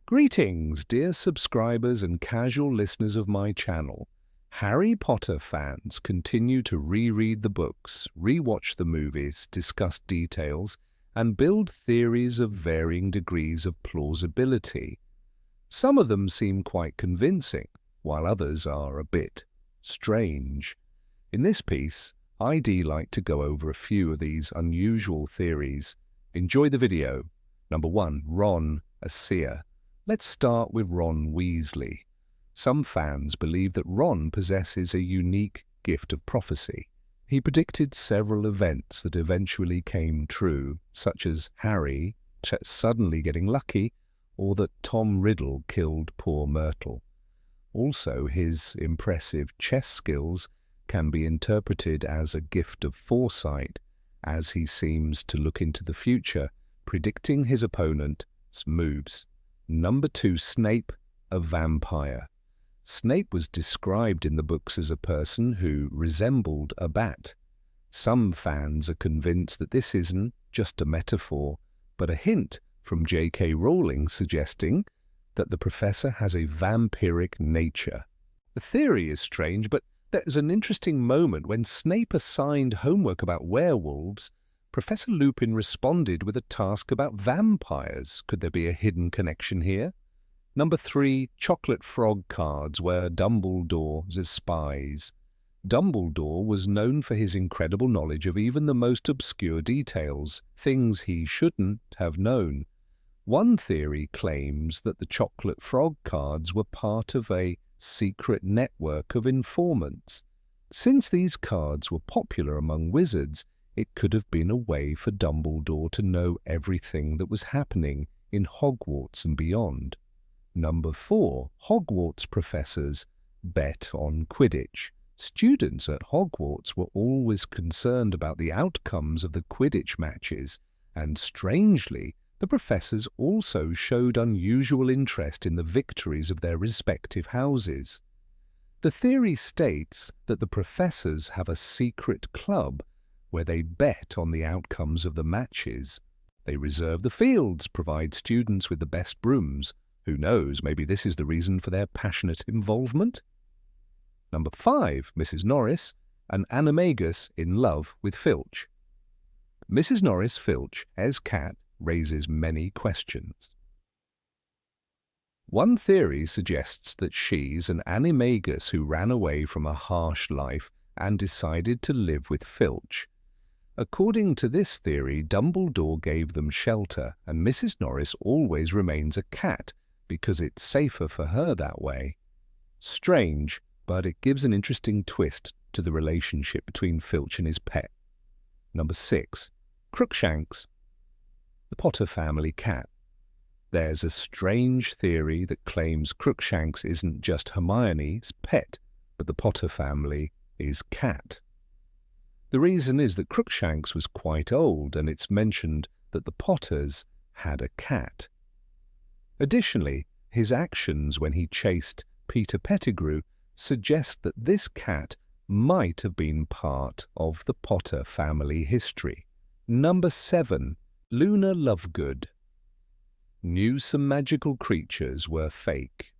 Greetings, dear subscribers and casual listeners of my channel. Harry Potter fans continue to reread the books, rewatch the movies, discuss details, and build theories of varying degrees of plausibility. Some of them seem quite convincing, while others are a bit strange. In this piece, I'd like to go over a few of these unusual theories. Enjoy the video. Number 1. Ron, a seer. Let's start with Ron Weasley. Some fans believe that Ron possesses a unique gift of prophecy. He predicted several events that eventually came true, such as Harry suddenly getting lucky, or that Tom Riddle killed poor Myrtle. Also, his impressive chess skills can be interpreted as a gift of foresight, as he seems to look into the future, predicting his opponent's moves. Number 2. Snape, a vampire. Snape was described in the books as a person who resembled a bat. Some fans are convinced that this isn't just a metaphor, but a hint from J.K. Rowling suggesting that the professor has a vampiric nature. The theory is strange, but there's an interesting moment when Snape assigned homework about werewolves. Professor Lupin responded with a task about vampires. Could there be a hidden connection here? Number 3. Chocolate frog cards were Dumbledore's spies. Dumbledore was known for his incredible knowledge of even the most obscure details, things he shouldn't have known. One theory claims that the chocolate frog cards were part of a secret network of informants. Since these cards were popular among wizards, it could have been a way for Dumbledore to know everything that was happening in Hogwarts and beyond. Number 4. Hogwarts professors bet on Quidditch. Students at Hogwarts were always concerned about the outcomes of the Quidditch matches, and strangely, the professors also showed unusual interest in the victories of their respective houses. The theory states that the professors have a secret club where they bet on the outcomes of the matches. They reserve the fields, provide students with the best brooms. Who knows, maybe this is the reason for their passionate involvement? Number 5. Mrs. Norris, an animagus in love with Filch. Mrs. Norris Filch as cat raises many questions. One theory suggests that she's an animagus who ran away from a harsh life and decided to live with Filch. According to this theory, Dumbledore gave them shelter, and Mrs. Norris always remains a cat because it's safer for her that way. Strange, but it gives an interesting twist to the relationship between Filch and his pet. Number 6. Crookshanks, the Potter family cat. There's a strange theory that claims Crookshanks isn't just Hermione's pet, but the Potter family is cat. The reason is that Crookshanks was quite old, and it's mentioned that the Potters had a cat. Additionally, his actions when he chased Peter Pettigrew suggest that this cat might have been part of the Potter family history. Number 7. Luna Lovegood. Knew some magical creatures were fake.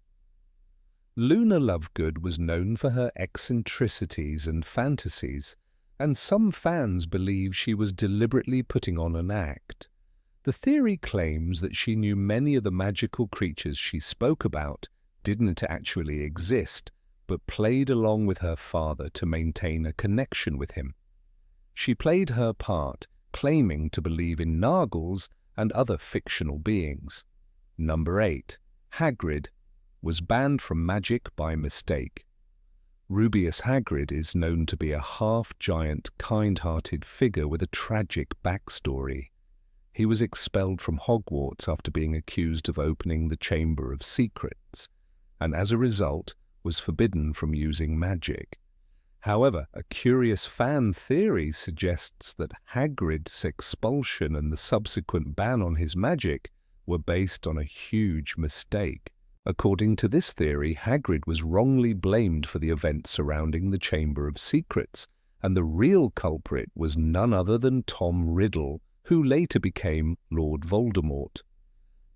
Luna Lovegood was known for her eccentricities and fantasies, and some fans believe she was deliberately putting on an act. The theory claims that she knew many of the magical creatures she spoke about didn't actually exist, but played along with her father to maintain a connection with him. She played her part, claiming to believe in Nargles and other fictional beings. Number 8. Hagrid was banned from magic by mistake. Rubeus Hagrid is known to be a half-giant, kind-hearted figure with a tragic backstory. He was expelled from Hogwarts after being accused of opening the Chamber of Secrets, and as a result was forbidden from using magic. However, a curious fan theory suggests that Hagrid's expulsion and the subsequent ban on his magic were based on a huge mistake. According to this theory, Hagrid was wrongly blamed for the events surrounding the Chamber of Secrets, and the real culprit was none other than Tom Riddle, who later became Lord Voldemort.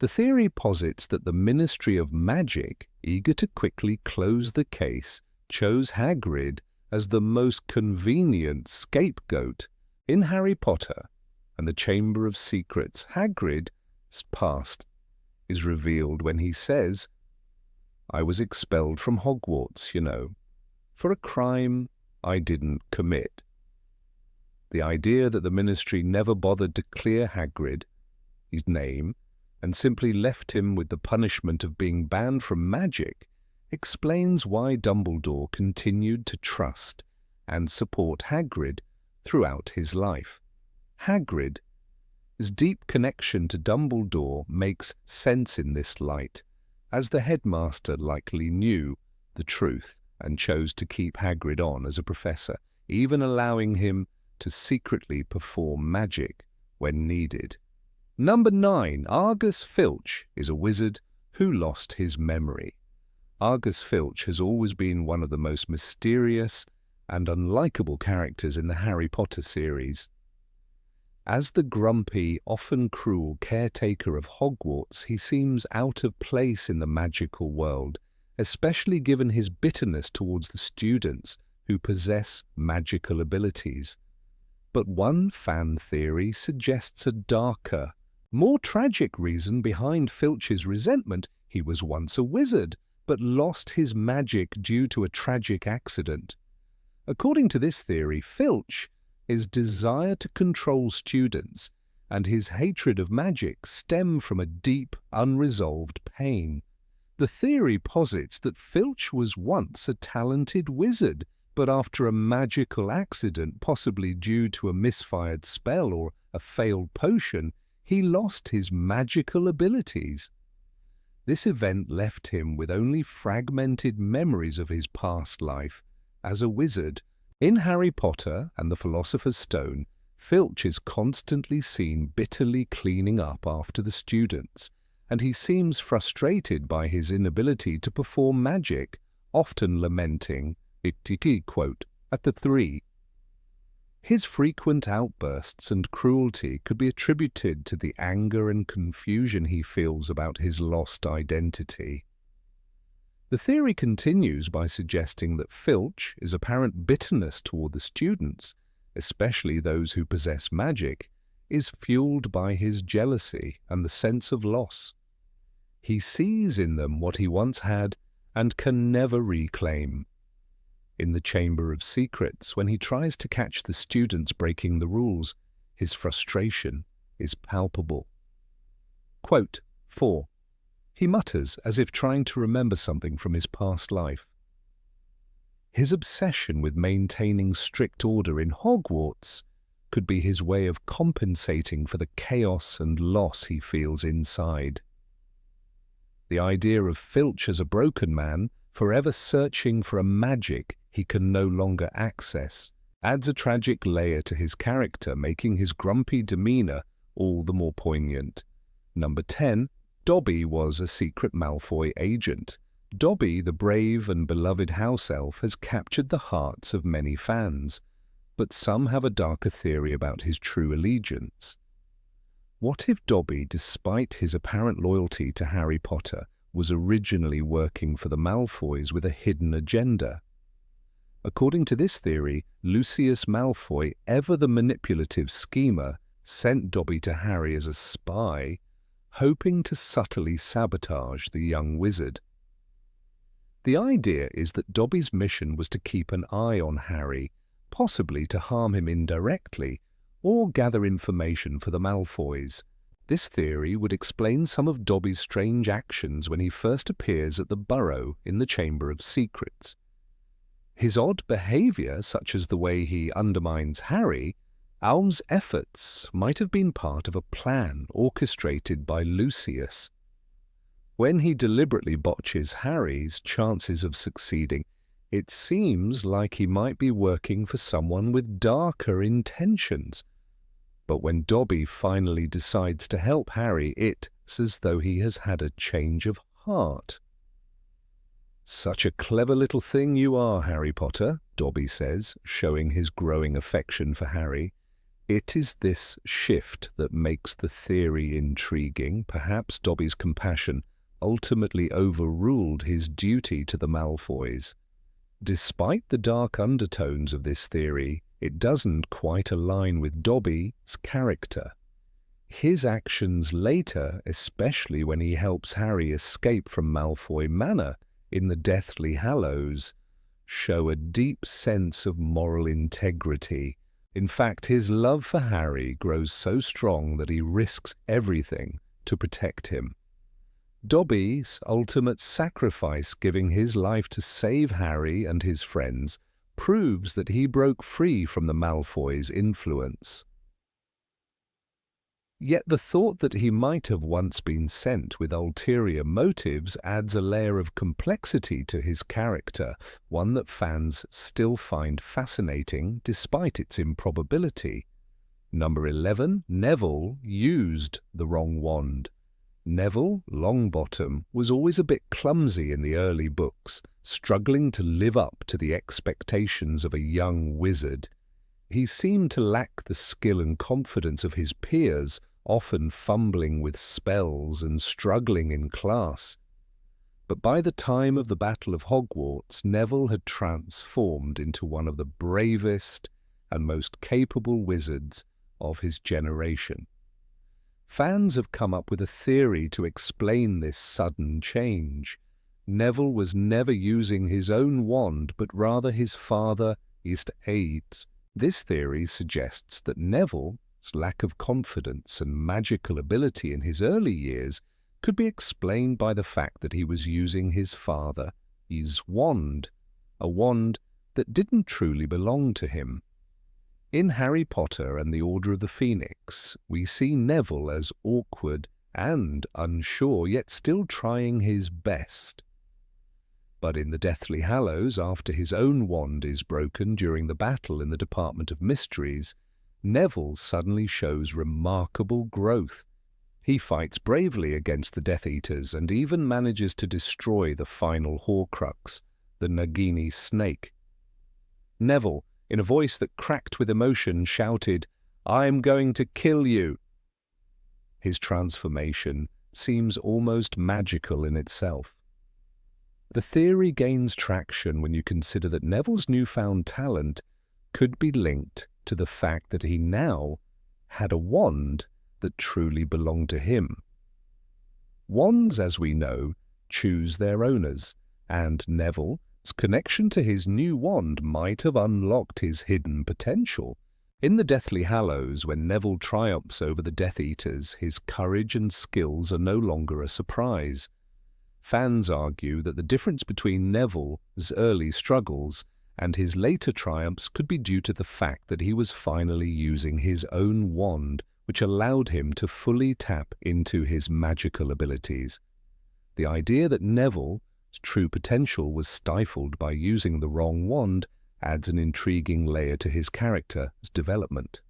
The theory posits that the Ministry of Magic, eager to quickly close the case, chose Hagrid as the most convenient scapegoat. In Harry Potter and the Chamber of Secrets, Hagrid's past is revealed when he says, "I was expelled from Hogwarts, for a crime I didn't commit." The idea that the Ministry never bothered to clear Hagrid, his name, and simply left him with the punishment of being banned from magic explains why Dumbledore continued to trust and support Hagrid throughout his life. Hagrid's deep connection to Dumbledore makes sense in this light, as the headmaster likely knew the truth and chose to keep Hagrid on as a professor, even allowing him to secretly perform magic when needed. Number 9. Argus Filch is a wizard who lost his memory. Argus Filch has always been one of the most mysterious and unlikable characters in the Harry Potter series. As the grumpy, often cruel caretaker of Hogwarts, he seems out of place in the magical world, especially given his bitterness towards the students who possess magical abilities. But one fan theory suggests a darker, more tragic reason behind Filch's resentment. He was once a wizard, but lost his magic due to a tragic accident. According to this theory, Filch's desire to control students and his hatred of magic stem from a deep, unresolved pain. The theory posits that Filch was once a talented wizard, but after a magical accident, possibly due to a misfired spell or a failed potion, he lost his magical abilities. This event left him with only fragmented memories of his past life as a wizard. In Harry Potter and the Philosopher's Stone, Filch is constantly seen bitterly cleaning up after the students, and he seems frustrated by his inability to perform magic, often lamenting, quote, at the three. His frequent outbursts and cruelty could be attributed to the anger and confusion he feels about his lost identity. The theory continues by suggesting that Filch's apparent bitterness toward the students, especially those who possess magic, is fueled by his jealousy and the sense of loss. He sees in them what he once had and can never reclaim. In the Chamber of Secrets, when he tries to catch the students breaking the rules, his frustration is palpable. Quote 4. He mutters as if trying to remember something from his past life. His obsession with maintaining strict order in Hogwarts could be his way of compensating for the chaos and loss he feels inside. The idea of Filch as a broken man, forever searching for a magic he can no longer access, adds a tragic layer to his character, making his grumpy demeanor all the more poignant. Number 10. Dobby was a secret Malfoy agent. Dobby, the brave and beloved house elf, has captured the hearts of many fans, but some have a darker theory about his true allegiance. What if Dobby, despite his apparent loyalty to Harry Potter, was originally working for the Malfoys with a hidden agenda? According to this theory, Lucius Malfoy, ever the manipulative schemer, sent Dobby to Harry as a spy, hoping to subtly sabotage the young wizard. The idea is that Dobby's mission was to keep an eye on Harry, possibly to harm him indirectly, or gather information for the Malfoys. This theory would explain some of Dobby's strange actions when he first appears at the Burrow in the Chamber of Secrets. His odd behavior, such as the way he undermines Harry, Alm's efforts might have been part of a plan orchestrated by Lucius. When he deliberately botches Harry's chances of succeeding, it seems like he might be working for someone with darker intentions. But when Dobby finally decides to help Harry, it's as though he has had a change of heart. "Such a clever little thing you are, Harry Potter," Dobby says, showing his growing affection for Harry. It is this shift that makes the theory intriguing. Perhaps Dobby's compassion ultimately overruled his duty to the Malfoys. Despite the dark undertones of this theory, it doesn't quite align with Dobby's character. His actions later, especially when he helps Harry escape from Malfoy Manor in the Deathly Hallows, show a deep sense of moral integrity. In fact, his love for Harry grows so strong that he risks everything to protect him. Dobby's ultimate sacrifice, giving his life to save Harry and his friends, proves that he broke free from the Malfoys' influence. Yet the thought that he might have once been sent with ulterior motives adds a layer of complexity to his character, one that fans still find fascinating despite its improbability. Number 11, Neville used the wrong wand. Neville Longbottom was always a bit clumsy in the early books, struggling to live up to the expectations of a young wizard. He seemed to lack the skill and confidence of his peers, often fumbling with spells and struggling in class. But by the time of the Battle of Hogwarts, Neville had transformed into one of the bravest and most capable wizards of his generation. Fans have come up with a theory to explain this sudden change. Neville was never using his own wand, but rather his father Easter's. This theory suggests that Neville's lack of confidence and magical ability in his early years could be explained by the fact that he was using his father's wand, a wand that didn't truly belong to him. In Harry Potter and the Order of the Phoenix, we see Neville as awkward and unsure, yet still trying his best. But in the Deathly Hallows, after his own wand is broken during the battle in the Department of Mysteries, Neville suddenly shows remarkable growth. He fights bravely against the Death Eaters and even manages to destroy the final Horcrux, the Nagini snake. Neville, in a voice that cracked with emotion, shouted, "I'm going to kill you!" His transformation seems almost magical in itself. The theory gains traction when you consider that Neville's newfound talent could be linked to the fact that he now had a wand that truly belonged to him. Wands, as we know, choose their owners, and Neville's connection to his new wand might have unlocked his hidden potential. In the Deathly Hallows, when Neville triumphs over the Death Eaters, his courage and skills are no longer a surprise. Fans argue that the difference between Neville's early struggles and his later triumphs could be due to the fact that he was finally using his own wand, which allowed him to fully tap into his magical abilities. The idea that Neville's true potential was stifled by using the wrong wand adds an intriguing layer to his character's development.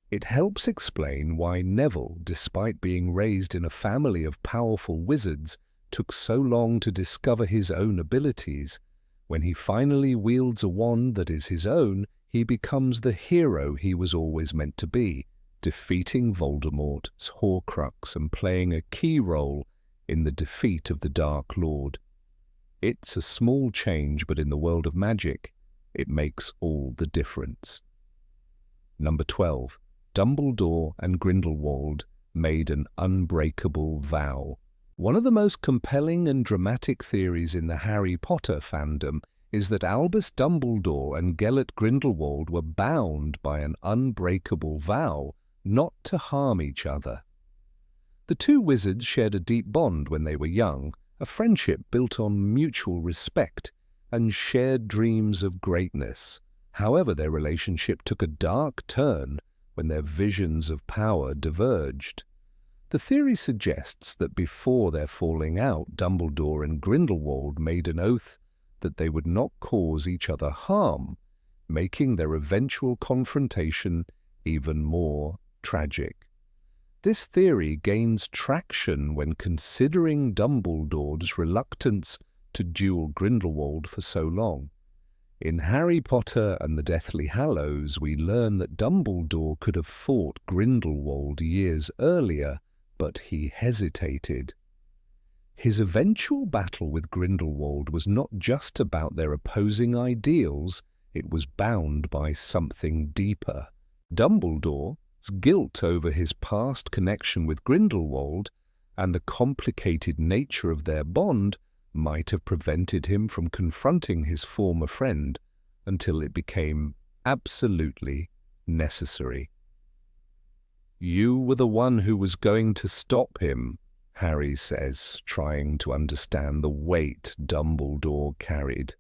It helps explain why Neville, despite being raised in a family of powerful wizards, took so long to discover his own abilities. When he finally wields a wand that is his own, he becomes the hero he was always meant to be, defeating Voldemort's Horcrux and playing a key role in the defeat of the Dark Lord. It's a small change, but in the world of magic, it makes all the difference. Number 12. Dumbledore and Grindelwald made an unbreakable vow. One of the most compelling and dramatic theories in the Harry Potter fandom is that Albus Dumbledore and Gellert Grindelwald were bound by an unbreakable vow not to harm each other. The two wizards shared a deep bond when they were young, a friendship built on mutual respect and shared dreams of greatness. However, their relationship took a dark turn when their visions of power diverged. The theory suggests that before their falling out, Dumbledore and Grindelwald made an oath that they would not cause each other harm, making their eventual confrontation even more tragic. This theory gains traction when considering Dumbledore's reluctance to duel Grindelwald for so long. In Harry Potter and the Deathly Hallows, we learn that Dumbledore could have fought Grindelwald years earlier, but he hesitated. His eventual battle with Grindelwald was not just about their opposing ideals, it was bound by something deeper. Dumbledore's guilt over his past connection with Grindelwald and the complicated nature of their bond might have prevented him from confronting his former friend until it became absolutely necessary. "You were the one who was going to stop him," Harry says, trying to understand the weight Dumbledore carried.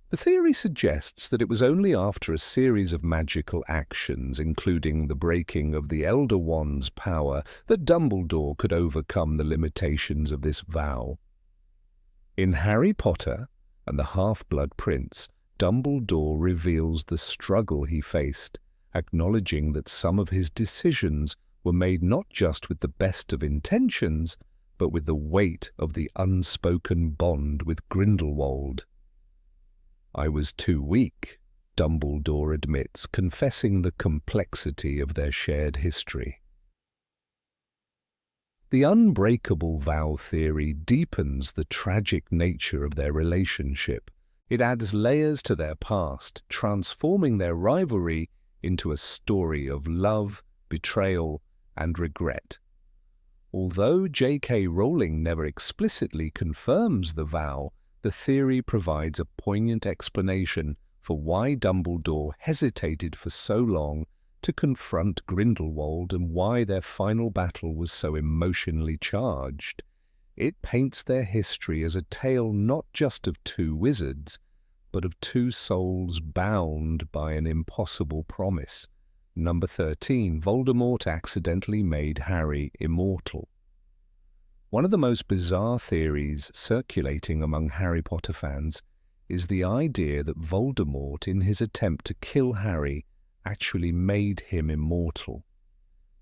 The theory suggests that it was only after a series of magical actions, including the breaking of the Elder Wand's power, that Dumbledore could overcome the limitations of this vow. In Harry Potter and the Half-Blood Prince, Dumbledore reveals the struggle he faced, acknowledging that some of his decisions were made not just with the best of intentions, but with the weight of the unspoken bond with Grindelwald. "I was too weak," Dumbledore admits, confessing the complexity of their shared history. The unbreakable vow theory deepens the tragic nature of their relationship. It adds layers to their past, transforming their rivalry into a story of love, betrayal, and regret. Although J.K. Rowling never explicitly confirms the vow, the theory provides a poignant explanation for why Dumbledore hesitated for so long to confront Grindelwald and why their final battle was so emotionally charged. It paints their history as a tale not just of two wizards, but of two souls bound by an impossible promise. Number 13, Voldemort accidentally made Harry immortal. One of the most bizarre theories circulating among Harry Potter fans is the idea that Voldemort, in his attempt to kill Harry, actually made him immortal.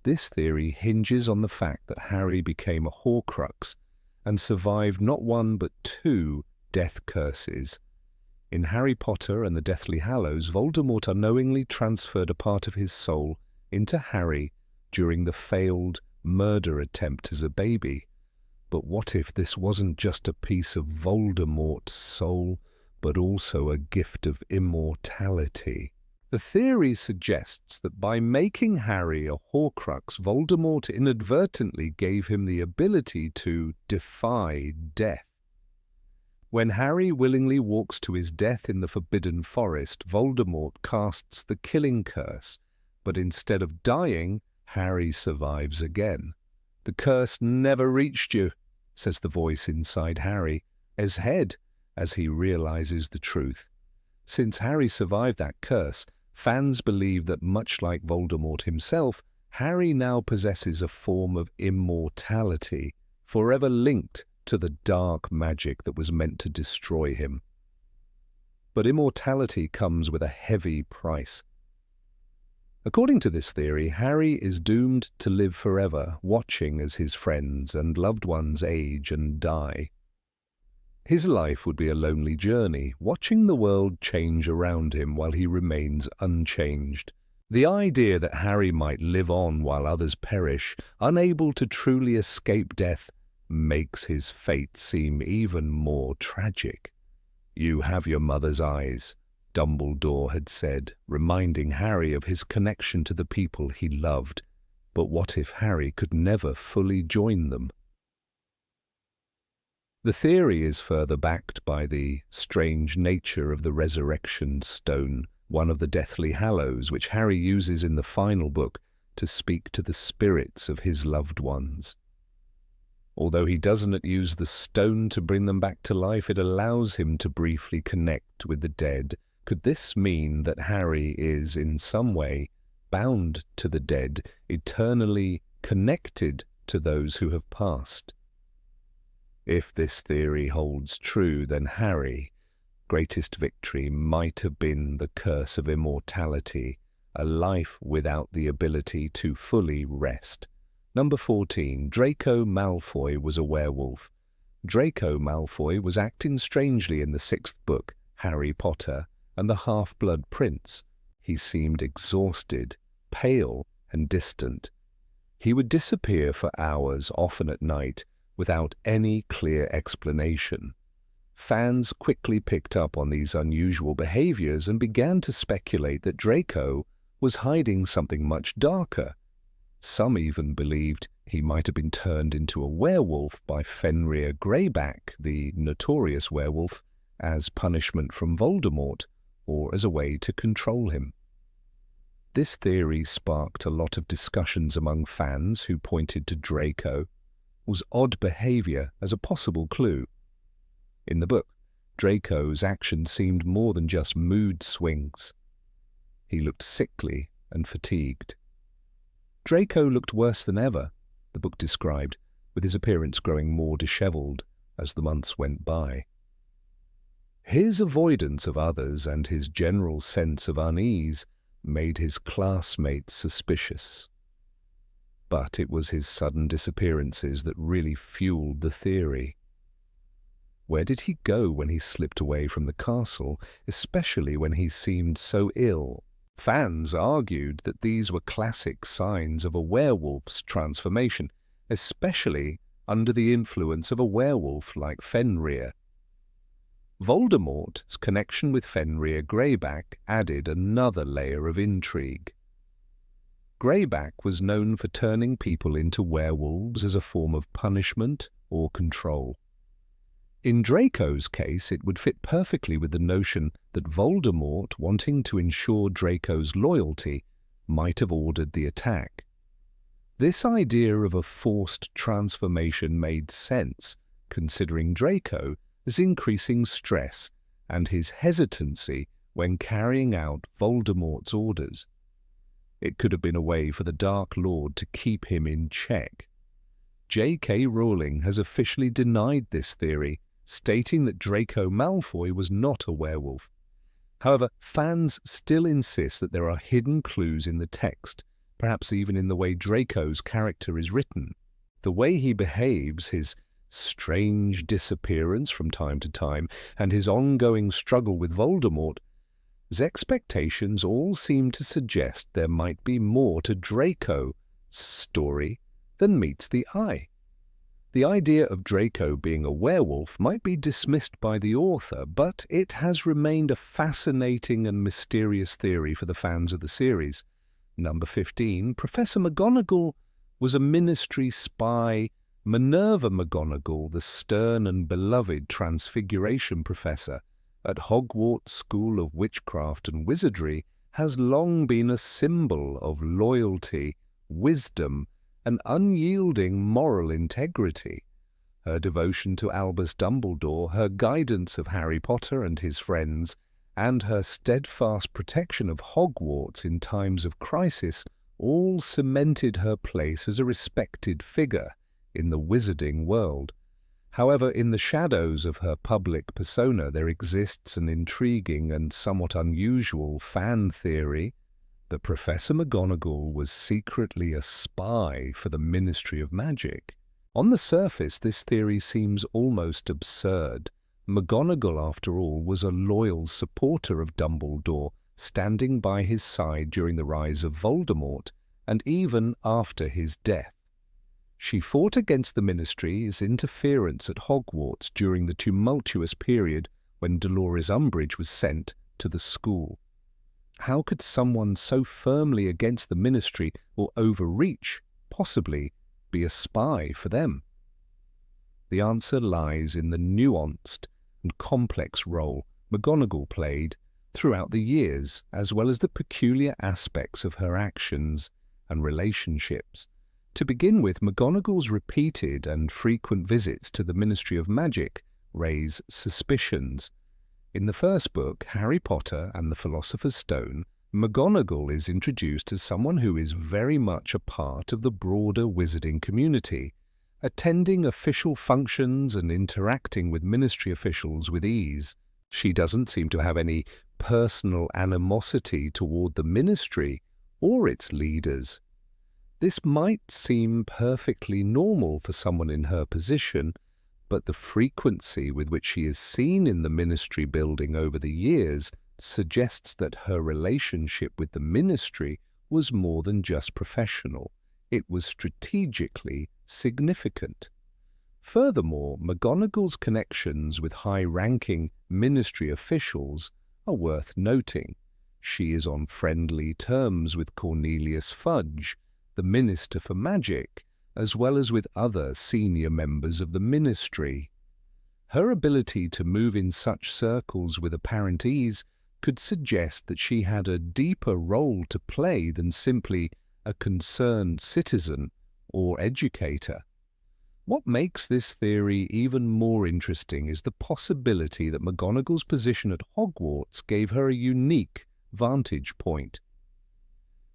This theory hinges on the fact that Harry became a Horcrux and survived not one but two death curses. In Harry Potter and the Deathly Hallows, Voldemort unknowingly transferred a part of his soul into Harry during the failed murder attempt as a baby. But what if this wasn't just a piece of Voldemort's soul, but also a gift of immortality? The theory suggests that by making Harry a Horcrux, Voldemort inadvertently gave him the ability to defy death. When Harry willingly walks to his death in the Forbidden Forest, Voldemort casts the killing curse, but instead of dying, Harry survives again. "The curse never reached you," says the voice inside Harry's head as he realizes the truth. Since Harry survived that curse, fans believe that much like Voldemort himself, Harry now possesses a form of immortality, forever linked to the dark magic that was meant to destroy him. But immortality comes with a heavy price. According to this theory, Harry is doomed to live forever, watching as his friends and loved ones age and die. His life would be a lonely journey, watching the world change around him while he remains unchanged. The idea that Harry might live on while others perish, unable to truly escape death, makes his fate seem even more tragic. "You have your mother's eyes," Dumbledore had said, reminding Harry of his connection to the people he loved. But what if Harry could never fully join them? The theory is further backed by the strange nature of the Resurrection Stone, one of the Deathly Hallows, which Harry uses in the final book to speak to the spirits of his loved ones. Although he doesn't use the stone to bring them back to life, it allows him to briefly connect with the dead. Could this mean that Harry is, in some way, bound to the dead, eternally connected to those who have passed? If this theory holds true, then Harry's greatest victory might have been the curse of immortality, a life without the ability to fully rest. Number 14. Draco Malfoy was a werewolf. Draco Malfoy was acting strangely in the 6th book, Harry Potter, and the half-blood prince. He seemed exhausted, pale, and distant. He would disappear for hours, often at night, without any clear explanation. Fans quickly picked up on these unusual behaviors and began to speculate that Draco was hiding something much darker. Some even believed he might have been turned into a werewolf by Fenrir Greyback, the notorious werewolf, as punishment from Voldemort, or as a way to control him. This theory sparked a lot of discussions among fans who pointed to Draco's odd behavior as a possible clue. In the book, Draco's actions seemed more than just mood swings. He looked sickly and fatigued. Draco looked worse than ever, the book described, with his appearance growing more disheveled as the months went by. His avoidance of others and his general sense of unease made his classmates suspicious. But it was his sudden disappearances that really fueled the theory. Where did he go when he slipped away from the castle, especially when he seemed so ill? Fans argued that these were classic signs of a werewolf's transformation, especially under the influence of a werewolf like Fenrir. Voldemort's connection with Fenrir Greyback added another layer of intrigue. Greyback was known for turning people into werewolves as a form of punishment or control. In Draco's case, it would fit perfectly with the notion that Voldemort, wanting to ensure Draco's loyalty, might have ordered the attack. This idea of a forced transformation made sense, considering Draco as increasing stress and his hesitancy when carrying out Voldemort's orders. It could have been a way for the Dark Lord to keep him in check. J.K. Rowling has officially denied this theory, stating that Draco Malfoy was not a werewolf. However, fans still insist that there are hidden clues in the text, perhaps even in the way Draco's character is written. The way he behaves, his strange disappearance from time to time, and his ongoing struggle with Voldemort's expectations all seem to suggest there might be more to Draco's story than meets the eye. The idea of Draco being a werewolf might be dismissed by the author, but it has remained a fascinating and mysterious theory for the fans of the series. Number 15, Professor McGonagall was a Ministry spy. Minerva McGonagall, the stern and beloved Transfiguration professor at Hogwarts School of Witchcraft and Wizardry, has long been a symbol of loyalty, wisdom, and unyielding moral integrity. Her devotion to Albus Dumbledore, her guidance of Harry Potter and his friends, and her steadfast protection of Hogwarts in times of crisis all cemented her place as a respected figure in the wizarding world. However, in the shadows of her public persona there exists an intriguing and somewhat unusual fan theory that Professor McGonagall was secretly a spy for the Ministry of Magic. On the surface, this theory seems almost absurd. McGonagall, after all, was a loyal supporter of Dumbledore, standing by his side during the rise of Voldemort, and even after his death. She fought against the Ministry's interference at Hogwarts during the tumultuous period when Dolores Umbridge was sent to the school. How could someone so firmly against the Ministry or overreach possibly be a spy for them? The answer lies in the nuanced and complex role McGonagall played throughout the years, as well as the peculiar aspects of her actions and relationships. To begin with, McGonagall's repeated and frequent visits to the Ministry of Magic raise suspicions. In the first book, Harry Potter and the Philosopher's Stone, McGonagall is introduced as someone who is very much a part of the broader wizarding community, attending official functions and interacting with ministry officials with ease. She doesn't seem to have any personal animosity toward the ministry or its leaders. This might seem perfectly normal for someone in her position, but the frequency with which she is seen in the ministry building over the years suggests that her relationship with the Ministry was more than just professional. It was strategically significant. Furthermore, McGonagall's connections with high-ranking Ministry officials are worth noting. She is on friendly terms with Cornelius Fudge, the Minister for Magic, as well as with other senior members of the Ministry. Her ability to move in such circles with apparent ease could suggest that she had a deeper role to play than simply a concerned citizen or educator. What makes this theory even more interesting is the possibility that McGonagall's position at Hogwarts gave her a unique vantage point.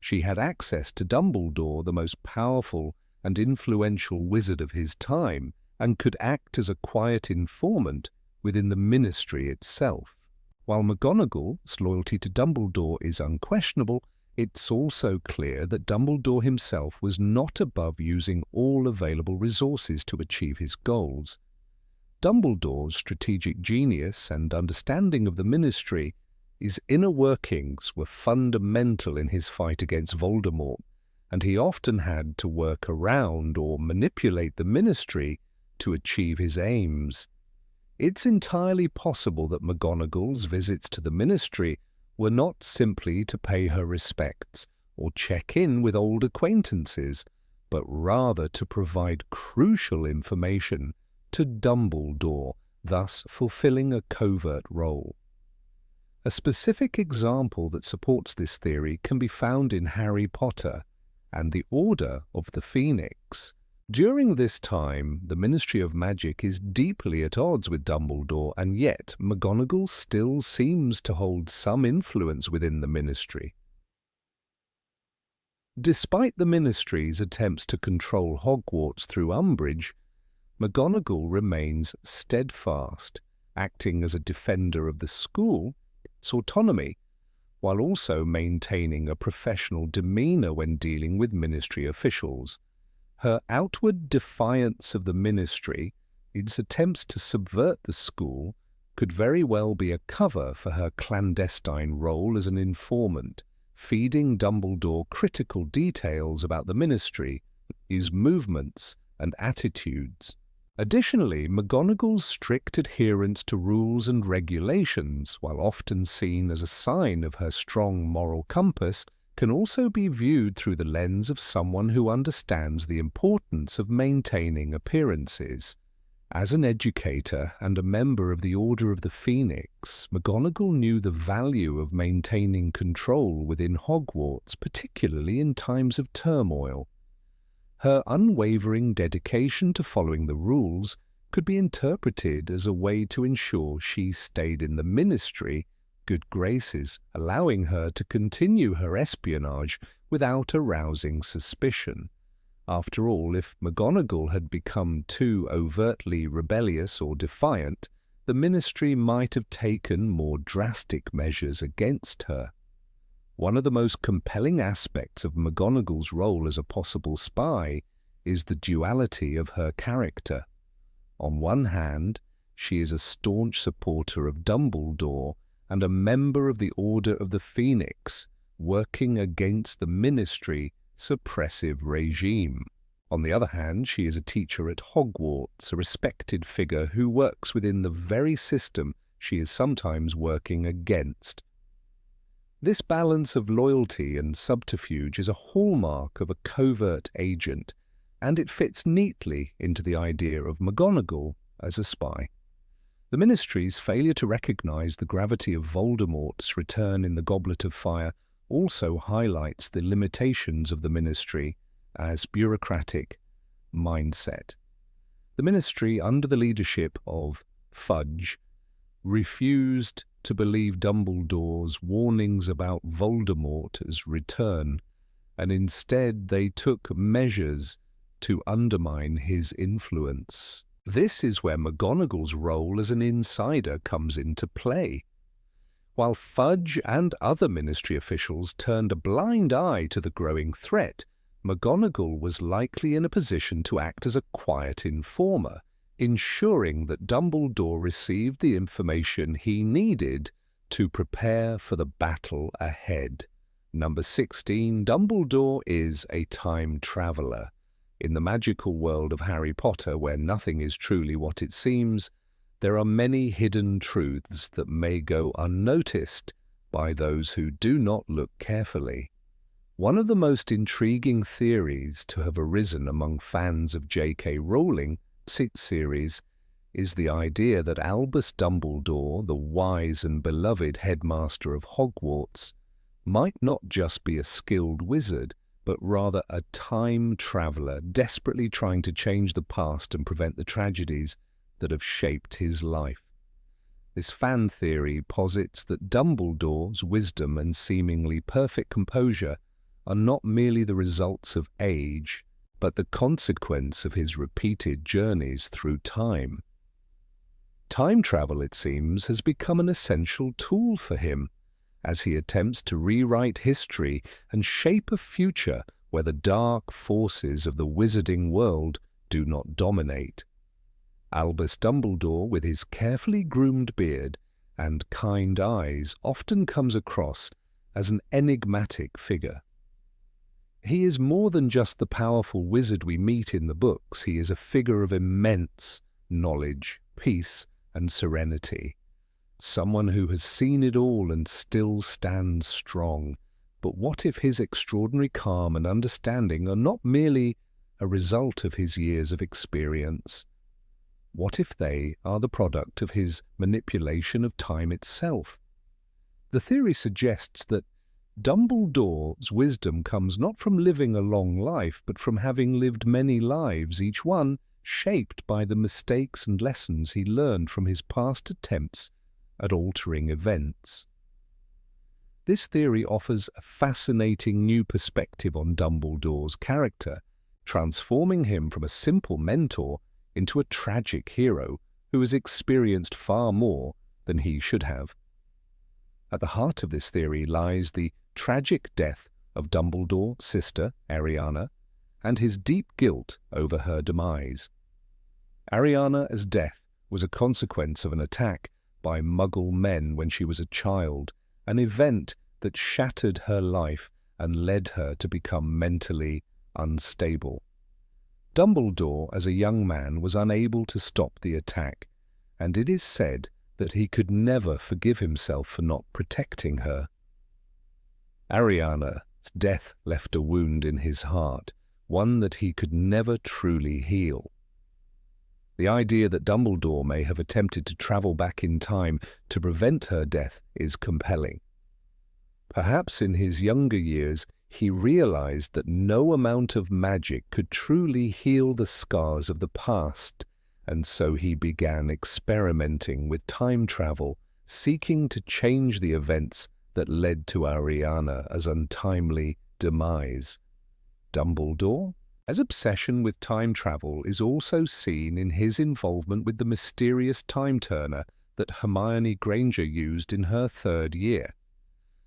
She had access to Dumbledore, the most powerful and influential wizard of his time, and could act as a quiet informant within the Ministry itself. While McGonagall's loyalty to Dumbledore is unquestionable, it's also clear that Dumbledore himself was not above using all available resources to achieve his goals. Dumbledore's strategic genius and understanding of the Ministry, his inner workings, were fundamental in his fight against Voldemort, and he often had to work around or manipulate the Ministry to achieve his aims. It's entirely possible that McGonagall's visits to the Ministry were not simply to pay her respects or check in with old acquaintances, but rather to provide crucial information to Dumbledore, thus fulfilling a covert role. A specific example that supports this theory can be found in Harry Potter and the Order of the Phoenix. During this time, the Ministry of Magic is deeply at odds with Dumbledore, and yet McGonagall still seems to hold some influence within the Ministry. Despite the Ministry's attempts to control Hogwarts through Umbridge, McGonagall remains steadfast, acting as a defender of the school's autonomy, while also maintaining a professional demeanour when dealing with Ministry officials. Her outward defiance of the Ministry, its attempts to subvert the school, could very well be a cover for her clandestine role as an informant, feeding Dumbledore critical details about the Ministry, his movements and attitudes. Additionally, McGonagall's strict adherence to rules and regulations, while often seen as a sign of her strong moral compass, can also be viewed through the lens of someone who understands the importance of maintaining appearances. As an educator and a member of the Order of the Phoenix, McGonagall knew the value of maintaining control within Hogwarts, particularly in times of turmoil. Her unwavering dedication to following the rules could be interpreted as a way to ensure she stayed in the Ministry good graces, allowing her to continue her espionage without arousing suspicion. After all, if McGonagall had become too overtly rebellious or defiant, the Ministry might have taken more drastic measures against her. One of the most compelling aspects of McGonagall's role as a possible spy is the duality of her character. On one hand, she is a staunch supporter of Dumbledore and a member of the Order of the Phoenix, working against the Ministry suppressive regime. On the other hand, she is a teacher at Hogwarts, a respected figure who works within the very system she is sometimes working against. This balance of loyalty and subterfuge is a hallmark of a covert agent, and it fits neatly into the idea of McGonagall as a spy. The Ministry's failure to recognize the gravity of Voldemort's return in the Goblet of Fire also highlights the limitations of the Ministry as bureaucratic mindset. The Ministry, under the leadership of Fudge, refused to believe Dumbledore's warnings about Voldemort's return, and instead they took measures to undermine his influence. This is where McGonagall's role as an insider comes into play. While Fudge and other Ministry officials turned a blind eye to the growing threat, McGonagall was likely in a position to act as a quiet informer, ensuring that Dumbledore received the information he needed to prepare for the battle ahead. Number 16, Dumbledore is a time traveler. In the magical world of Harry Potter, where nothing is truly what it seems, there are many hidden truths that may go unnoticed by those who do not look carefully. One of the most intriguing theories to have arisen among fans of J.K. Rowling's series is the idea that Albus Dumbledore, the wise and beloved headmaster of Hogwarts, might not just be a skilled wizard, but rather a time traveler desperately trying to change the past and prevent the tragedies that have shaped his life. This fan theory posits that Dumbledore's wisdom and seemingly perfect composure are not merely the results of age, but the consequence of his repeated journeys through time. Time travel, it seems, has become an essential tool for him, as he attempts to rewrite history and shape a future where the dark forces of the wizarding world do not dominate. Albus Dumbledore, with his carefully groomed beard and kind eyes, often comes across as an enigmatic figure. He is more than just the powerful wizard we meet in the books. He is a figure of immense knowledge, peace, and serenity. Someone who has seen it all and still stands strong. But what if his extraordinary calm and understanding are not merely a result of his years of experience? What if they are the product of his manipulation of time itself? The theory suggests that Dumbledore's wisdom comes not from living a long life, but from having lived many lives, each one shaped by the mistakes and lessons he learned from his past attempts at altering events. This theory offers a fascinating new perspective on Dumbledore's character, transforming him from a simple mentor into a tragic hero who has experienced far more than he should have. At the heart of this theory lies the tragic death of Dumbledore's sister, Ariana, and his deep guilt over her demise. Ariana's death was a consequence of an attack by Muggle men when she was a child, an event that shattered her life and led her to become mentally unstable. Dumbledore, as a young man, was unable to stop the attack, and it is said that he could never forgive himself for not protecting her. Ariana's death left a wound in his heart, one that he could never truly heal. The idea that Dumbledore may have attempted to travel back in time to prevent her death is compelling. Perhaps in his younger years he realized that no amount of magic could truly heal the scars of the past, and so he began experimenting with time travel, seeking to change the events that led to Ariana's untimely demise. Dumbledore's obsession with time travel is also seen in his involvement with the mysterious time turner that Hermione Granger used in her third year.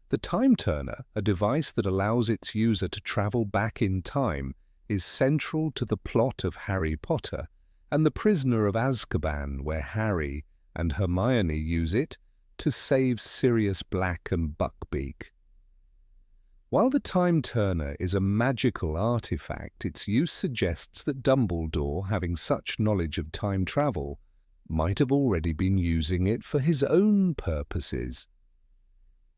The time turner, a device that allows its user to travel back in time, is central to the plot of Harry Potter and The Prisoner of Azkaban, where Harry and Hermione use it to save Sirius Black and Buckbeak. While the time turner is a magical artifact, its use suggests that Dumbledore, having such knowledge of time travel, might have already been using it for his own purposes.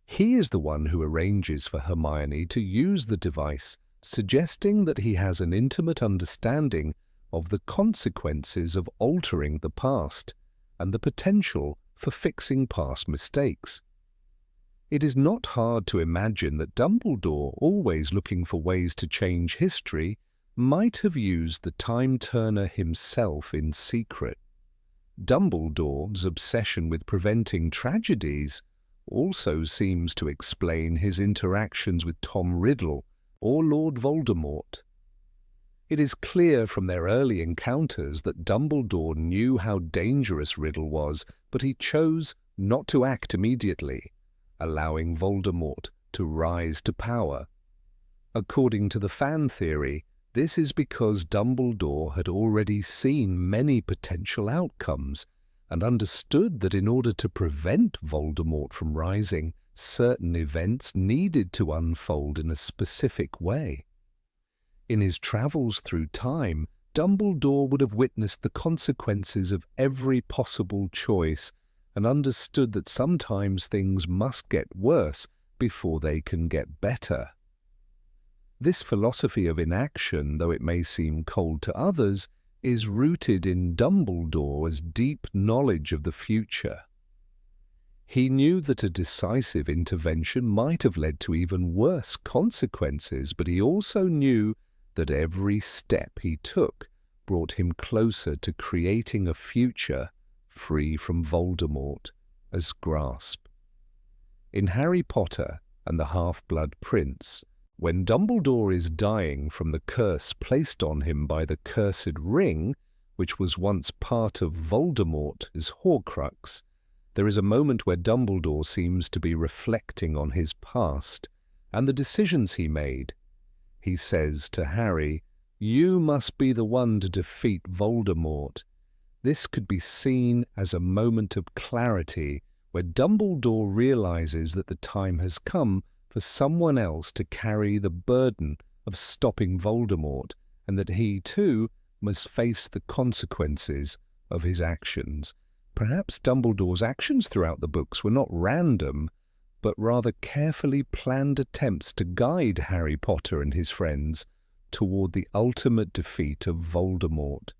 He is the one who arranges for Hermione to use the device, suggesting that he has an intimate understanding of the consequences of altering the past and the potential for fixing past mistakes. It is not hard to imagine that Dumbledore, always looking for ways to change history, might have used the time turner himself in secret. Dumbledore's obsession with preventing tragedies also seems to explain his interactions with Tom Riddle or Lord Voldemort. It is clear from their early encounters that Dumbledore knew how dangerous Riddle was, but he chose not to act immediately, allowing Voldemort to rise to power. According to the fan theory, this is because Dumbledore had already seen many potential outcomes, and understood that in order to prevent Voldemort from rising, certain events needed to unfold in a specific way. In his travels through time, Dumbledore would have witnessed the consequences of every possible choice and understood that sometimes things must get worse before they can get better. This philosophy of inaction, though it may seem cold to others, is rooted in Dumbledore's deep knowledge of the future. He knew that a decisive intervention might have led to even worse consequences, but he also knew that every step he took brought him closer to creating a future free from Voldemort's grasp. In Harry Potter and the Half-Blood Prince, when Dumbledore is dying from the curse placed on him by the Cursed Ring, which was once part of Voldemort's Horcrux, there is a moment where Dumbledore seems to be reflecting on his past and the decisions he made. He says to Harry, "You must be the one to defeat Voldemort." This could be seen as a moment of clarity where Dumbledore realizes that the time has come for someone else to carry the burden of stopping Voldemort, and that he, too, must face the consequences of his actions. Perhaps Dumbledore's actions throughout the books were not random, but rather carefully planned attempts to guide Harry Potter and his friends toward the ultimate defeat of Voldemort.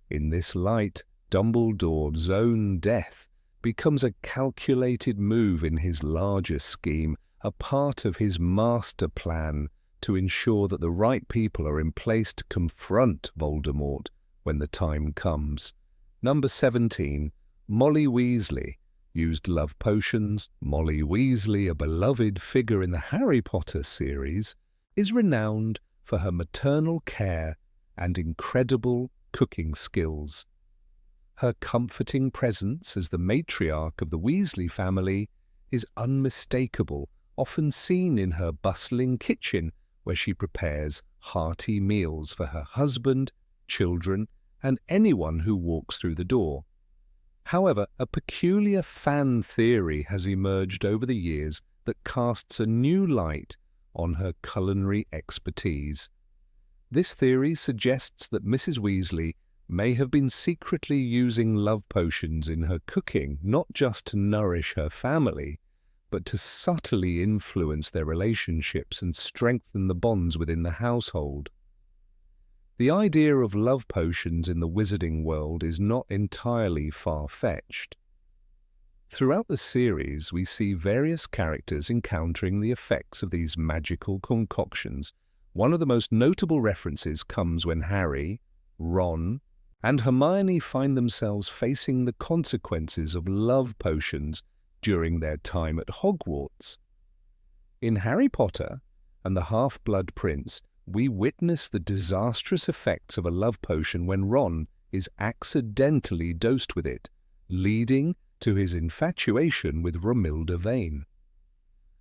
In this light, Dumbledore's own death becomes a calculated move in his larger scheme, a part of his master plan to ensure that the right people are in place to confront Voldemort when the time comes. Number 17. Molly Weasley used love potions. Molly Weasley, a beloved figure in the Harry Potter series, is renowned for her maternal care and incredible cooking skills. Her comforting presence as the matriarch of the Weasley family is unmistakable, often seen in her bustling kitchen where she prepares hearty meals for her husband, children, and anyone who walks through the door. However, a peculiar fan theory has emerged over the years that casts a new light on her culinary expertise. This theory suggests that Mrs. Weasley may have been secretly using love potions in her cooking, not just to nourish her family, but to subtly influence their relationships and strengthen the bonds within the household. The idea of love potions in the wizarding world is not entirely far-fetched. Throughout the series, we see various characters encountering the effects of these magical concoctions. One of the most notable references comes when Harry, Ron, and Hermione find themselves facing the consequences of love potions during their time at Hogwarts. In Harry Potter and the Half-Blood Prince, we witness the disastrous effects of a love potion when Ron is accidentally dosed with it, leading to his infatuation with Romilda Vane.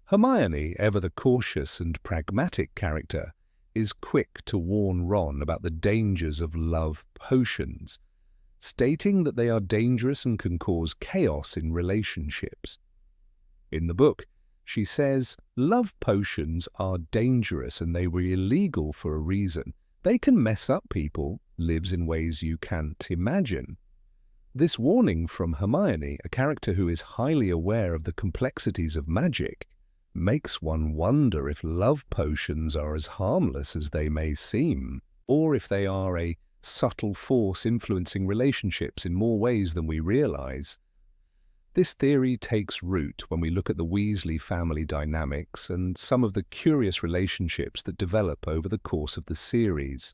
Hermione, ever the cautious and pragmatic character, is quick to warn Ron about the dangers of love potions, stating that they are dangerous and can cause chaos in relationships. In the book, she says, "Love potions are dangerous and they were illegal for a reason. They can mess up people, lives in ways you can't imagine." This warning from Hermione, a character who is highly aware of the complexities of magic, makes one wonder if love potions are as harmless as they may seem, or if they are a subtle force influencing relationships in more ways than we realize. This theory takes root when we look at the Weasley family dynamics and some of the curious relationships that develop over the course of the series.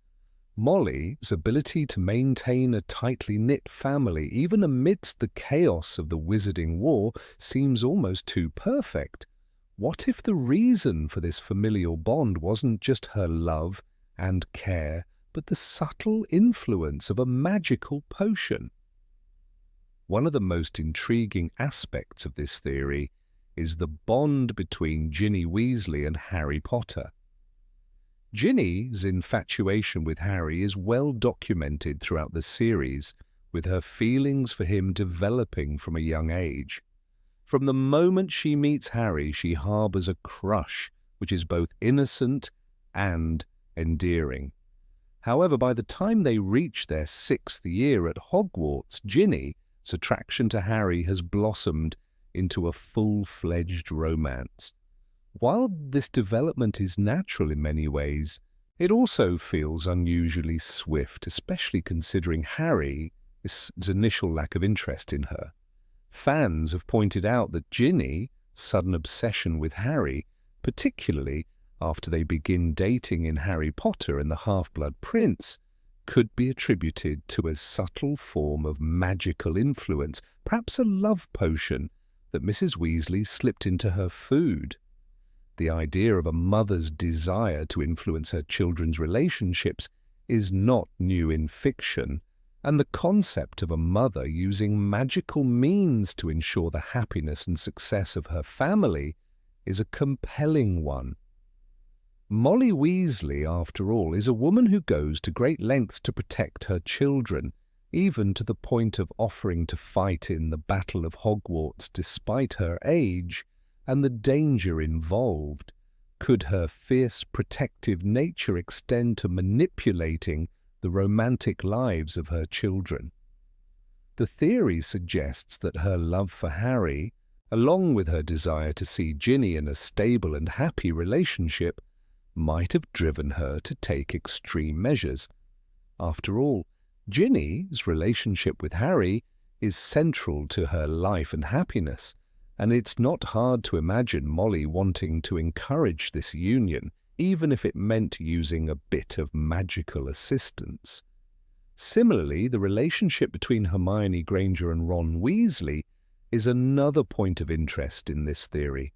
Molly's ability to maintain a tightly knit family, even amidst the chaos of the Wizarding War, seems almost too perfect. What if the reason for this familial bond wasn't just her love and care, but the subtle influence of a magical potion? One of the most intriguing aspects of this theory is the bond between Ginny Weasley and Harry Potter. Ginny's infatuation with Harry is well documented throughout the series, with her feelings for him developing from a young age. From the moment she meets Harry, she harbours a crush which is both innocent and endearing. However, by the time they reach their 6th year at Hogwarts, Ginny's attraction to Harry has blossomed into a full-fledged romance. While this development is natural in many ways, it also feels unusually swift, especially considering Harry's initial lack of interest in her. Fans have pointed out that Ginny's sudden obsession with Harry, particularly after they begin dating in Harry Potter and the Half-Blood Prince, could be attributed to a subtle form of magical influence, perhaps a love potion that Mrs. Weasley slipped into her food. The idea of a mother's desire to influence her children's relationships is not new in fiction, and the concept of a mother using magical means to ensure the happiness and success of her family is a compelling one. Molly Weasley, after all, is a woman who goes to great lengths to protect her children, even to the point of offering to fight in the Battle of Hogwarts despite her age and the danger involved. Could her fierce protective nature extend to manipulating the romantic lives of her children? The theory suggests that her love for Harry, along with her desire to see Ginny in a stable and happy relationship, might have driven her to take extreme measures. After all, Ginny's relationship with Harry is central to her life and happiness, and it's not hard to imagine Molly wanting to encourage this union, even if it meant using a bit of magical assistance. Similarly, the relationship between Hermione Granger and Ron Weasley is another point of interest in this theory.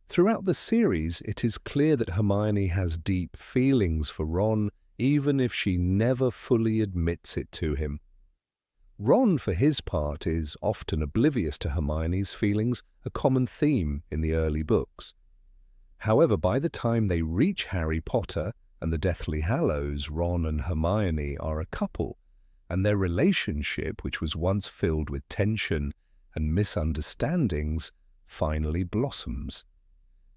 Throughout the series, it is clear that Hermione has deep feelings for Ron, even if she never fully admits it to him. Ron, for his part, is often oblivious to Hermione's feelings, a common theme in the early books. However, by the time they reach Harry Potter and the Deathly Hallows, Ron and Hermione are a couple, and their relationship, which was once filled with tension and misunderstandings, finally blossoms.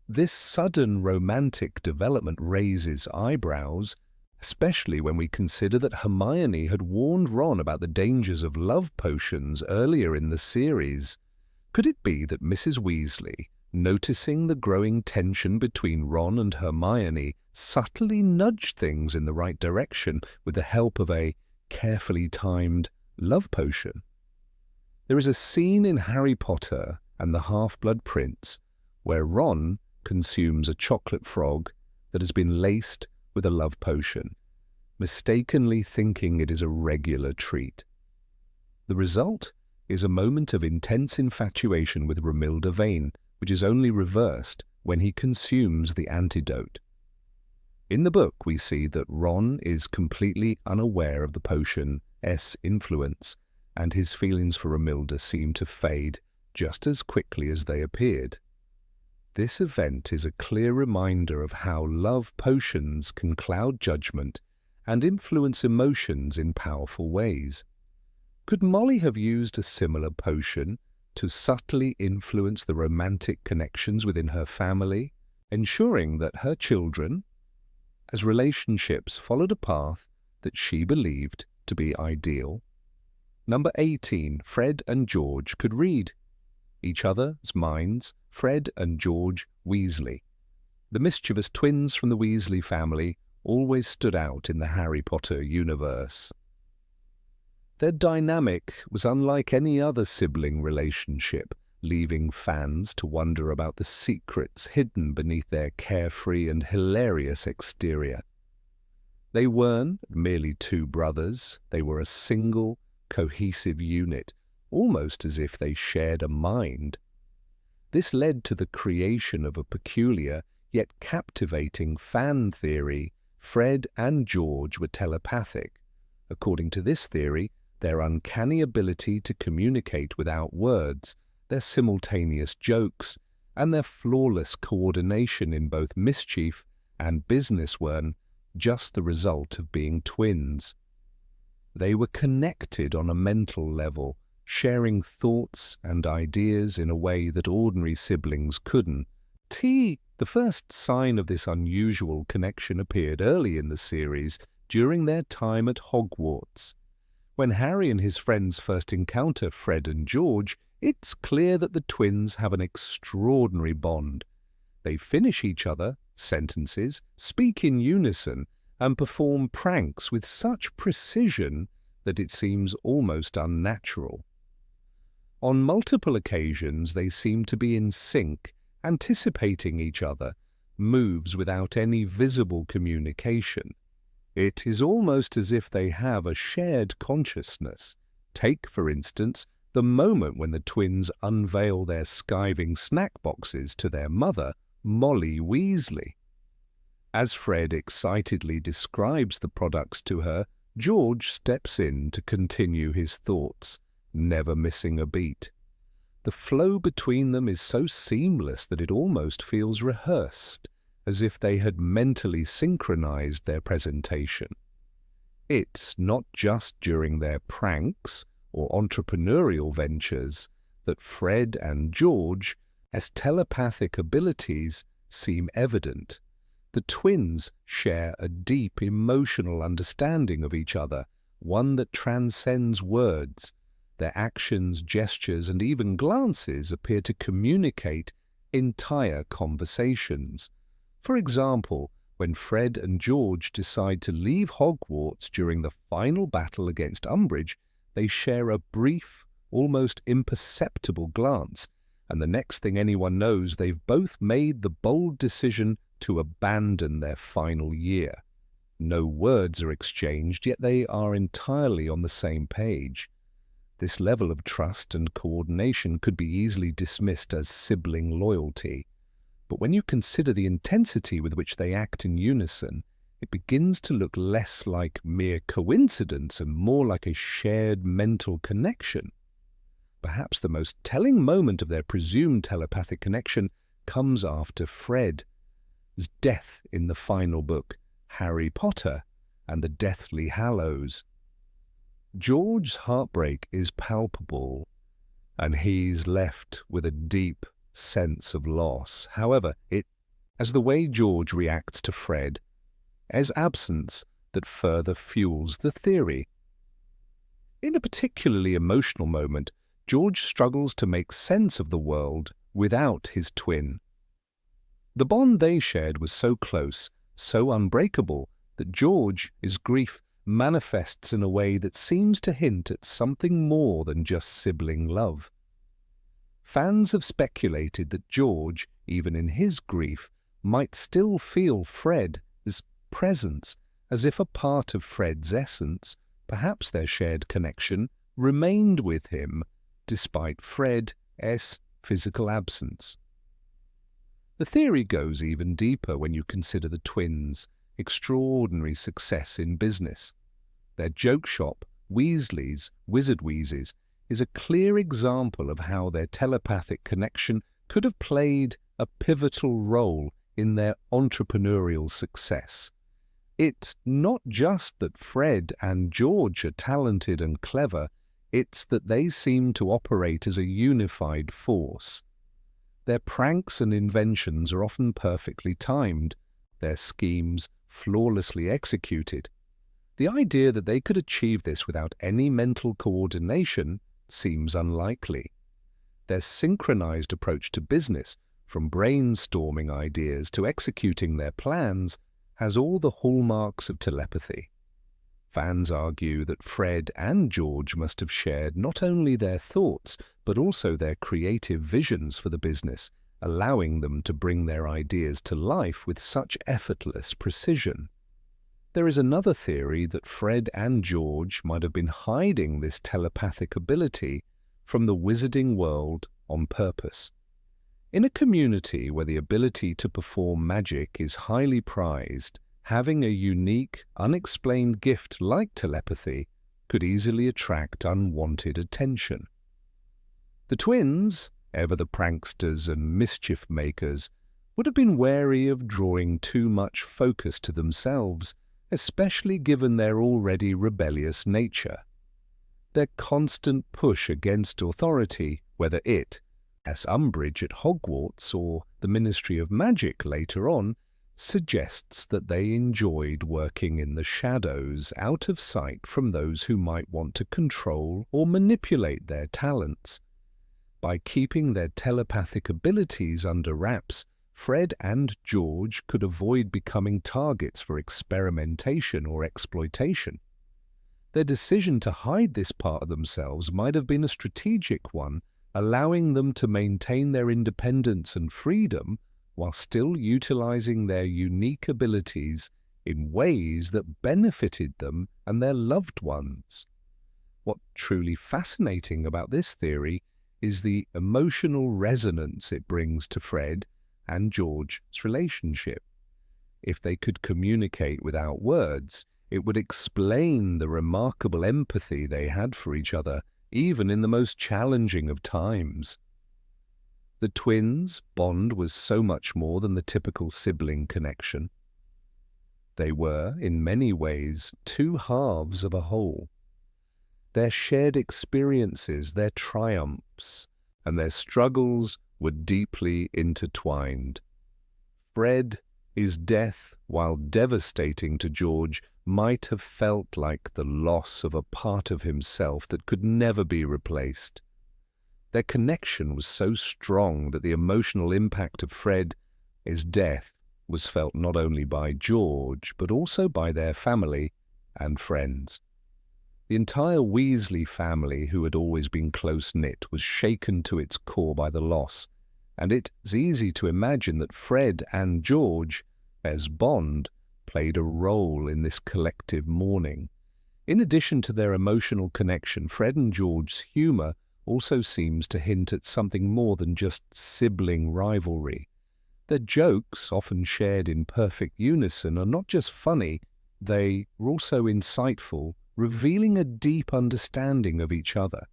This sudden romantic development raises eyebrows, especially when we consider that Hermione had warned Ron about the dangers of love potions earlier in the series. Could it be that Mrs. Weasley, noticing the growing tension between Ron and Hermione, subtly nudged things in the right direction with the help of a carefully timed love potion? There is a scene in Harry Potter and the Half-Blood Prince where Ron consumes a chocolate frog that has been laced with a love potion, mistakenly thinking it is a regular treat. The result is a moment of intense infatuation with Romilda Vane, which is only reversed when he consumes the antidote. In the book, we see that Ron is completely unaware of the potion's influence, and his feelings for Romilda seem to fade just as quickly as they appeared. This event is a clear reminder of how love potions can cloud judgment and influence emotions in powerful ways. Could Molly have used a similar potion to subtly influence the romantic connections within her family, ensuring that her children, as relationships followed a path that she believed to be ideal? Number 18, Fred and George could read each other's minds. Fred and George Weasley. The mischievous twins from the Weasley family always stood out in the Harry Potter universe. Their dynamic was unlike any other sibling relationship, leaving fans to wonder about the secrets hidden beneath their carefree and hilarious exterior. They weren't merely two brothers, they were a single, cohesive unit, almost as if they shared a mind. This led to the creation of a peculiar yet captivating fan theory. Fred and George were telepathic. According to this theory, their uncanny ability to communicate without words, their simultaneous jokes, and their flawless coordination in both mischief and business weren't just the result of being twins. They were connected on a mental level, sharing thoughts and ideas in a way that ordinary siblings couldn't. The first sign of this unusual connection appeared early in the series during their time at Hogwarts. When Harry and his friends first encounter Fred and George, it's clear that the twins have an extraordinary bond. They finish each other sentences, speak in unison, and perform pranks with such precision that it seems almost unnatural. On multiple occasions, they seem to be in sync, anticipating each other, moves without any visible communication. It is almost as if they have a shared consciousness. Take, for instance, the moment when the twins unveil their skiving snack boxes to their mother, Molly Weasley. As Fred excitedly describes the products to her, George steps in to continue his thoughts, never missing a beat. The flow between them is so seamless that it almost feels rehearsed, as if they had mentally synchronized their presentation. It's not just during their pranks or entrepreneurial ventures that Fred and George, as telepathic abilities, seem evident. The twins share a deep emotional understanding of each other, one that transcends words. Their actions, gestures, and even glances appear to communicate entire conversations. For example, when Fred and George decide to leave Hogwarts during the final battle against Umbridge, they share a brief, almost imperceptible glance, and the next thing anyone knows, they've both made the bold decision to abandon their final year. No words are exchanged, yet they are entirely on the same page. This level of trust and coordination could be easily dismissed as sibling loyalty. But when you consider the intensity with which they act in unison, it begins to look less like mere coincidence and more like a shared mental connection. Perhaps the most telling moment of their presumed telepathic connection comes after Fred's death in the final book, Harry Potter and the Deathly Hallows. George's heartbreak is palpable, and he's left with a deep sense of loss. However, as the way George reacts to Fred, as absence that further fuels the theory. In a particularly emotional moment, George struggles to make sense of the world without his twin. The bond they shared was so close, so unbreakable, that George's grief manifests in a way that seems to hint at something more than just sibling love. Fans have speculated that George, even in his grief, might still feel Fred's presence, as if a part of Fred's essence, perhaps their shared connection, remained with him despite Fred's physical absence. The theory goes even deeper when you consider the twins' extraordinary success in business. Their joke shop, Weasley's Wizard Wheezes, is a clear example of how their telepathic connection could have played a pivotal role in their entrepreneurial success. It's not just that Fred and George are talented and clever, it's that they seem to operate as a unified force. Their pranks and inventions are often perfectly timed, their schemes flawlessly executed. The idea that they could achieve this without any mental coordination seems unlikely. Their synchronized approach to business, from brainstorming ideas to executing their plans, has all the hallmarks of telepathy. Fans argue that Fred and George must have shared not only their thoughts, but also their creative visions for the business, allowing them to bring their ideas to life with such effortless precision. There is another theory that Fred and George might have been hiding this telepathic ability from the wizarding world on purpose. In a community where the ability to perform magic is highly prized, having a unique, unexplained gift like telepathy could easily attract unwanted attention. The twins, ever the pranksters and mischief makers, would have been wary of drawing too much focus to themselves, especially given their already rebellious nature. Their constant push against authority, whether it, as Umbridge at Hogwarts or the Ministry of Magic later on, suggests that they enjoyed working in the shadows, out of sight from those who might want to control or manipulate their talents. By keeping their telepathic abilities under wraps, Fred and George could avoid becoming targets for experimentation or exploitation. Their decision to hide this part of themselves might have been a strategic one, allowing them to maintain their independence and freedom while still utilizing their unique abilities in ways that benefited them and their loved ones. What's truly fascinating about this theory is the emotional resonance it brings to Fred and George's relationship. If they could communicate without words, it would explain the remarkable empathy they had for each other, even in the most challenging of times. The twins' bond was so much more than the typical sibling connection. They were, in many ways, two halves of a whole. Their shared experiences, their triumphs, and their struggles were deeply intertwined. Fred's death, while devastating to George, might have felt like the loss of a part of himself that could never be replaced. Their connection was so strong that the emotional impact of Fred's death was felt not only by George, but also by their family and friends. The entire Weasley family, who had always been close-knit, was shaken to its core by the loss, and it's easy to imagine that Fred and George, as bond, played a role in this collective mourning. In addition to their emotional connection, Fred and George's humor also seems to hint at something more than just sibling rivalry. Their jokes, often shared in perfect unison, are not just funny, they are also insightful, revealing a deep understanding of each other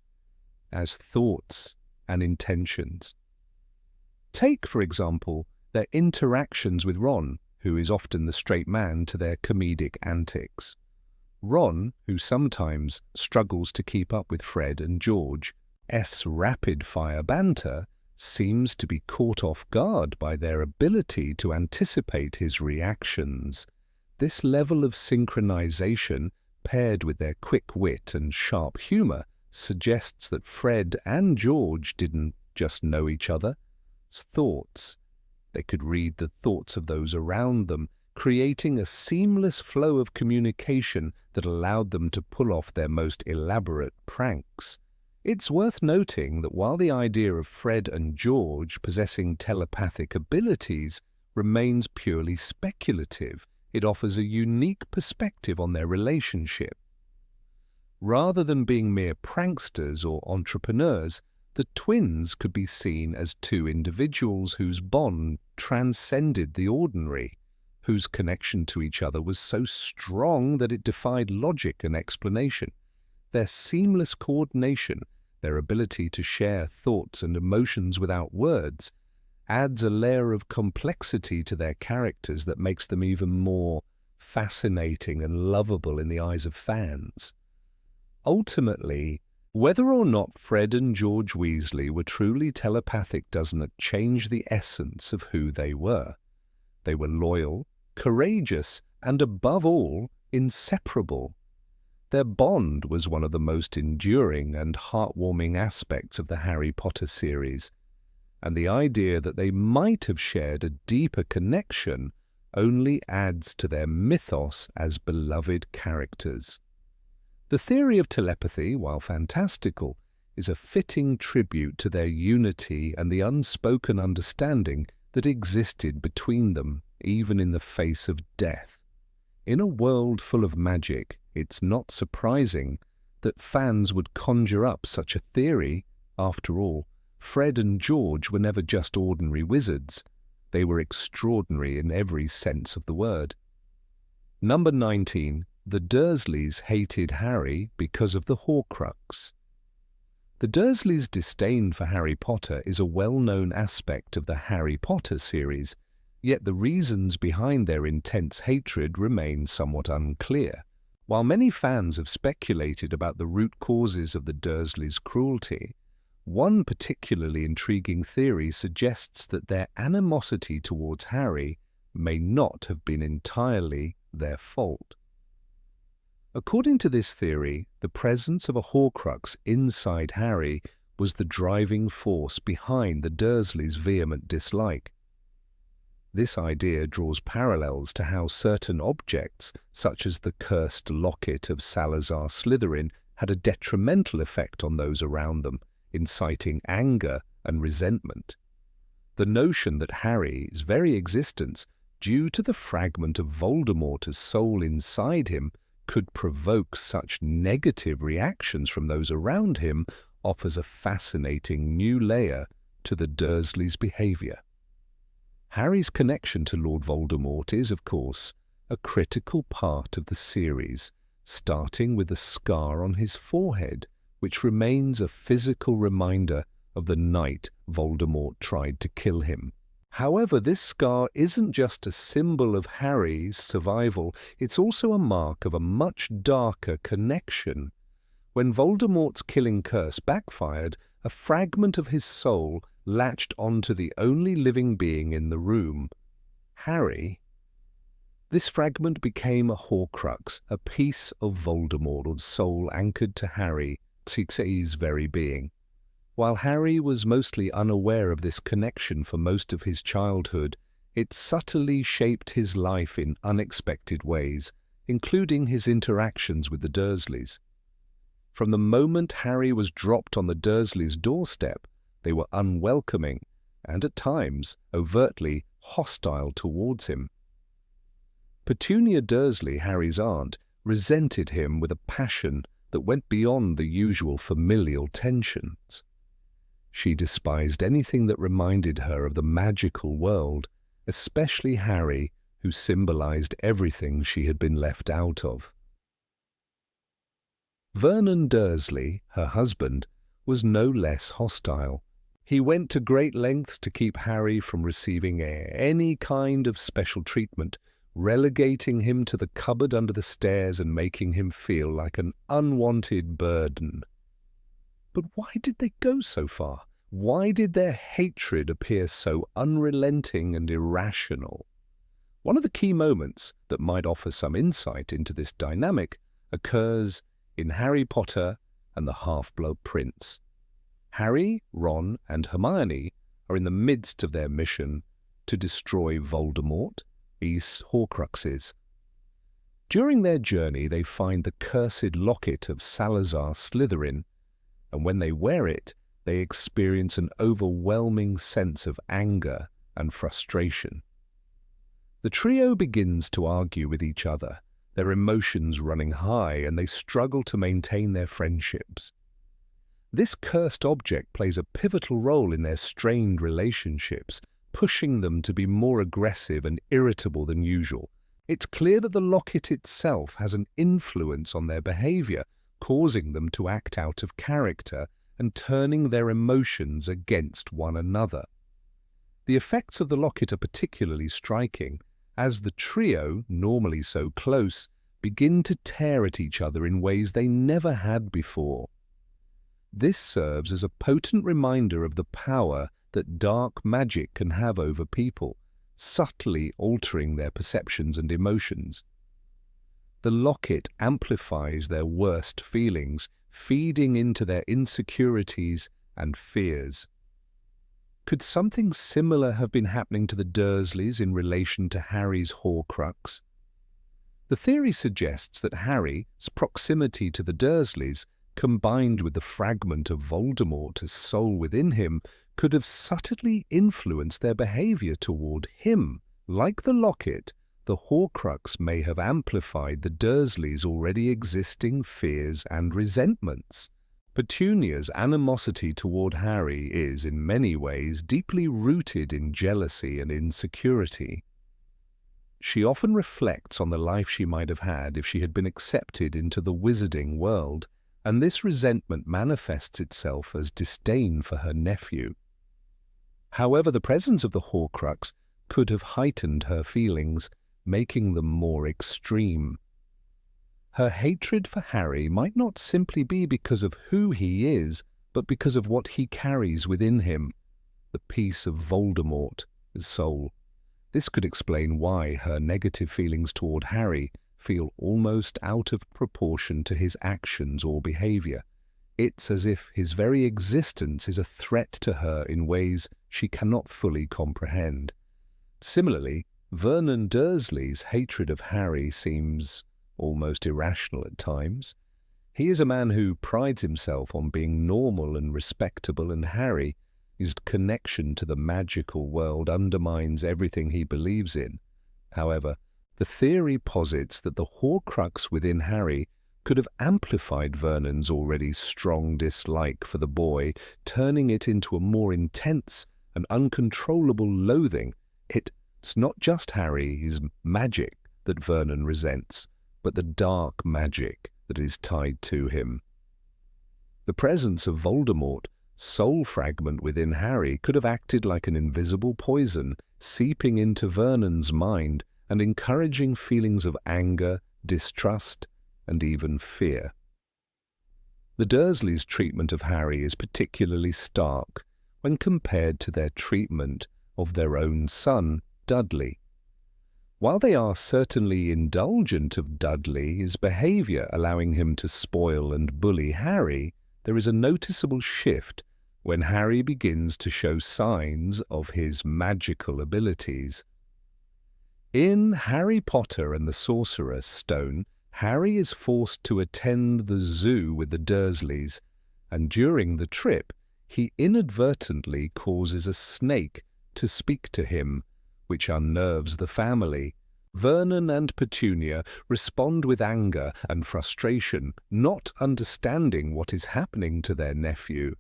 as thoughts and intentions. Take, for example, their interactions with Ron, who is often the straight man to their comedic antics. Ron, who sometimes struggles to keep up with Fred and George's rapid-fire banter, seems to be caught off guard by their ability to anticipate his reactions. This level of synchronization, paired with their quick wit and sharp humor, suggests that Fred and George didn't just know each other's thoughts. They could read the thoughts of those around them, creating a seamless flow of communication that allowed them to pull off their most elaborate pranks. It's worth noting that while the idea of Fred and George possessing telepathic abilities remains purely speculative, it offers a unique perspective on their relationship. Rather than being mere pranksters or entrepreneurs, the twins could be seen as two individuals whose bond transcended the ordinary, whose connection to each other was so strong that it defied logic and explanation. Their seamless coordination, their ability to share thoughts and emotions without words, adds a layer of complexity to their characters that makes them even more fascinating and lovable in the eyes of fans. Ultimately, whether or not Fred and George Weasley were truly telepathic doesn't change the essence of who they were. They were loyal, courageous, and above all, inseparable. Their bond was one of the most enduring and heartwarming aspects of the Harry Potter series, and the idea that they might have shared a deeper connection only adds to their mythos as beloved characters. The theory of telepathy, while fantastical, is a fitting tribute to their unity and the unspoken understanding that existed between them, even in the face of death. In a world full of magic, it's not surprising that fans would conjure up such a theory. After all, Fred and George were never just ordinary wizards. They were extraordinary in every sense of the word. Number 19. The Dursleys hated Harry because of the Horcrux. The Dursleys' disdain for Harry Potter is a well-known aspect of the Harry Potter series, Yet the reasons behind their intense hatred remain somewhat unclear. While many fans have speculated about the root causes of the Dursleys' cruelty, one particularly intriguing theory suggests that their animosity towards Harry may not have been entirely their fault. According to this theory, the presence of a Horcrux inside Harry was the driving force behind the Dursleys' vehement dislike. This idea draws parallels to how certain objects, such as the cursed locket of Salazar Slytherin, had a detrimental effect on those around them, inciting anger and resentment. The notion that Harry's very existence, due to the fragment of Voldemort's soul inside him, could provoke such negative reactions from those around him offers a fascinating new layer to the Dursleys' behavior. Harry's connection to Lord Voldemort is, of course, a critical part of the series, starting with the scar on his forehead, which remains a physical reminder of the night Voldemort tried to kill him. However, this scar isn't just a symbol of Harry's survival, it's also a mark of a much darker connection. When Voldemort's killing curse backfired, a fragment of his soul latched onto the only living being in the room, Harry. This fragment became a Horcrux, a piece of Voldemort's soul anchored to Harry's very being. While Harry was mostly unaware of this connection for most of his childhood, it subtly shaped his life in unexpected ways, including his interactions with the Dursleys. From the moment Harry was dropped on the Dursleys' doorstep, they were unwelcoming and, at times, overtly hostile towards him. Petunia Dursley, Harry's aunt, resented him with a passion that went beyond the usual familial tensions. She despised anything that reminded her of the magical world, especially Harry, who symbolized everything she had been left out of. Vernon Dursley, her husband, was no less hostile. He went to great lengths to keep Harry from receiving any kind of special treatment, relegating him to the cupboard under the stairs and making him feel like an unwanted burden. But why did they go so far? Why did their hatred appear so unrelenting and irrational? One of the key moments that might offer some insight into this dynamic occurs in Harry Potter and the Half-Blood Prince. Harry, Ron, and Hermione are in the midst of their mission to destroy Voldemort, these Horcruxes. During their journey, they find the cursed locket of Salazar Slytherin, and when they wear it, they experience an overwhelming sense of anger and frustration. The trio begins to argue with each other, their emotions running high, and they struggle to maintain their friendships. This cursed object plays a pivotal role in their strained relationships, pushing them to be more aggressive and irritable than usual. It's clear that the locket itself has an influence on their behavior, causing them to act out of character and turning their emotions against one another. The effects of the locket are particularly striking, as the trio, normally so close, begin to tear at each other in ways they never had before. This serves as a potent reminder of the power that dark magic can have over people, subtly altering their perceptions and emotions. The locket amplifies their worst feelings, feeding into their insecurities and fears. Could something similar have been happening to the Dursleys in relation to Harry's Horcrux? The theory suggests that Harry's proximity to the Dursleys, combined with the fragment of Voldemort's soul within him, could have subtly influenced their behavior toward him. Like the locket, the Horcrux may have amplified the Dursleys' already existing fears and resentments. Petunia's animosity toward Harry is, in many ways, deeply rooted in jealousy and insecurity. She often reflects on the life she might have had if she had been accepted into the wizarding world, and this resentment manifests itself as disdain for her nephew. However, the presence of the Horcrux could have heightened her feelings, making them more extreme. Her hatred for Harry might not simply be because of who he is, but because of what he carries within him, the piece of Voldemort's soul. This could explain why her negative feelings toward Harry feel almost out of proportion to his actions or behavior. It's as if his very existence is a threat to her in ways she cannot fully comprehend. Similarly, Vernon Dursley's hatred of Harry seems almost irrational at times. He is a man who prides himself on being normal and respectable, and Harry, his connection to the magical world, undermines everything he believes in. However, the theory posits that the Horcrux within Harry could have amplified Vernon's already strong dislike for the boy, turning it into a more intense and uncontrollable loathing. It's not just Harry's magic that Vernon resents, but the dark magic that is tied to him. The presence of Voldemort's soul fragment within Harry could have acted like an invisible poison, seeping into Vernon's mind and encouraging feelings of anger, distrust, and even fear. The Dursleys' treatment of Harry is particularly stark when compared to their treatment of their own son, Dudley. While they are certainly indulgent of Dudley's behavior, allowing him to spoil and bully Harry, there is a noticeable shift when Harry begins to show signs of his magical abilities. In Harry Potter and the Sorcerer's Stone, Harry is forced to attend the zoo with the Dursleys, and during the trip, he inadvertently causes a snake to speak to him, which unnerves the family. Vernon and Petunia respond with anger and frustration, not understanding what is happening to their nephew.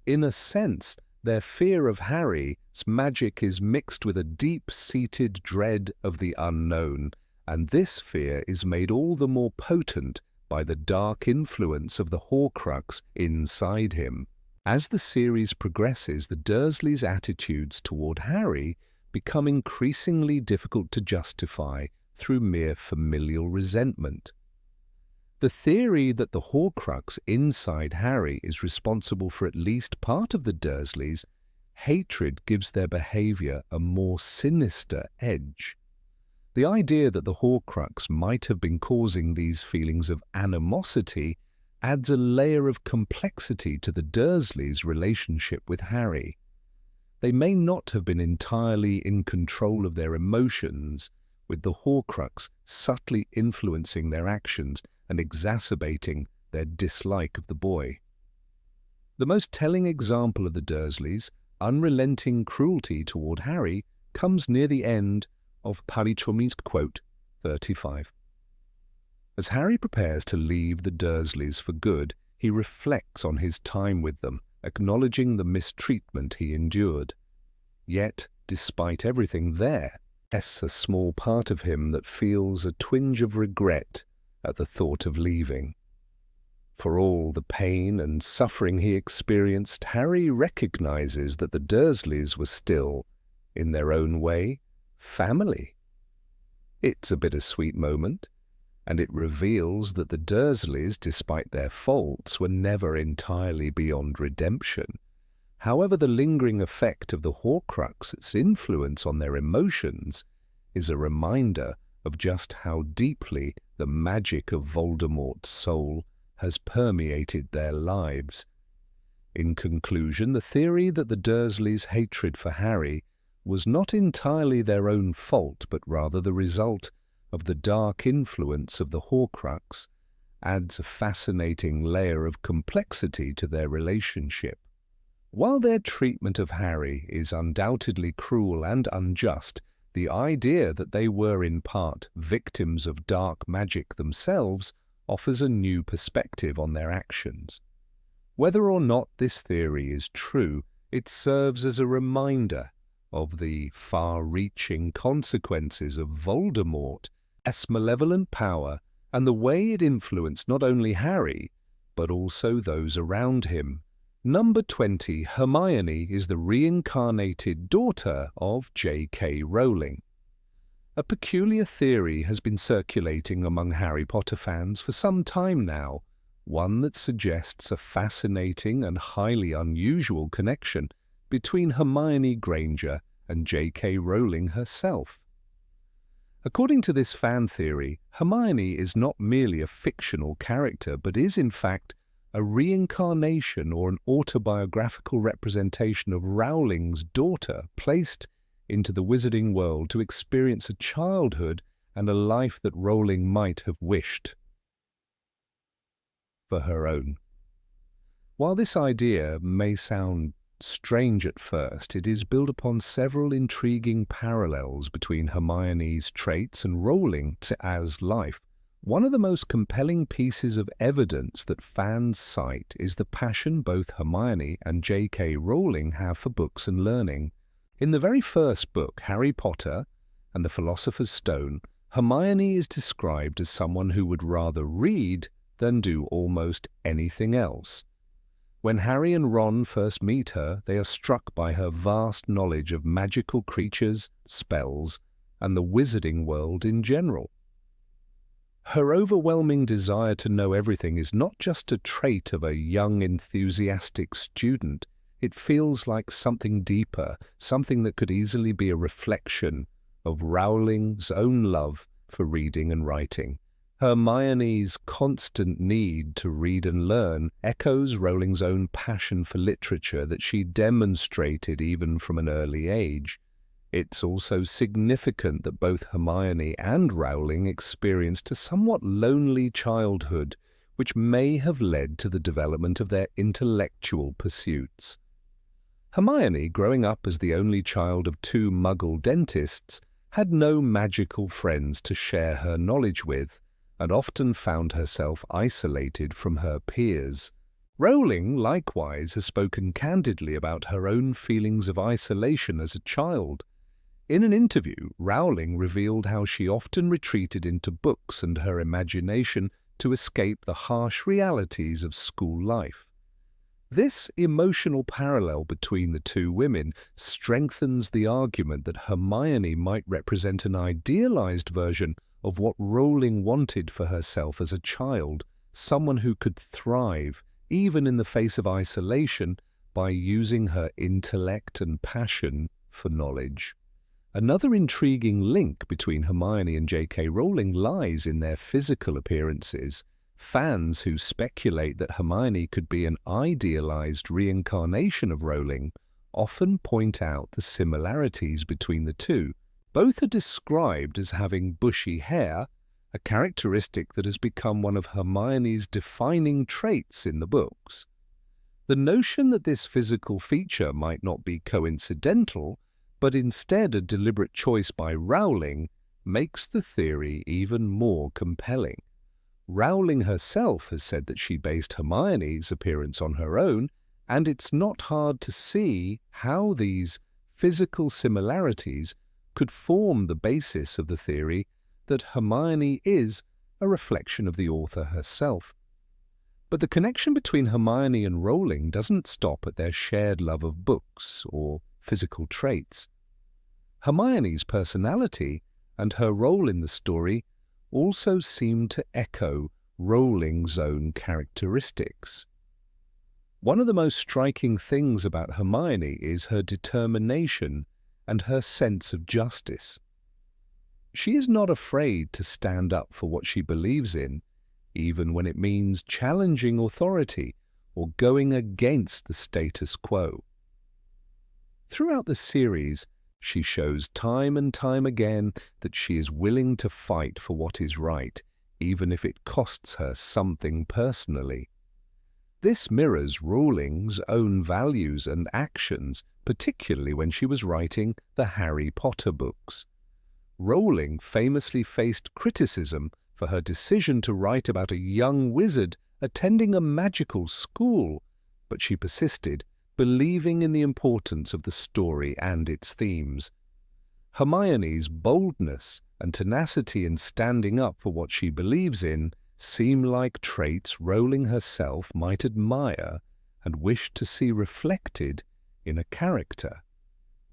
In a sense, their fear of Harry's magic is mixed with a deep-seated dread of the unknown, and this fear is made all the more potent by the dark influence of the Horcrux inside him. As the series progresses, the Dursleys' attitudes toward Harry become increasingly difficult to justify through mere familial resentment. The theory that the Horcrux inside Harry is responsible for at least part of the Dursleys' hatred gives their behavior a more sinister edge. The idea that the Horcrux might have been causing these feelings of animosity adds a layer of complexity to the Dursleys' relationship with Harry. They may not have been entirely in control of their emotions, with the Horcrux subtly influencing their actions and exacerbating their dislike of the boy. The most telling example of the Dursleys' unrelenting cruelty toward Harry comes near the end of Parichomi's quote 35. As Harry prepares to leave the Dursleys for good, he reflects on his time with them, acknowledging the mistreatment he endured. Yet, despite everything there's a small part of him that feels a twinge of regret at the thought of leaving. For all the pain and suffering he experienced, Harry recognizes that the Dursleys were still, in their own way, family. It's a bittersweet moment, and it reveals that the Dursleys, despite their faults, were never entirely beyond redemption. However, the lingering effect of the Horcrux's influence on their emotions is a reminder of just how deeply the magic of Voldemort's soul has permeated their lives. In conclusion, the theory that the Dursleys' hatred for Harry was not entirely their own fault, but rather the result of the dark influence of the Horcrux adds a fascinating layer of complexity to their relationship. While their treatment of Harry is undoubtedly cruel and unjust, the idea that they were in part victims of dark magic themselves offers a new perspective on their actions. Whether or not this theory is true, it serves as a reminder of the far-reaching consequences of Voldemort's malevolent power and the way it influenced not only Harry, but also those around him, Number 20. Hermione is the reincarnated daughter of J.K. Rowling. A peculiar theory has been circulating among Harry Potter fans for some time now, one that suggests a fascinating and highly unusual connection between Hermione Granger and J.K. Rowling herself. According to this fan theory, Hermione is not merely a fictional character, but is in fact a reincarnation or an autobiographical representation of Rowling's daughter placed into the wizarding world to experience a childhood and a life that Rowling might have wished for her own. While this idea may sound strange at first, it is built upon several intriguing parallels between Hermione's traits and Rowling's as life. One of the most compelling pieces of evidence that fans cite is the passion both Hermione and J.K. Rowling have for books and learning. In the very first book, Harry Potter and the Philosopher's Stone, Hermione is described as someone who would rather read than do almost anything else. When Harry and Ron first meet her, they are struck by her vast knowledge of magical creatures, spells, and the wizarding world in general. Her overwhelming desire to know everything is not just a trait of a young, enthusiastic student. It feels like something deeper, something that could easily be a reflection of Rowling's own love for reading and writing. Hermione's constant need to read and learn echoes Rowling's own passion for literature that she demonstrated even from an early age. It's also significant that both Hermione and Rowling experienced a somewhat lonely childhood, which may have led to the development of their intellectual pursuits. Hermione, growing up as the only child of two Muggle dentists, had no magical friends to share her knowledge with, and often found herself isolated from her peers. Rowling, likewise, has spoken candidly about her own feelings of isolation as a child. In an interview, Rowling revealed how she often retreated into books and her imagination to escape the harsh realities of school life. This emotional parallel between the two women strengthens the argument that Hermione might represent an idealized version of what Rowling wanted for herself as a child, someone who could thrive, even in the face of isolation, by using her intellect and passion for knowledge. Another intriguing link between Hermione and J.K. Rowling lies in their physical appearances. Fans who speculate that Hermione could be an idealized reincarnation of Rowling often point out the similarities between the two. Both are described as having bushy hair, a characteristic that has become one of Hermione's defining traits in the books. The notion that this physical feature might not be coincidental, but instead a deliberate choice by Rowling, makes the theory even more compelling. Rowling herself has said that she based Hermione's appearance on her own, and it's not hard to see how these physical similarities could form the basis of the theory that Hermione is a reflection of the author herself. But the connection between Hermione and Rowling doesn't stop at their shared love of books or physical traits. Hermione's personality and her role in the story also seem to echo Rowling's own characteristics. One of the most striking things about Hermione is her determination and her sense of justice. She is not afraid to stand up for what she believes in, even when it means challenging authority or going against the status quo. Throughout the series, she shows time and time again that she is willing to fight for what is right, even if it costs her something personally. This mirrors Rowling's own values and actions, particularly when she was writing the Harry Potter books. Rowling famously faced criticism for her decision to write about a young wizard attending a magical school, but she persisted, believing in the importance of the story and its themes. Hermione's boldness and tenacity in standing up for what she believes in seem like traits Rowling herself might admire, and wished to see reflected in a character.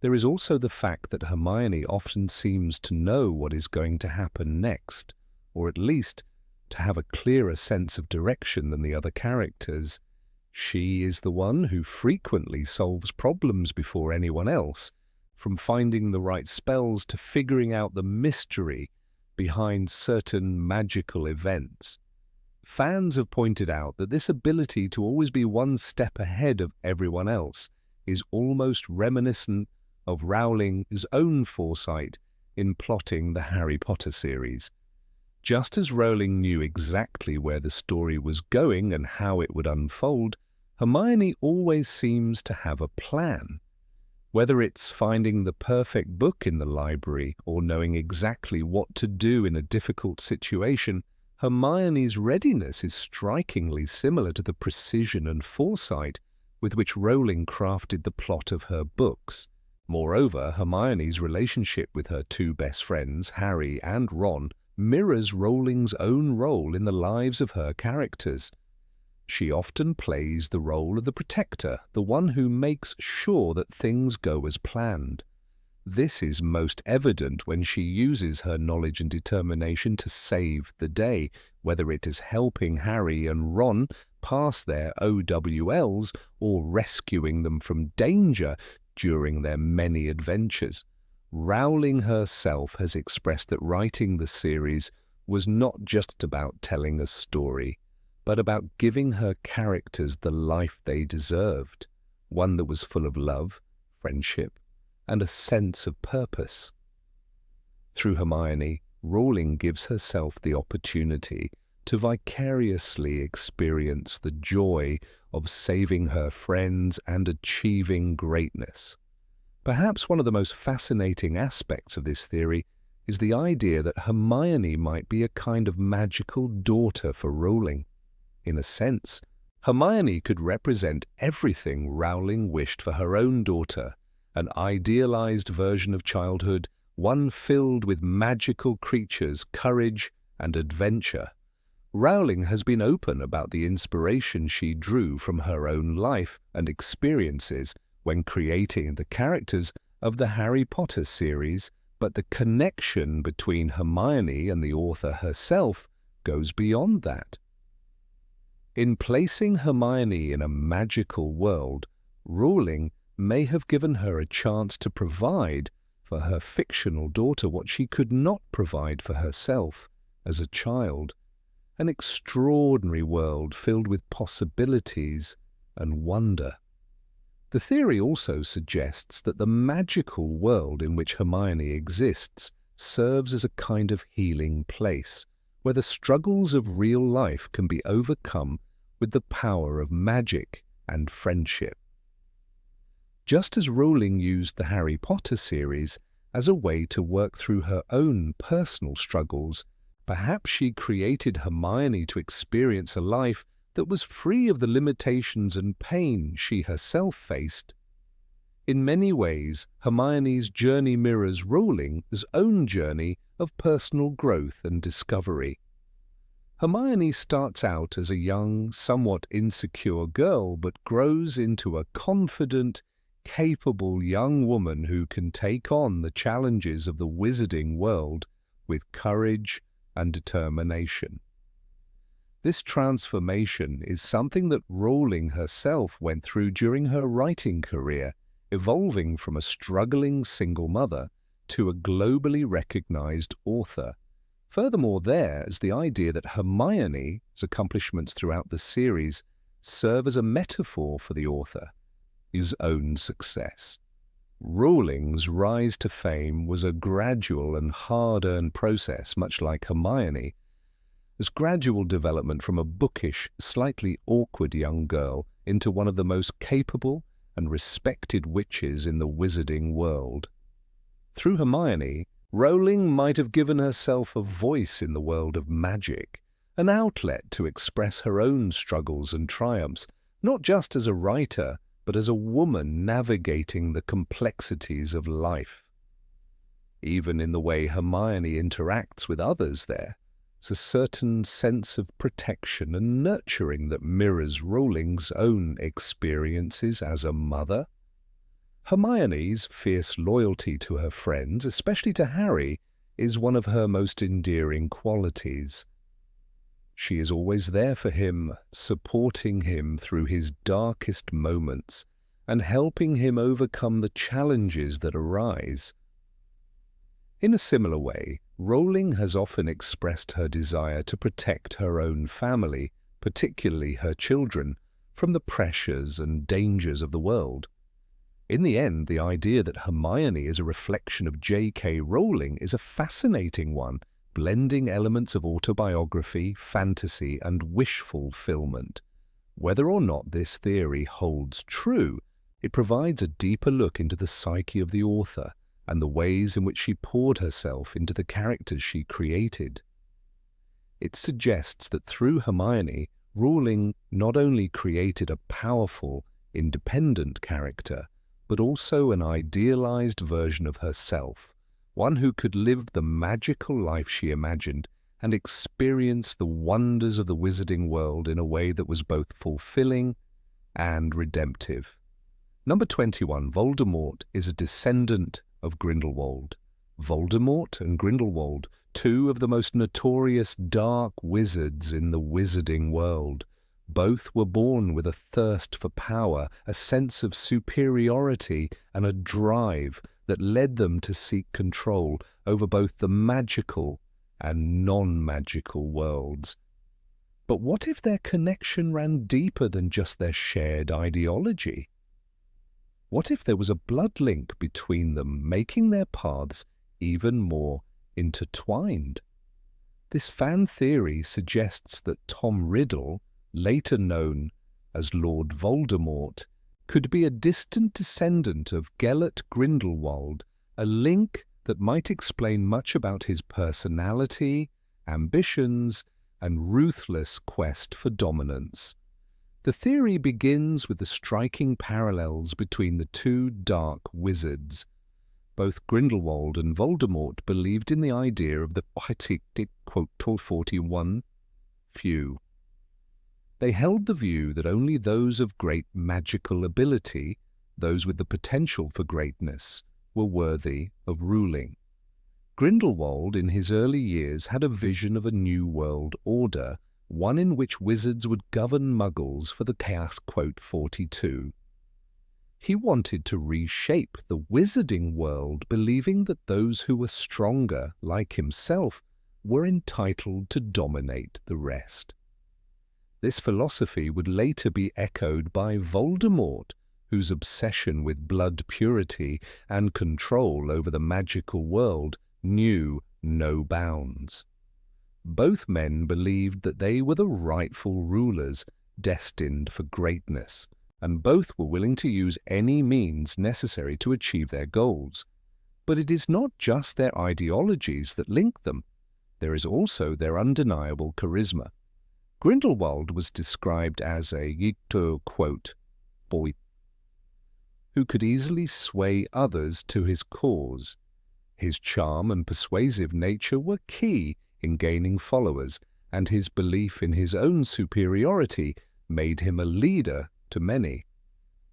There is also the fact that Hermione often seems to know what is going to happen next, or at least to have a clearer sense of direction than the other characters. She is the one who frequently solves problems before anyone else, from finding the right spells to figuring out the mystery behind certain magical events. Fans have pointed out that this ability to always be one step ahead of everyone else is almost reminiscent of Rowling's own foresight in plotting the Harry Potter series. Just as Rowling knew exactly where the story was going and how it would unfold, Hermione always seems to have a plan. Whether it's finding the perfect book in the library or knowing exactly what to do in a difficult situation, Hermione's readiness is strikingly similar to the precision and foresight with which Rowling crafted the plot of her books. Moreover, Hermione's relationship with her two best friends, Harry and Ron, mirrors Rowling's own role in the lives of her characters. She often plays the role of the protector, the one who makes sure that things go as planned. This is most evident when she uses her knowledge and determination to save the day, whether it is helping Harry and Ron pass their OWLs or rescuing them from danger during their many adventures. Rowling herself has expressed that writing the series was not just about telling a story, but about giving her characters the life they deserved, one that was full of love, friendship, and a sense of purpose. Through Hermione, Rowling gives herself the opportunity to vicariously experience the joy of saving her friends and achieving greatness. Perhaps one of the most fascinating aspects of this theory is the idea that Hermione might be a kind of magical daughter for Rowling. In a sense, Hermione could represent everything Rowling wished for her own daughter, an idealized version of childhood, one filled with magical creatures, courage, and adventure. Rowling has been open about the inspiration she drew from her own life and experiences when creating the characters of the Harry Potter series, but the connection between Hermione and the author herself goes beyond that. In placing Hermione in a magical world, Rowling may have given her a chance to provide for her fictional daughter what she could not provide for herself as a child, an extraordinary world filled with possibilities and wonder. The theory also suggests that the magical world in which Hermione exists serves as a kind of healing place, where the struggles of real life can be overcome with the power of magic and friendship. Just as Rowling used the Harry Potter series as a way to work through her own personal struggles, perhaps she created Hermione to experience a life that was free of the limitations and pain she herself faced. In many ways, Hermione's journey mirrors Rowling's own journey of personal growth and discovery. Hermione starts out as a young, somewhat insecure girl, but grows into a confident, capable young woman who can take on the challenges of the wizarding world with courage and determination. This transformation is something that Rowling herself went through during her writing career, evolving from a struggling single mother to a globally recognized author. Furthermore, there is the idea that Hermione's accomplishments throughout the series serve as a metaphor for the author, his own success. Rowling's rise to fame was a gradual and hard-earned process, much like Hermione, as gradual development from a bookish, slightly awkward young girl into one of the most capable and respected witches in the wizarding world. Through Hermione, Rowling might have given herself a voice in the world of magic, an outlet to express her own struggles and triumphs, not just as a writer, but as a woman navigating the complexities of life. Even in the way Hermione interacts with others there, It's a certain sense of protection and nurturing that mirrors Rowling's own experiences as a mother. Hermione's fierce loyalty to her friends, especially to Harry, is one of her most endearing qualities. She is always there for him, supporting him through his darkest moments and helping him overcome the challenges that arise. In a similar way, Rowling has often expressed her desire to protect her own family, particularly her children, from the pressures and dangers of the world. In the end, the idea that Hermione is a reflection of J.K. Rowling is a fascinating one, blending elements of autobiography, fantasy, and wish fulfillment. Whether or not this theory holds true, it provides a deeper look into the psyche of the author and the ways in which she poured herself into the characters she created. It suggests that through Hermione, Rowling not only created a powerful, independent character, but also an idealized version of herself, one who could live the magical life she imagined and experience the wonders of the wizarding world in a way that was both fulfilling and redemptive. Number 21, Voldemort is a descendant of Grindelwald. Voldemort and Grindelwald, two of the most notorious dark wizards in the wizarding world. Both were born with a thirst for power, a sense of superiority, and a drive that led them to seek control over both the magical and non-magical worlds. But what if their connection ran deeper than just their shared ideology? What if there was a blood link between them, making their paths even more intertwined? This fan theory suggests that Tom Riddle, later known as Lord Voldemort, could be a distant descendant of Gellert Grindelwald, a link that might explain much about his personality, ambitions, and ruthless quest for dominance. The theory begins with the striking parallels between the two dark wizards. Both Grindelwald and Voldemort believed in the idea of the quote 41 few. They held the view that only those of great magical ability, those with the potential for greatness, were worthy of ruling. Grindelwald, in his early years, had a vision of a new world order, one in which wizards would govern muggles for the Chaos Quote 42. He wanted to reshape the wizarding world, believing that those who were stronger, like himself, were entitled to dominate the rest. This philosophy would later be echoed by Voldemort, whose obsession with blood purity and control over the magical world knew no bounds. Both men believed that they were the rightful rulers, destined for greatness, and both were willing to use any means necessary to achieve their goals. But it is not just their ideologies that link them. There is also their undeniable charisma. Grindelwald was described as a quote boy who could easily sway others to his cause. His charm and persuasive nature were key in gaining followers, and his belief in his own superiority made him a leader to many.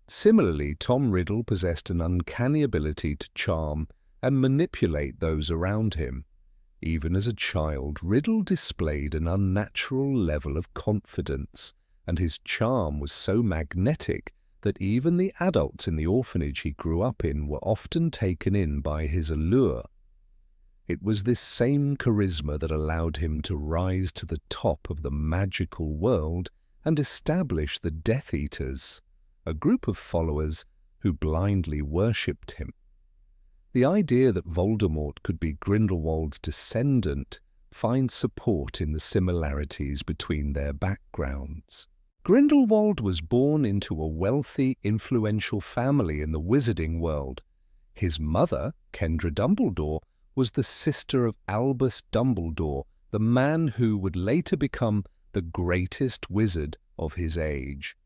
Similarly, Tom Riddle possessed an uncanny ability to charm and manipulate those around him. Even as a child, Riddle displayed an unnatural level of confidence, and his charm was so magnetic that even the adults in the orphanage he grew up in were often taken in by his allure. It was this same charisma that allowed him to rise to the top of the magical world and establish the Death Eaters, a group of followers who blindly worshipped him. The idea that Voldemort could be Grindelwald's descendant finds support in the similarities between their backgrounds. Grindelwald was born into a wealthy, influential family in the wizarding world. His mother, Kendra Dumbledore, was the sister of Albus Dumbledore, the man who would later become the greatest wizard of his age.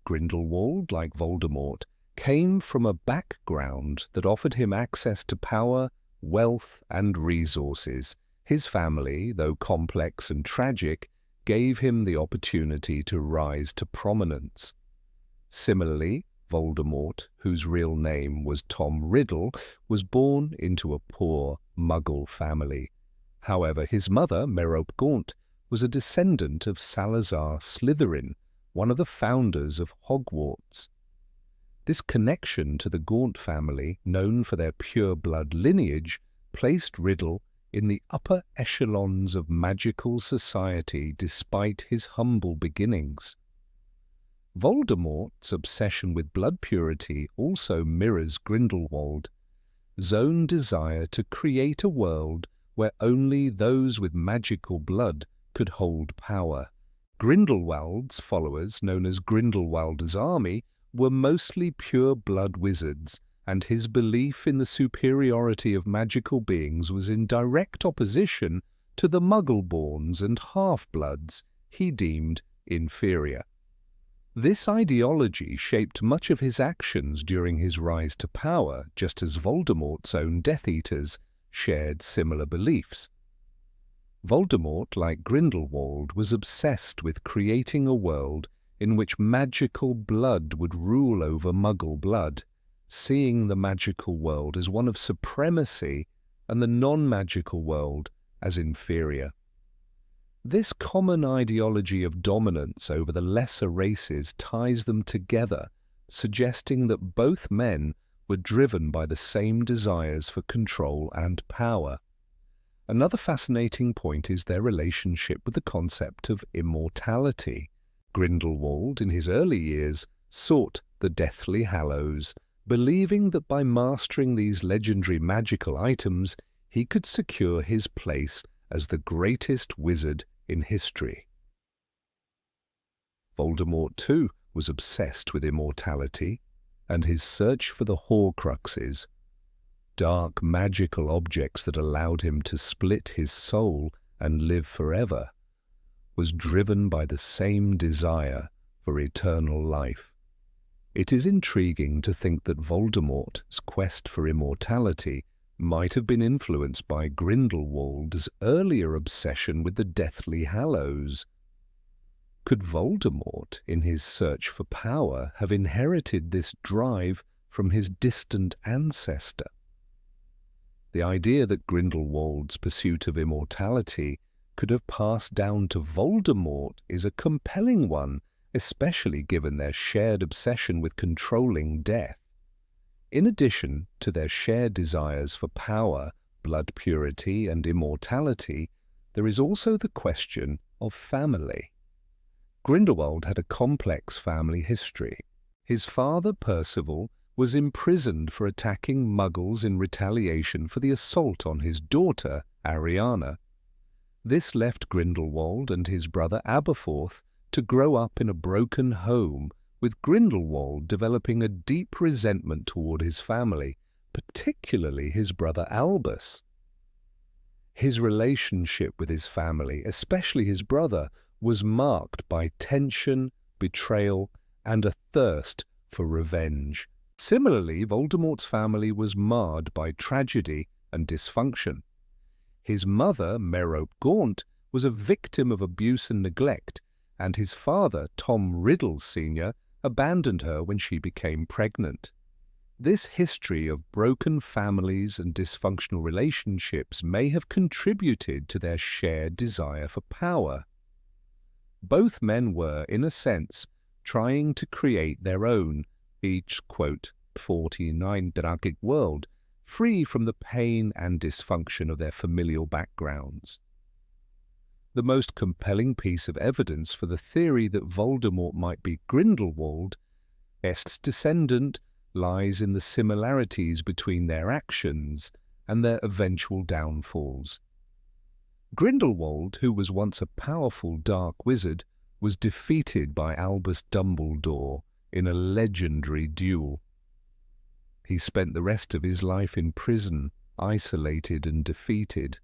Grindelwald, like Voldemort, came from a background that offered him access to power, wealth, and resources, His family, though complex and tragic, gave him the opportunity to rise to prominence. Similarly, Voldemort, whose real name was Tom Riddle, was born into a poor Muggle family. However, his mother, Merope Gaunt, was a descendant of Salazar Slytherin, one of the founders of Hogwarts. This connection to the Gaunt family, known for their pure-blood lineage, placed Riddle in the upper echelons of magical society despite his humble beginnings. Voldemort's obsession with blood purity also mirrors Grindelwald's own desire to create a world where only those with magical blood could hold power. Grindelwald's followers, known as Grindelwald's army, were mostly pure-blood wizards, and his belief in the superiority of magical beings was in direct opposition to the Muggle-borns and half-bloods he deemed inferior. This ideology shaped much of his actions during his rise to power, just as Voldemort's own Death Eaters shared similar beliefs. Voldemort, like Grindelwald, was obsessed with creating a world in which magical blood would rule over Muggle blood, seeing the magical world as one of supremacy and the non-magical world as inferior. This common ideology of dominance over the lesser races ties them together, suggesting that both men were driven by the same desires for control and power. Another fascinating point is their relationship with the concept of immortality. Grindelwald, in his early years, sought the Deathly Hallows, believing that by mastering these legendary magical items, he could secure his place as the greatest wizard in history. Voldemort, too, was obsessed with immortality, and his search for the Horcruxes, dark magical objects that allowed him to split his soul and live forever, was driven by the same desire for eternal life. It is intriguing to think that Voldemort's quest for immortality might have been influenced by Grindelwald's earlier obsession with the Deathly Hallows. Could Voldemort, in his search for power, have inherited this drive from his distant ancestor? The idea that Grindelwald's pursuit of immortality could have passed down to Voldemort is a compelling one, especially given their shared obsession with controlling death. In addition to their shared desires for power, blood purity, and immortality, there is also the question of family. Grindelwald had a complex family history. His father, Percival, was imprisoned for attacking Muggles in retaliation for the assault on his daughter, Ariana. This left Grindelwald and his brother Aberforth to grow up in a broken home, with Grindelwald developing a deep resentment toward his family, particularly his brother Albus. His relationship with his family, especially his brother, was marked by tension, betrayal, and a thirst for revenge. Similarly, Voldemort's family was marred by tragedy and dysfunction. His mother, Merope Gaunt, was a victim of abuse and neglect, and his father, Tom Riddle Sr., abandoned her when she became pregnant. This history of broken families and dysfunctional relationships may have contributed to their shared desire for power. Both men were, in a sense, trying to create their own, each, quote, 49-dragic world, free from the pain and dysfunction of their familial backgrounds. The most compelling piece of evidence for the theory that Voldemort might be Grindelwald's descendant lies in the similarities between their actions and their eventual downfalls. Grindelwald, who was once a powerful dark wizard, was defeated by Albus Dumbledore in a legendary duel. He spent the rest of his life in prison, isolated and defeated.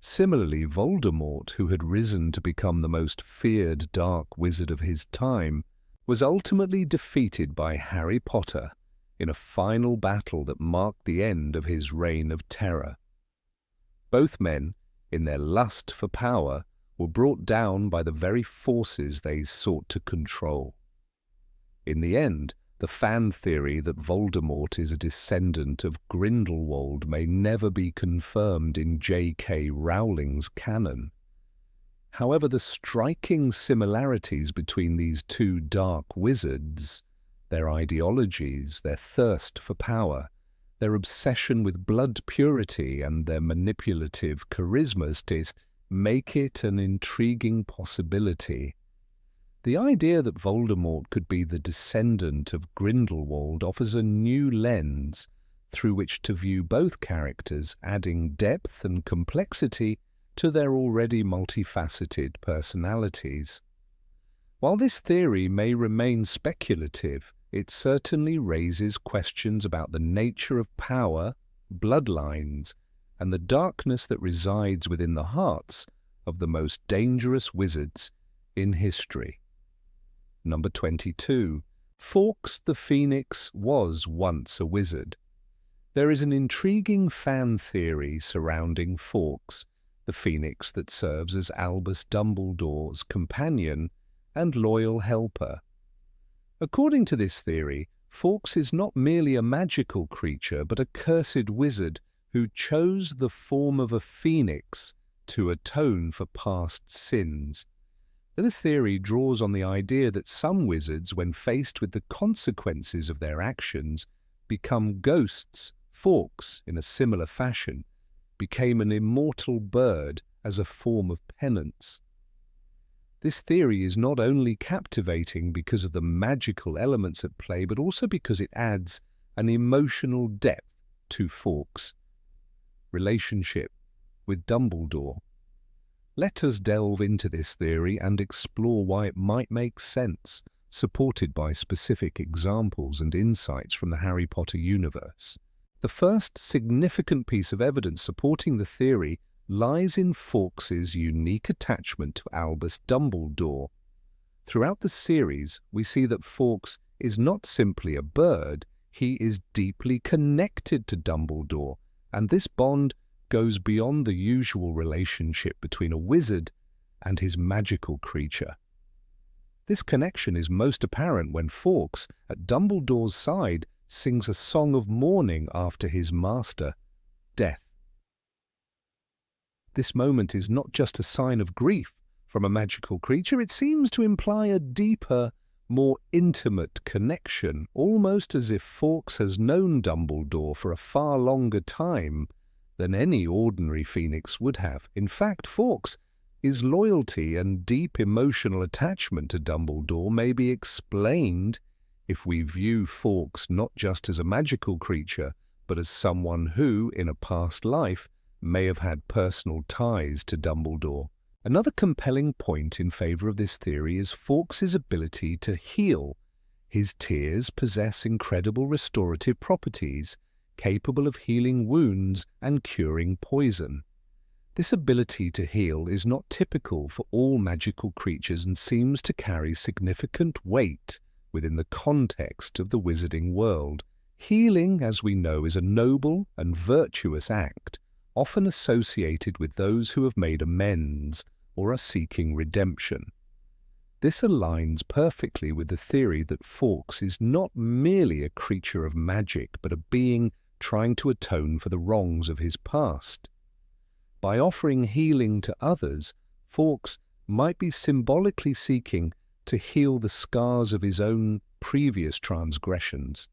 Similarly, Voldemort, who had risen to become the most feared dark wizard of his time, was ultimately defeated by Harry Potter in a final battle that marked the end of his reign of terror. Both men in their lust for power, were brought down by the very forces they sought to control. In the end, the fan theory that Voldemort is a descendant of Grindelwald may never be confirmed in J.K. Rowling's canon. However, the striking similarities between these two dark wizards, their ideologies, their thirst for power, their obsession with blood purity and their manipulative charismas, make it an intriguing possibility. The idea that Voldemort could be the descendant of Grindelwald offers a new lens through which to view both characters, adding depth and complexity to their already multifaceted personalities. While this theory may remain speculative, it certainly raises questions about the nature of power, bloodlines, and the darkness that resides within the hearts of the most dangerous wizards in history. Number 22. Fawkes the Phoenix was once a wizard. There is an intriguing fan theory surrounding Fawkes, the phoenix that serves as Albus Dumbledore's companion and loyal helper. According to this theory, Fawkes is not merely a magical creature but a cursed wizard who chose the form of a phoenix to atone for past sins. The theory draws on the idea that some wizards, when faced with the consequences of their actions, become ghosts. Fawkes, in a similar fashion, became an immortal bird as a form of penance. This theory is not only captivating because of the magical elements at play, but also because it adds an emotional depth to Fawkes' relationship with Dumbledore. Let us delve into this theory and explore why it might make sense, supported by specific examples and insights from the Harry Potter universe. The first significant piece of evidence supporting the theory lies in Fawkes' unique attachment to Albus Dumbledore. Throughout the series, we see that Fawkes is not simply a bird, he is deeply connected to Dumbledore, and this bond goes beyond the usual relationship between a wizard and his magical creature. This connection is most apparent when Fawkes, at Dumbledore's side, sings a song of mourning after his master, death. This moment is not just a sign of grief from a magical creature, it seems to imply a deeper, more intimate connection, almost as if Fawkes has known Dumbledore for a far longer time than any ordinary phoenix would have. In fact, Fawkes' loyalty and deep emotional attachment to Dumbledore may be explained if we view Fawkes not just as a magical creature, but as someone who, in a past life, may have had personal ties to Dumbledore. Another compelling point in favor of this theory is Fawkes' ability to heal. His tears possess incredible restorative properties, capable of healing wounds and curing poison. This ability to heal is not typical for all magical creatures and seems to carry significant weight within the context of the wizarding world. Healing, as we know, is a noble and virtuous act, often associated with those who have made amends or are seeking redemption. This aligns perfectly with the theory that Fawkes is not merely a creature of magic, but a being trying to atone for the wrongs of his past. By offering healing to others, Fawkes might be symbolically seeking to heal the scars of his own previous transgressions.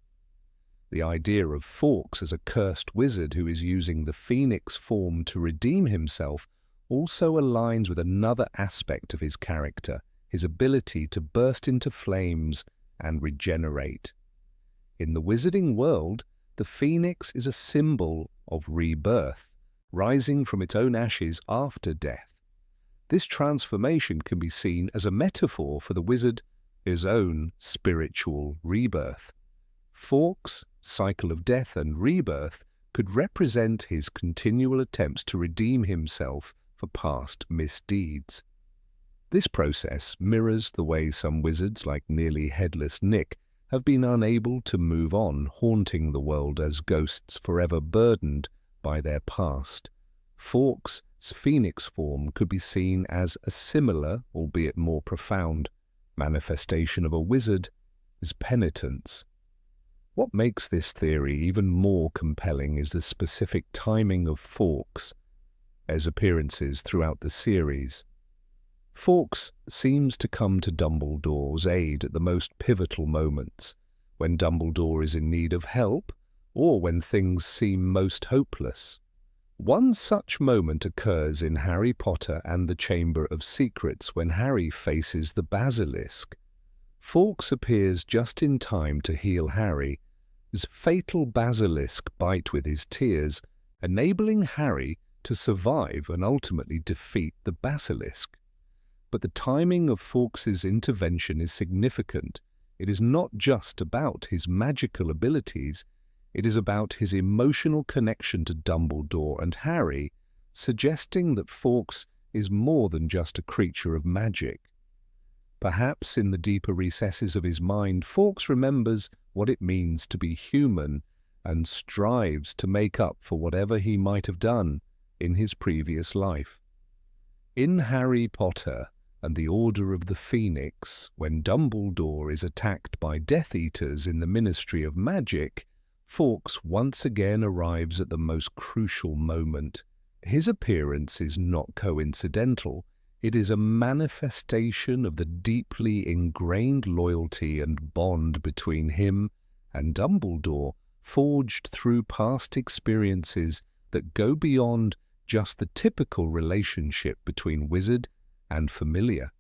The idea of Fawkes as a cursed wizard who is using the phoenix form to redeem himself also aligns with another aspect of his character, his ability to burst into flames and regenerate. In the wizarding world, the phoenix is a symbol of rebirth, rising from its own ashes after death. This transformation can be seen as a metaphor for the wizard's own spiritual rebirth. Fawkes' cycle of death and rebirth could represent his continual attempts to redeem himself for past misdeeds. This process mirrors the way some wizards, like nearly headless Nick, have been unable to move on, haunting the world as ghosts forever burdened by their past. Fawkes phoenix form could be seen as a similar, albeit more profound, manifestation of a wizard is penitence. What makes this theory even more compelling is the specific timing of Fawkes' appearances throughout the series. Fawkes seems to come to Dumbledore's aid at the most pivotal moments, when Dumbledore is in need of help or when things seem most hopeless. One such moment occurs in Harry Potter and the Chamber of Secrets when Harry faces the basilisk. Fawkes appears just in time to heal Harry's fatal basilisk bite with his tears, enabling Harry to survive and ultimately defeat the basilisk. But the timing of Fawkes' intervention is significant. It is not just about his magical abilities, it is about his emotional connection to Dumbledore and Harry, suggesting that Fawkes is more than just a creature of magic. Perhaps in the deeper recesses of his mind, Fawkes remembers what it means to be human and strives to make up for whatever he might have done in his previous life. In Harry Potter and the Order of the Phoenix, when Dumbledore is attacked by Death Eaters in the Ministry of Magic, Fawkes once again arrives at the most crucial moment. His appearance is not coincidental. It is a manifestation of the deeply ingrained loyalty and bond between him and Dumbledore, forged through past experiences that go beyond just the typical relationship between wizard and familiar.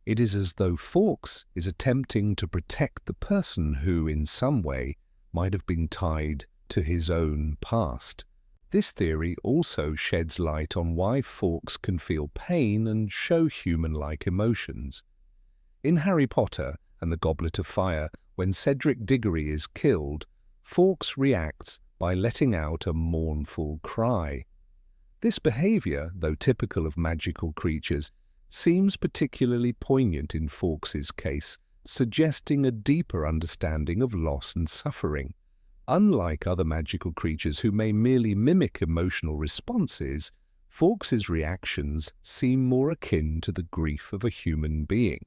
It is as though Fawkes is attempting to protect the person who, in some way, might have been tied to his own past. This theory also sheds light on why Fawkes can feel pain and show human-like emotions. In Harry Potter and the Goblet of Fire, when Cedric Diggory is killed, Fawkes reacts by letting out a mournful cry. This behavior, though typical of magical creatures, seems particularly poignant in Fawkes' case, suggesting a deeper understanding of loss and suffering. Unlike other magical creatures who may merely mimic emotional responses, Fawkes' reactions seem more akin to the grief of a human being.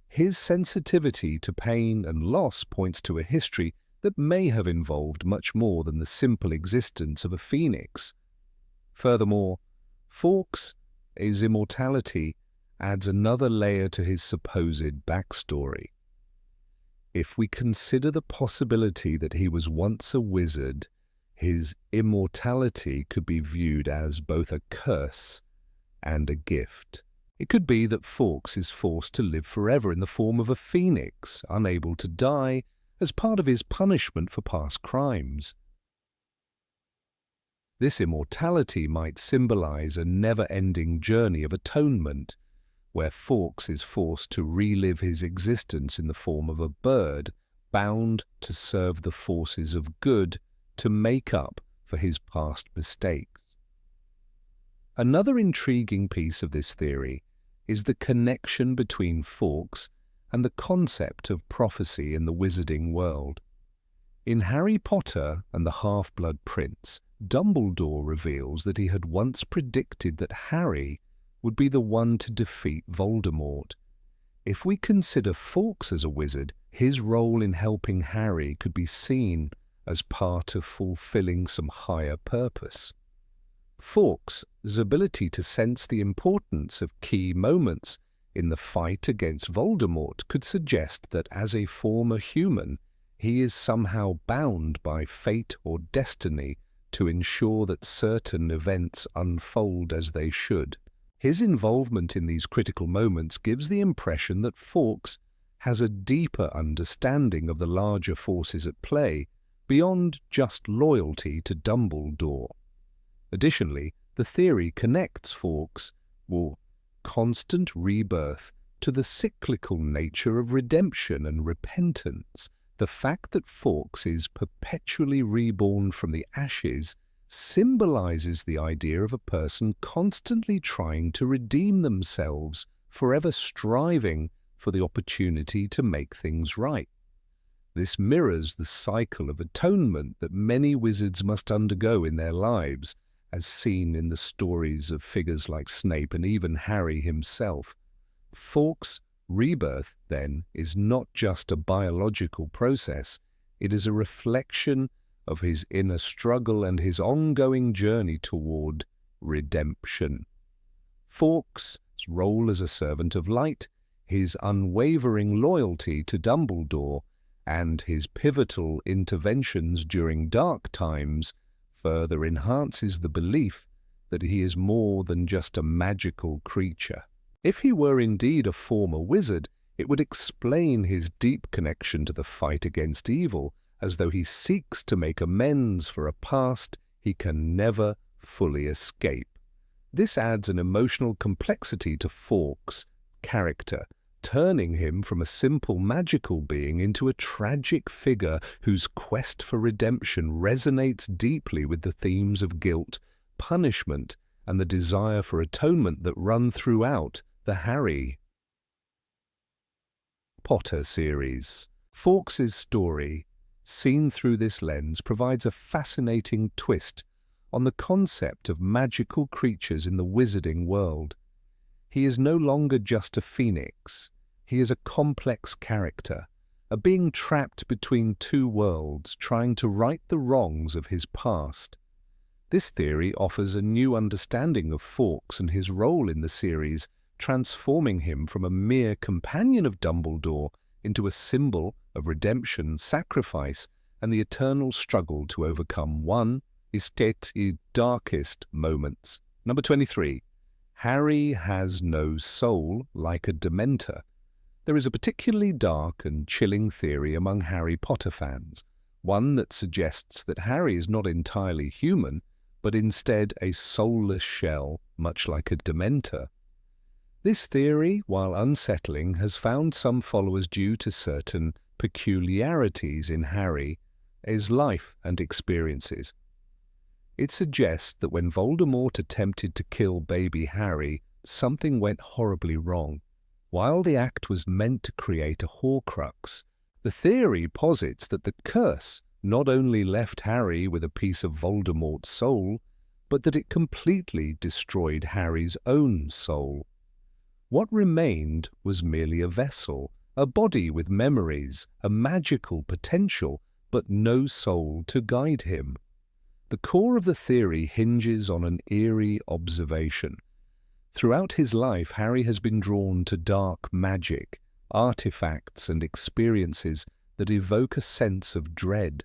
His sensitivity to pain and loss points to a history that may have involved much more than the simple existence of a phoenix. Furthermore, Fawkes' immortality adds another layer to his supposed backstory. If we consider the possibility that he was once a wizard, his immortality could be viewed as both a curse and a gift. It could be that Fawkes is forced to live forever in the form of a phoenix, unable to die, as part of his punishment for past crimes. This immortality might symbolize a never-ending journey of atonement, where Fawkes is forced to relive his existence in the form of a bird, bound to serve the forces of good to make up for his past mistakes. Another intriguing piece of this theory is the connection between Fawkes and the concept of prophecy in the wizarding world. In Harry Potter and the Half-Blood Prince, Dumbledore reveals that he had once predicted that Harry would be the one to defeat Voldemort. If we consider Fawkes as a wizard, his role in helping Harry could be seen as part of fulfilling some higher purpose. Fawkes' ability to sense the importance of key moments in the fight against Voldemort could suggest that as a former human, he is somehow bound by fate or destiny to ensure that certain events unfold as they should. His involvement in these critical moments gives the impression that Fawkes has a deeper understanding of the larger forces at play, beyond just loyalty to Dumbledore. Additionally, the theory connects Fawkes' constant rebirth to the cyclical nature of redemption and repentance. The fact that Fawkes is perpetually reborn from the ashes symbolizes the idea of a person constantly trying to redeem themselves, forever striving for the opportunity to make things right. This mirrors the cycle of atonement that many wizards must undergo in their lives, as seen in the stories of figures like Snape and even Harry himself. Fawkes' rebirth, then, is not just a biological process, it is a reflection of his inner struggle and his ongoing journey toward redemption. Fawkes' role as a servant of light, his unwavering loyalty to Dumbledore, and his pivotal interventions during dark times further enhances the belief that he is more than just a magical creature. If he were indeed a former wizard, it would explain his deep connection to the fight against evil, as though he seeks to make amends for a past he can never fully escape. This adds an emotional complexity to Fawkes' character, turning him from a simple magical being into a tragic figure whose quest for redemption resonates deeply with the themes of guilt, punishment, and the desire for atonement that run throughout the Harry Potter series. Fawkes' story, seen through this lens, provides a fascinating twist on the concept of magical creatures in the wizarding world. He is no longer just a phoenix. He is a complex character, a being trapped between two worlds, trying to right the wrongs of his past. This theory offers a new understanding of Fawkes and his role in the series, transforming him from a mere companion of Dumbledore into a symbol of redemption, sacrifice, and the eternal struggle to overcome one his darkest moments. Number 23. Harry has no soul like a Dementor. There is a particularly dark and chilling theory among Harry Potter fans, one that suggests that Harry is not entirely human, but instead a soulless shell, much like a Dementor. This theory, while unsettling, has found some followers due to certain peculiarities in Harry's life and experiences. It suggests that when Voldemort attempted to kill baby Harry, something went horribly wrong. While the act was meant to create a Horcrux, the theory posits that the curse not only left Harry with a piece of Voldemort's soul, but that it completely destroyed Harry's own soul. What remained was merely a vessel, a body with memories, a magical potential, but no soul to guide him. The core of the theory hinges on an eerie observation. Throughout his life, Harry has been drawn to dark magic, artifacts and experiences that evoke a sense of dread.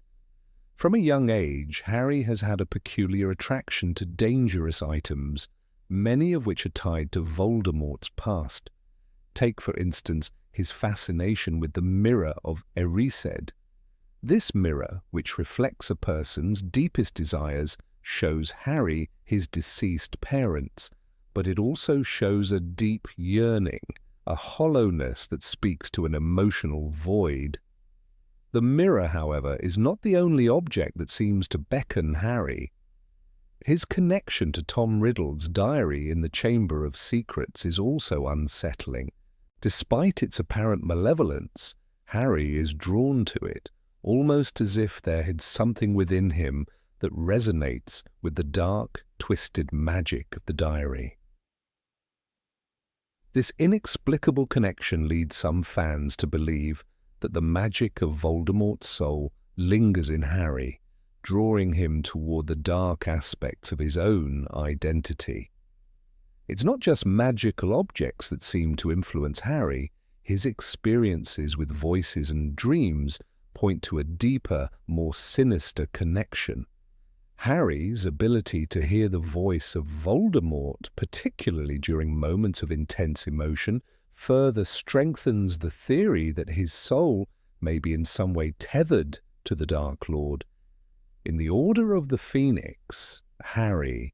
From a young age, Harry has had a peculiar attraction to dangerous items, many of which are tied to Voldemort's past. Take, for instance, his fascination with the mirror of Erised. This mirror, which reflects a person's deepest desires, shows Harry his deceased parents, but it also shows a deep yearning, a hollowness that speaks to an emotional void. The mirror, however, is not the only object that seems to beckon Harry. His connection to Tom Riddle's diary in the Chamber of Secrets is also unsettling. Despite its apparent malevolence, Harry is drawn to it, almost as if there is something within him that resonates with the dark, twisted magic of the diary. This inexplicable connection leads some fans to believe that the magic of Voldemort's soul lingers in Harry, drawing him toward the dark aspects of his own identity. It's not just magical objects that seem to influence Harry. His experiences with voices and dreams point to a deeper, more sinister connection. Harry's ability to hear the voice of Voldemort, particularly during moments of intense emotion, further strengthens the theory that his soul may be in some way tethered to the Dark Lord. In the Order of the Phoenix, Harry's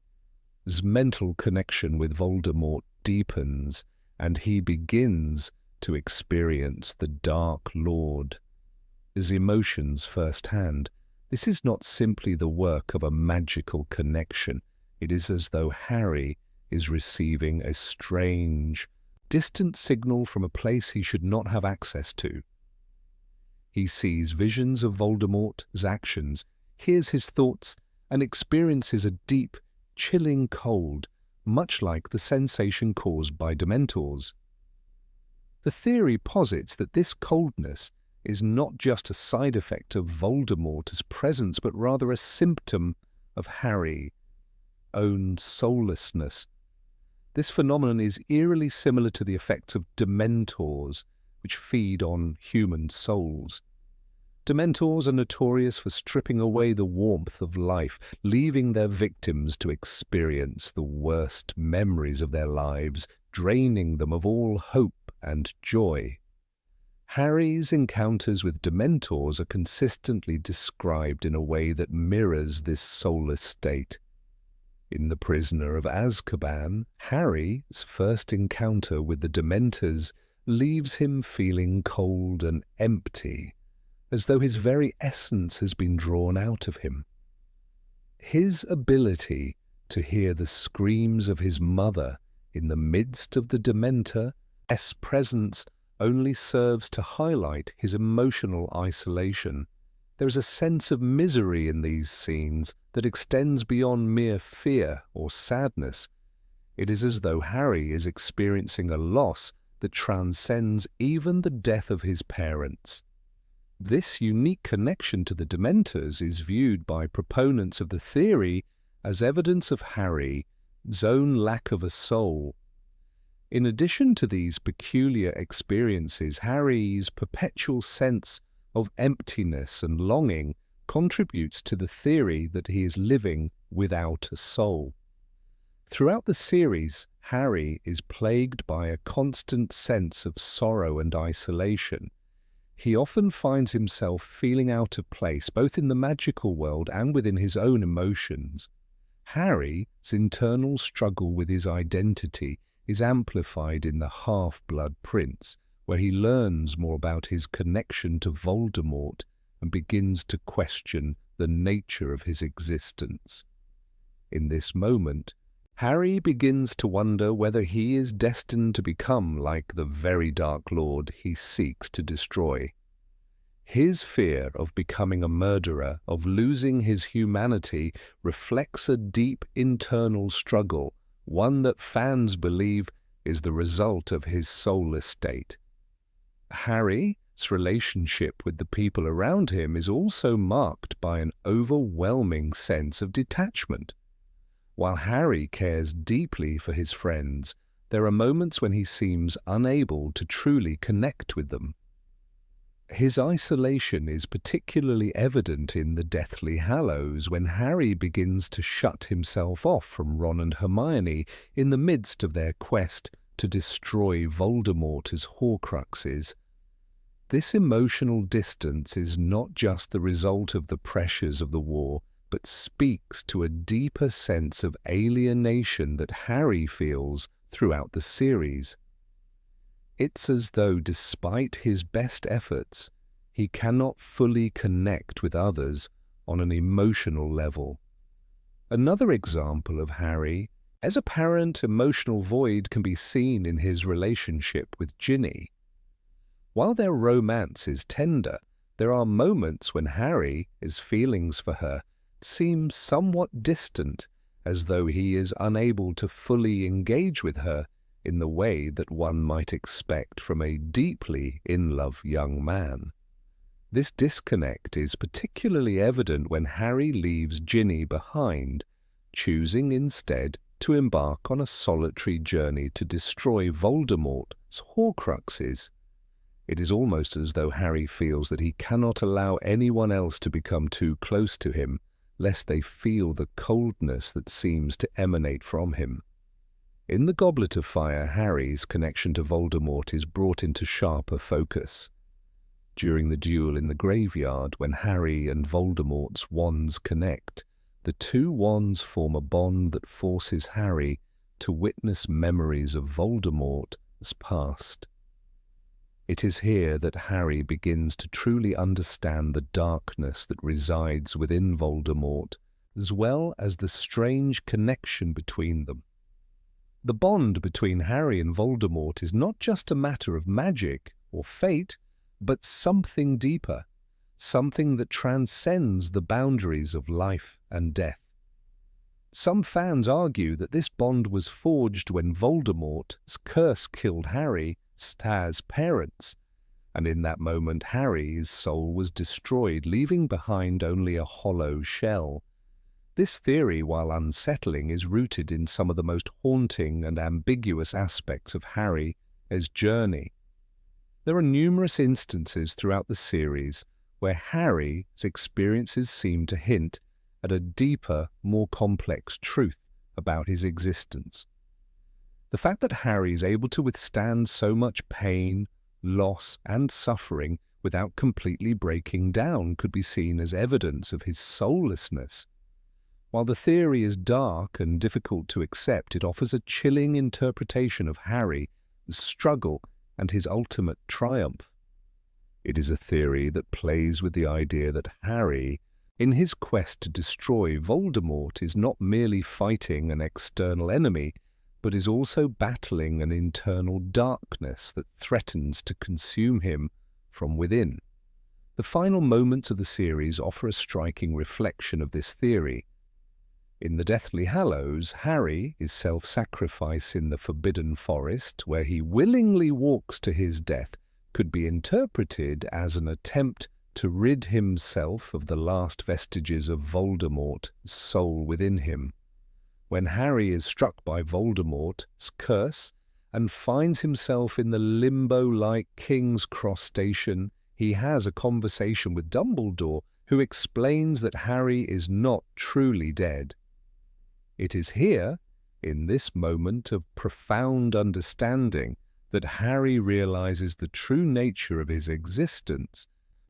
mental connection with Voldemort deepens, and he begins to experience the Dark Lord, his emotions firsthand. This is not simply the work of a magical connection. It is as though Harry is receiving a strange, distant signal from a place he should not have access to. He sees visions of Voldemort's actions, hears his thoughts, and experiences a deep, chilling cold, much like the sensation caused by dementors. The theory posits that this coldness is not just a side effect of Voldemort's presence, but rather a symptom of Harry's own soullessness. This phenomenon is eerily similar to the effects of dementors, which feed on human souls. Dementors are notorious for stripping away the warmth of life, leaving their victims to experience the worst memories of their lives, draining them of all hope and joy. Harry's encounters with dementors are consistently described in a way that mirrors this soulless state. In The Prisoner of Azkaban, Harry's first encounter with the dementors leaves him feeling cold and empty, as though his very essence has been drawn out of him. His ability to hear the screams of his mother in the midst of the Dementor's presence only serves to highlight his emotional isolation. There is a sense of misery in these scenes that extends beyond mere fear or sadness. It is as though Harry is experiencing a loss that transcends even the death of his parents. This unique connection to the Dementors is viewed by proponents of the theory as evidence of Harry's own lack of a soul. In addition to these peculiar experiences, Harry's perpetual sense of emptiness and longing contributes to the theory that he is living without a soul. Throughout the series, Harry is plagued by a constant sense of sorrow and isolation. He often finds himself feeling out of place, both in the magical world and within his own emotions. Harry's internal struggle with his identity is amplified in The Half-Blood Prince, where he learns more about his connection to Voldemort and begins to question the nature of his existence. In this moment, Harry begins to wonder whether he is destined to become like the very Dark Lord he seeks to destroy. His fear of becoming a murderer, of losing his humanity, reflects a deep internal struggle, one that fans believe is the result of his soulless state. Harry's relationship with the people around him is also marked by an overwhelming sense of detachment. While Harry cares deeply for his friends, there are moments when he seems unable to truly connect with them. His isolation is particularly evident in the Deathly Hallows, when Harry begins to shut himself off from Ron and Hermione in the midst of their quest to destroy Voldemort's Horcruxes. This emotional distance is not just the result of the pressures of the war, but speaks to a deeper sense of alienation that Harry feels throughout the series. It's as though, despite his best efforts, he cannot fully connect with others on an emotional level. Another example of Harry's apparent emotional void can be seen in his relationship with Ginny. While their romance is tender, there are moments when Harry's feelings for her seem somewhat distant, as though he is unable to fully engage with her in the way that one might expect from a deeply in-love young man. This disconnect is particularly evident when Harry leaves Ginny behind, choosing instead to embark on a solitary journey to destroy Voldemort's Horcruxes. It is almost as though Harry feels that he cannot allow anyone else to become too close to him, lest they feel the coldness that seems to emanate from him. In The Goblet of Fire, Harry's connection to Voldemort is brought into sharper focus. During the duel in the graveyard, when Harry and Voldemort's wands connect, the two wands form a bond that forces Harry to witness memories of Voldemort's past. It is here that Harry begins to truly understand the darkness that resides within Voldemort, as well as the strange connection between them. The bond between Harry and Voldemort is not just a matter of magic or fate, but something deeper, something that transcends the boundaries of life and death. Some fans argue that this bond was forged when Voldemort's curse killed Harry's parents, and in that moment Harry's soul was destroyed, leaving behind only a hollow shell. This theory, while unsettling, is rooted in some of the most haunting and ambiguous aspects of Harry's journey. There are numerous instances throughout the series where Harry's experiences seem to hint at a deeper, more complex truth about his existence. The fact that Harry is able to withstand so much pain, loss, and suffering without completely breaking down could be seen as evidence of his soullessness. While the theory is dark and difficult to accept, it offers a chilling interpretation of Harry's struggle and his ultimate triumph. It is a theory that plays with the idea that Harry, in his quest to destroy Voldemort, is not merely fighting an external enemy, but is also battling an internal darkness that threatens to consume him from within. The final moments of the series offer a striking reflection of this theory. In the Deathly Hallows, Harry is self-sacrifice in the Forbidden Forest, where he willingly walks to his death, could be interpreted as an attempt to rid himself of the last vestiges of Voldemort's soul within him. When Harry is struck by Voldemort's curse and finds himself in the limbo-like King's Cross station, he has a conversation with Dumbledore, who explains that Harry is not truly dead. It is here, in this moment of profound understanding, that Harry realizes the true nature of his existence,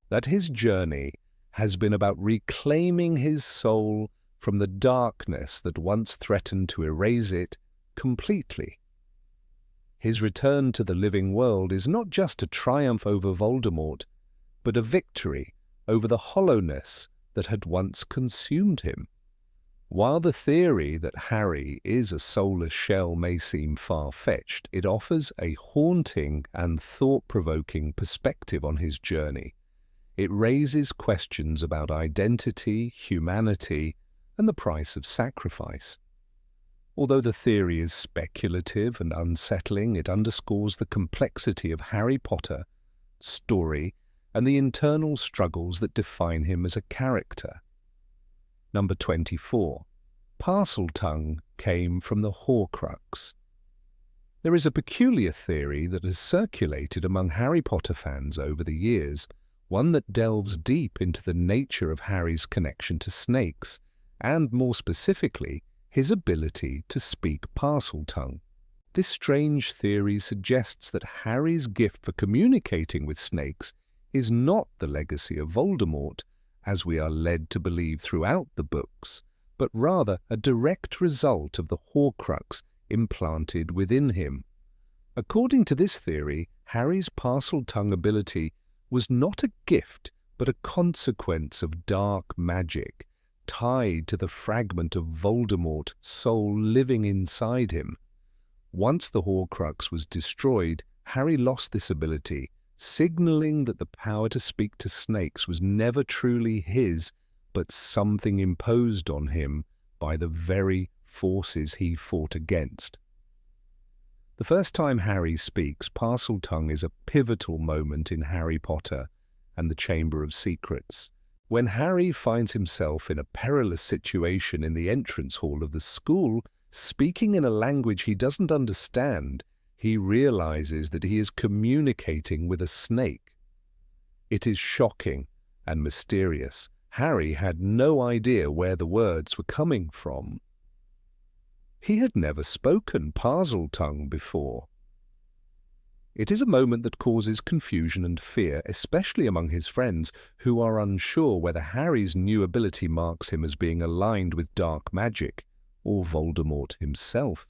that his journey has been about reclaiming his soul from the darkness that once threatened to erase it completely. His return to the living world is not just a triumph over Voldemort, but a victory over the hollowness that had once consumed him. While the theory that Harry is a soulless shell may seem far-fetched, it offers a haunting and thought-provoking perspective on his journey. It raises questions about identity, humanity, and the price of sacrifice. Although the theory is speculative and unsettling, it underscores the complexity of Harry Potter's story and the internal struggles that define him as a character. Number 24. Parseltongue came from the Horcrux. There is a peculiar theory that has circulated among Harry Potter fans over the years, one that delves deep into the nature of Harry's connection to snakes, and more specifically, his ability to speak Parseltongue. This strange theory suggests that Harry's gift for communicating with snakes is not the legacy of Voldemort, as we are led to believe throughout the books, but rather a direct result of the Horcrux implanted within him. According to this theory, Harry's Parseltongue ability was not a gift, but a consequence of dark magic, tied to the fragment of Voldemort's soul living inside him. Once the Horcrux was destroyed, Harry lost this ability, signaling that the power to speak to snakes was never truly his, but something imposed on him by the very forces he fought against. The first time Harry speaks Parseltongue is a pivotal moment in Harry Potter and the Chamber of Secrets. When Harry finds himself in a perilous situation in the entrance hall of the school, speaking in a language he doesn't understand, he realizes that he is communicating with a snake. It is shocking and mysterious. Harry had no idea where the words were coming from. He had never spoken Parseltongue before. It is a moment that causes confusion and fear, especially among his friends, who are unsure whether Harry's new ability marks him as being aligned with dark magic or Voldemort himself.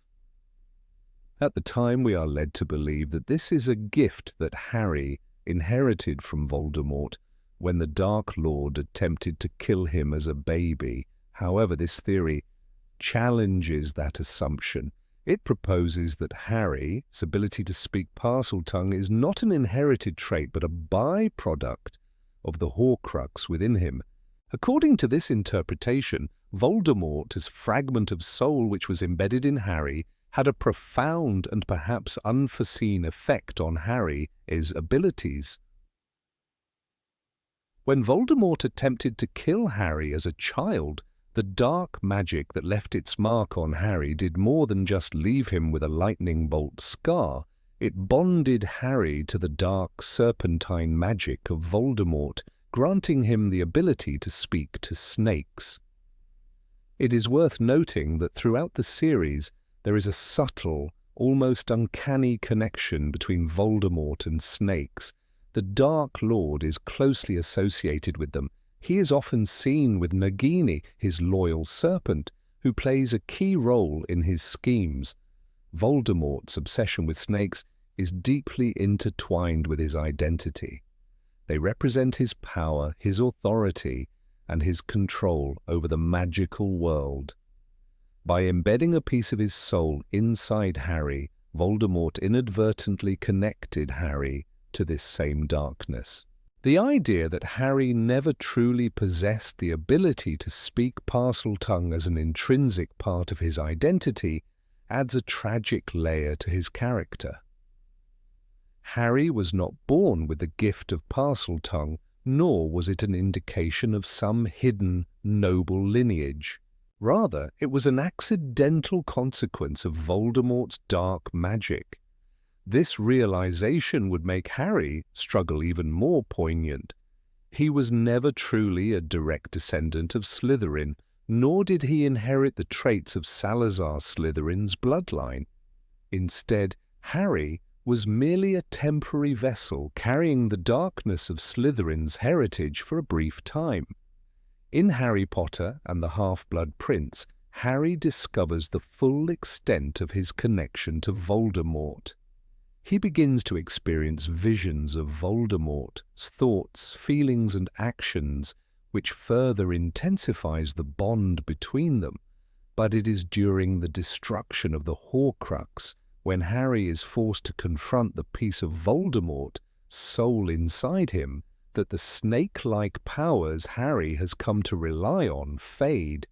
At the time, we are led to believe that this is a gift that Harry inherited from Voldemort when the Dark Lord attempted to kill him as a baby. However, this theory challenges that assumption. It proposes that Harry's ability to speak Parseltongue is not an inherited trait, but a byproduct of the Horcrux within him. According to this interpretation, Voldemort's fragment of soul which was embedded in Harry had a profound and perhaps unforeseen effect on Harry's abilities. When Voldemort attempted to kill Harry as a child, the dark magic that left its mark on Harry did more than just leave him with a lightning bolt scar. It bonded Harry to the dark serpentine magic of Voldemort, granting him the ability to speak to snakes. It is worth noting that throughout the series there is a subtle, almost uncanny connection between Voldemort and snakes. The Dark Lord is closely associated with them. He is often seen with Nagini, his loyal serpent, who plays a key role in his schemes. Voldemort's obsession with snakes is deeply intertwined with his identity. They represent his power, his authority, and his control over the magical world. By embedding a piece of his soul inside Harry, Voldemort inadvertently connected Harry to this same darkness. The idea that Harry never truly possessed the ability to speak Parseltongue as an intrinsic part of his identity adds a tragic layer to his character. Harry was not born with the gift of Parseltongue, nor was it an indication of some hidden, noble lineage. Rather, it was an accidental consequence of Voldemort's dark magic. This realization would make Harry struggle even more poignant. He was never truly a direct descendant of Slytherin, nor did he inherit the traits of Salazar Slytherin's bloodline. Instead, Harry was merely a temporary vessel carrying the darkness of Slytherin's heritage for a brief time. In Harry Potter and the Half-Blood Prince, Harry discovers the full extent of his connection to Voldemort. He begins to experience visions of Voldemort's thoughts, feelings, and actions, which further intensifies the bond between them. But it is during the destruction of the Horcrux, when Harry is forced to confront the piece of Voldemort's soul inside him, that the snake-like powers Harry has come to rely on fade.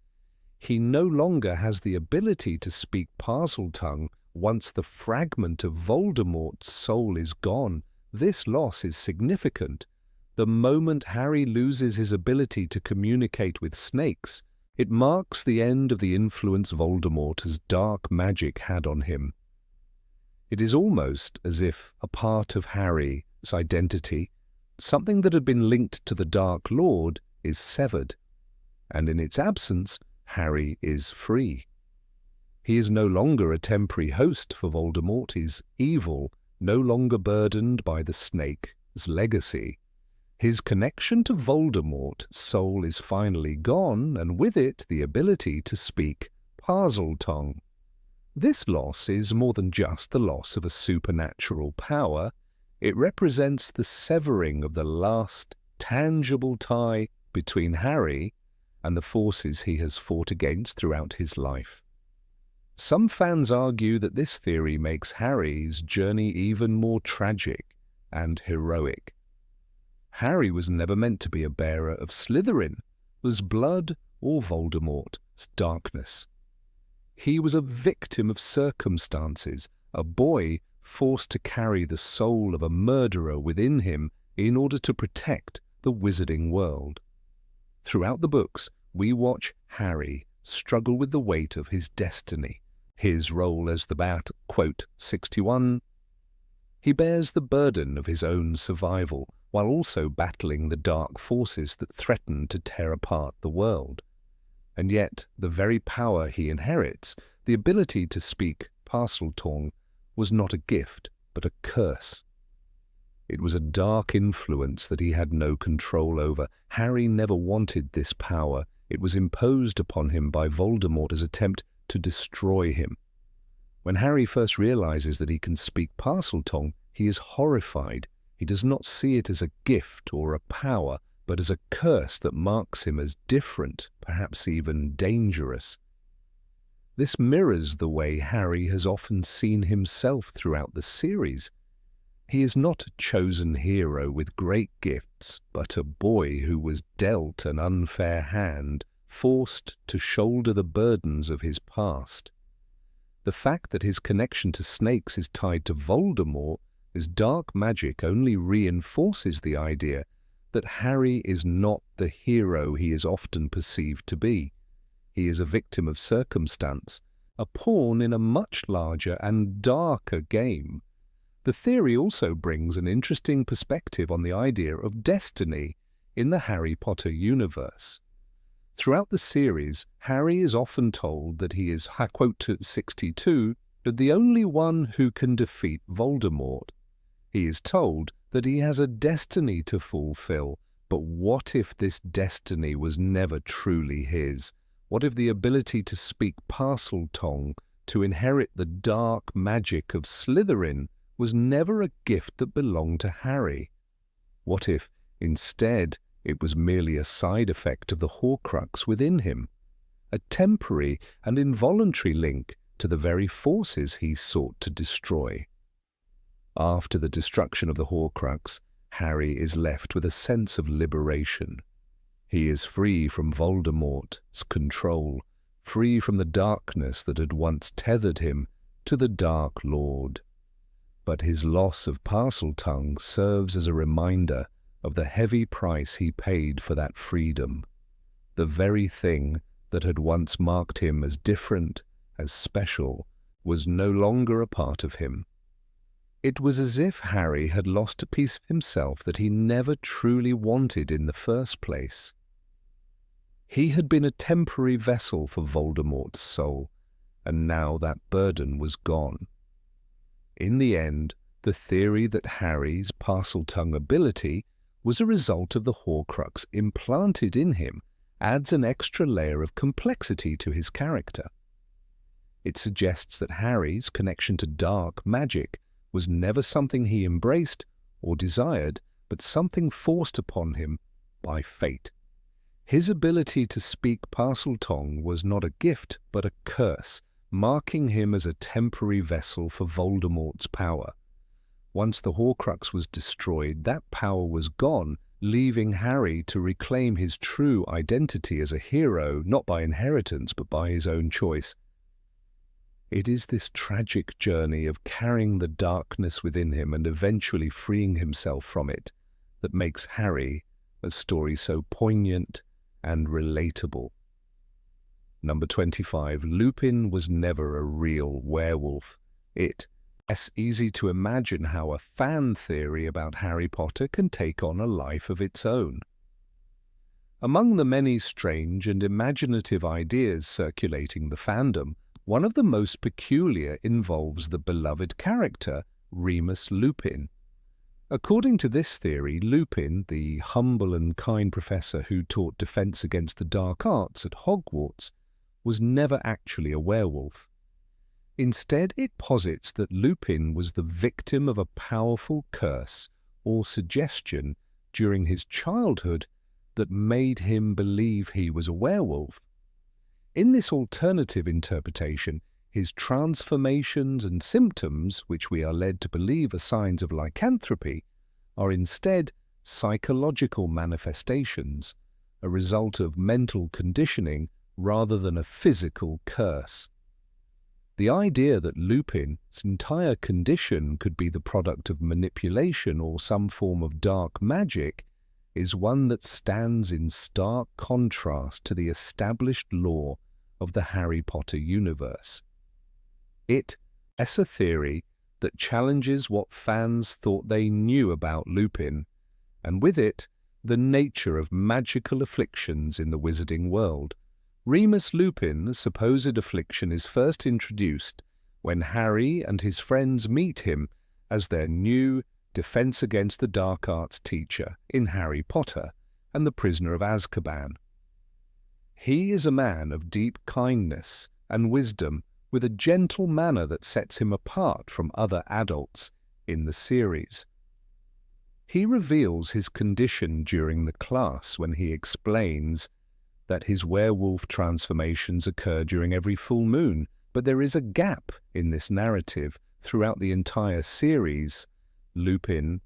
He no longer has the ability to speak Parseltongue once the fragment of Voldemort's soul is gone. This loss is significant. The moment Harry loses his ability to communicate with snakes, it marks the end of the influence Voldemort's dark magic had on him. It is almost as if a part of Harry's identity, something that had been linked to the Dark Lord, is severed, and in its absence, Harry is free. He is no longer a temporary host for Voldemort. His evil, no longer burdened by the snake's legacy. His connection to Voldemort's soul is finally gone, and with it the ability to speak Parseltongue. This loss is more than just the loss of a supernatural power. It represents the severing of the last tangible tie between Harry and the forces he has fought against throughout his life. Some fans argue that this theory makes Harry's journey even more tragic and heroic. Harry was never meant to be a bearer of Slytherin's blood or Voldemort's darkness. He was a victim of circumstances, a boy forced to carry the soul of a murderer within him in order to protect the wizarding world. Throughout the books, we watch Harry struggle with the weight of his destiny. His role as the Bat, quote, 61, he bears the burden of his own survival while also battling the dark forces that threaten to tear apart the world. And yet, the very power he inherits, the ability to speak Parseltongue, was not a gift, but a curse. It was a dark influence that he had no control over. Harry never wanted this power. It was imposed upon him by Voldemort's attempt to destroy him. When Harry first realizes that he can speak Parseltongue, he is horrified. He does not see it as a gift or a power, but as a curse that marks him as different, perhaps even dangerous. This mirrors the way Harry has often seen himself throughout the series. He is not a chosen hero with great gifts, but a boy who was dealt an unfair hand, forced to shoulder the burdens of his past. The fact that his connection to snakes is tied to Voldemort as dark magic only reinforces the idea that Harry is not the hero he is often perceived to be. He is a victim of circumstance, a pawn in a much larger and darker game. The theory also brings an interesting perspective on the idea of destiny in the Harry Potter universe. Throughout the series, Harry is often told that he is, quote 62, the only one who can defeat Voldemort. He is told that he has a destiny to fulfill, but what if this destiny was never truly his? What if the ability to speak Parseltongue, to inherit the dark magic of Slytherin, was never a gift that belonged to Harry? What if, instead, it was merely a side effect of the Horcrux within him, a temporary and involuntary link to the very forces he sought to destroy? After the destruction of the Horcrux, Harry is left with a sense of liberation. He is free from Voldemort's control, free from the darkness that had once tethered him to the Dark Lord. But his loss of Parseltongue serves as a reminder of the heavy price he paid for that freedom. The very thing that had once marked him as different, as special, was no longer a part of him. It was as if Harry had lost a piece of himself that he never truly wanted in the first place. He had been a temporary vessel for Voldemort's soul, and now that burden was gone. In the end, the theory that Harry's Parseltongue ability was a result of the Horcrux implanted in him adds an extra layer of complexity to his character. It suggests that Harry's connection to dark magic was never something he embraced or desired, but something forced upon him by fate. His ability to speak Parseltongue was not a gift, but a curse, marking him as a temporary vessel for Voldemort's power. Once the Horcrux was destroyed, that power was gone, leaving Harry to reclaim his true identity as a hero, not by inheritance, but by his own choice. It is this tragic journey of carrying the darkness within him and eventually freeing himself from it that makes Harry a story so poignant and relatable. Number 25. Lupin was never a real werewolf. It's easy to imagine how a fan theory about Harry Potter can take on a life of its own. Among the many strange and imaginative ideas circulating the fandom, one of the most peculiar involves the beloved character, Remus Lupin. According to this theory, Lupin, the humble and kind professor who taught defense against the dark arts at Hogwarts, was never actually a werewolf. Instead, it posits that Lupin was the victim of a powerful curse or suggestion during his childhood that made him believe he was a werewolf. In this alternative interpretation, his transformations and symptoms, which we are led to believe are signs of lycanthropy, are instead psychological manifestations, a result of mental conditioning rather than a physical curse. The idea that Lupin's entire condition could be the product of manipulation or some form of dark magic is one that stands in stark contrast to the established lore of the Harry Potter universe. It is a theory that challenges what fans thought they knew about Lupin, and with it, the nature of magical afflictions in the wizarding world. Remus Lupin's supposed affliction is first introduced when Harry and his friends meet him as their new Defense Against the Dark Arts teacher in Harry Potter and the Prisoner of Azkaban. He is a man of deep kindness and wisdom, with a gentle manner that sets him apart from other adults in the series. He reveals his condition during the class when he explains that his werewolf transformations occur during every full moon, but there is a gap in this narrative throughout the entire series. Lupin,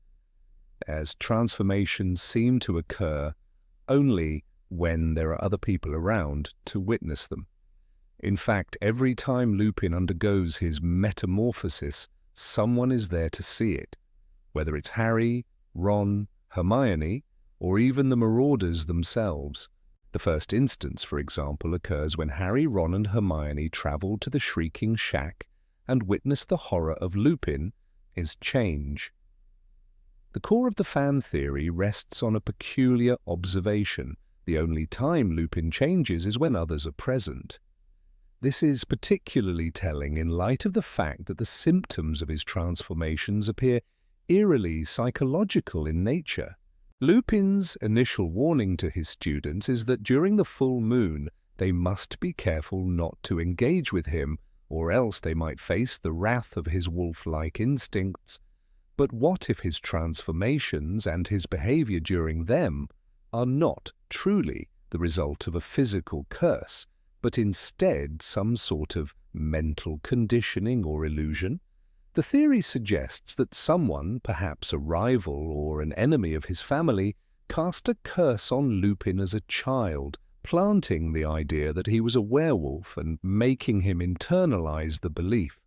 as transformations seem to occur only when there are other people around to witness them. In fact, every time Lupin undergoes his metamorphosis, someone is there to see it, whether it's Harry, Ron, Hermione, or even the Marauders themselves. The first instance, for example, occurs when Harry, Ron, and Hermione travel to the Shrieking Shack and witness the horror of Lupin, his change. The core of the fan theory rests on a peculiar observation. The only time Lupin changes is when others are present. This is particularly telling in light of the fact that the symptoms of his transformations appear eerily psychological in nature. Lupin's initial warning to his students is that during the full moon they must be careful not to engage with him, or else they might face the wrath of his wolf-like instincts. But what if his transformations and his behavior during them are not truly the result of a physical curse, but instead some sort of mental conditioning or illusion? The theory suggests that someone, perhaps a rival or an enemy of his family, cast a curse on Lupin as a child, planting the idea that he was a werewolf and making him internalize the belief.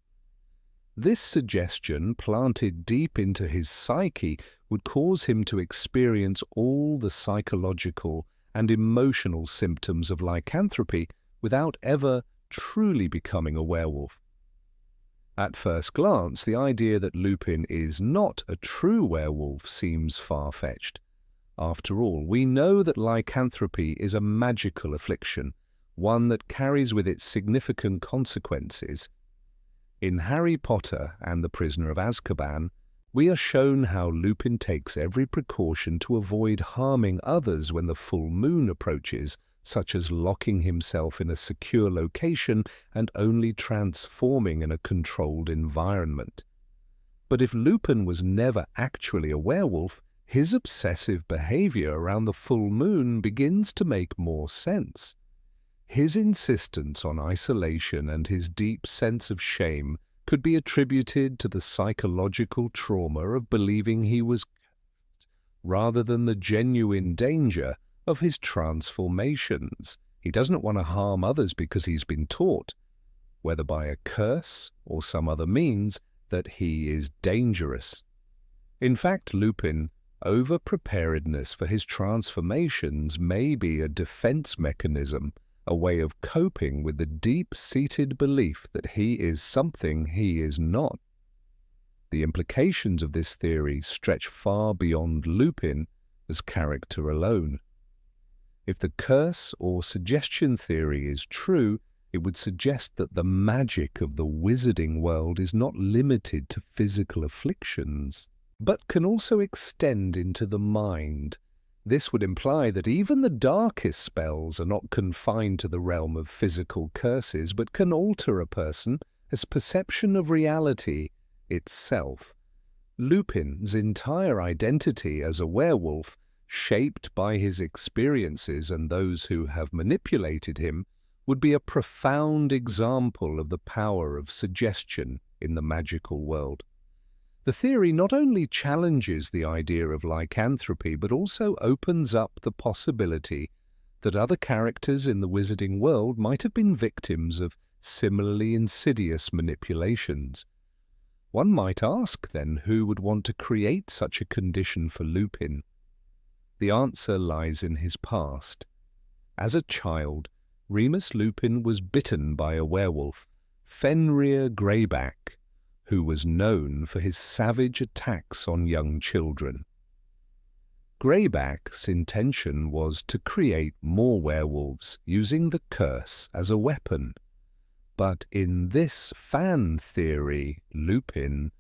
This suggestion, planted deep into his psyche, would cause him to experience all the psychological and emotional symptoms of lycanthropy without ever truly becoming a werewolf. At first glance, the idea that Lupin is not a true werewolf seems far-fetched. After all, we know that lycanthropy is a magical affliction, one that carries with it significant consequences. In Harry Potter and the Prisoner of Azkaban, we are shown how Lupin takes every precaution to avoid harming others when the full moon approaches, such as locking himself in a secure location and only transforming in a controlled environment. But if Lupin was never actually a werewolf, his obsessive behavior around the full moon begins to make more sense. His insistence on isolation and his deep sense of shame could be attributed to the psychological trauma of believing he was cursed, rather than the genuine danger of his transformations. He doesn't want to harm others because he's been taught, whether by a curse or some other means, that he is dangerous. In fact, Lupin, over-preparedness for his transformations may be a defense mechanism, a way of coping with the deep-seated belief that he is something he is not. The implications of this theory stretch far beyond Lupin as character alone. If the curse or suggestion theory is true, it would suggest that the magic of the wizarding world is not limited to physical afflictions, but can also extend into the mind. This would imply that even the darkest spells are not confined to the realm of physical curses, but can alter a person's perception of reality itself. Lupin's entire identity as a werewolf, shaped by his experiences and those who have manipulated him, would be a profound example of the power of suggestion in the magical world. The theory not only challenges the idea of lycanthropy, but also opens up the possibility that other characters in the wizarding world might have been victims of similarly insidious manipulations. One might ask, then, who would want to create such a condition for Lupin? The answer lies in his past. As a child, Remus Lupin was bitten by a werewolf, Fenrir Greyback, who was known for his savage attacks on young children. Greyback's intention was to create more werewolves using the curse as a weapon. But in this fan theory, Lupin's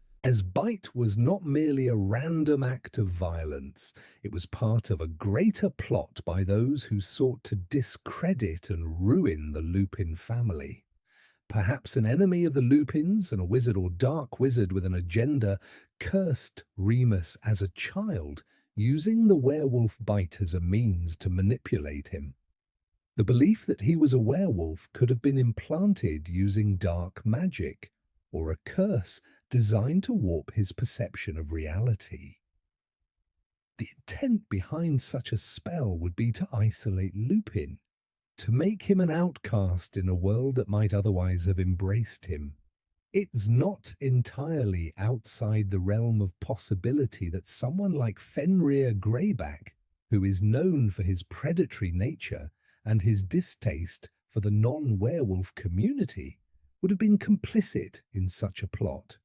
bite was not merely a random act of violence. It was part of a greater plot by those who sought to discredit and ruin the Lupin family. Perhaps an enemy of the Lupins and a wizard or dark wizard with an agenda cursed Remus as a child, using the werewolf bite as a means to manipulate him. The belief that he was a werewolf could have been implanted using dark magic, or a curse designed to warp his perception of reality. The intent behind such a spell would be to isolate Lupin, to make him an outcast in a world that might otherwise have embraced him. It's not entirely outside the realm of possibility that someone like Fenrir Greyback, who is known for his predatory nature and his distaste for the non-werewolf community, would have been complicit in such a plot.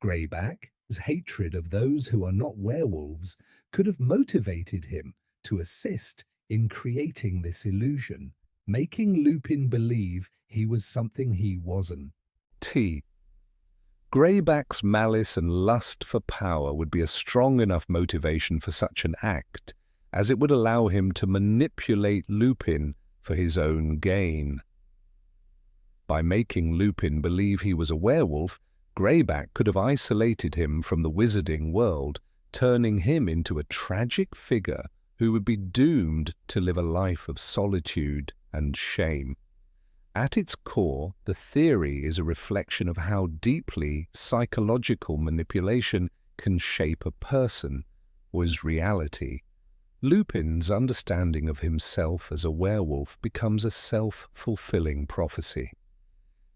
Greyback's hatred of those who are not werewolves could have motivated him to assist in creating this illusion, making Lupin believe he was something he wasn't. Greyback's malice and lust for power would be a strong enough motivation for such an act, as it would allow him to manipulate Lupin for his own gain. By making Lupin believe he was a werewolf, Greyback could have isolated him from the wizarding world, turning him into a tragic figure who would be doomed to live a life of solitude and shame. At its core, the theory is a reflection of how deeply psychological manipulation can shape a person, was reality. Lupin's understanding of himself as a werewolf becomes a self-fulfilling prophecy.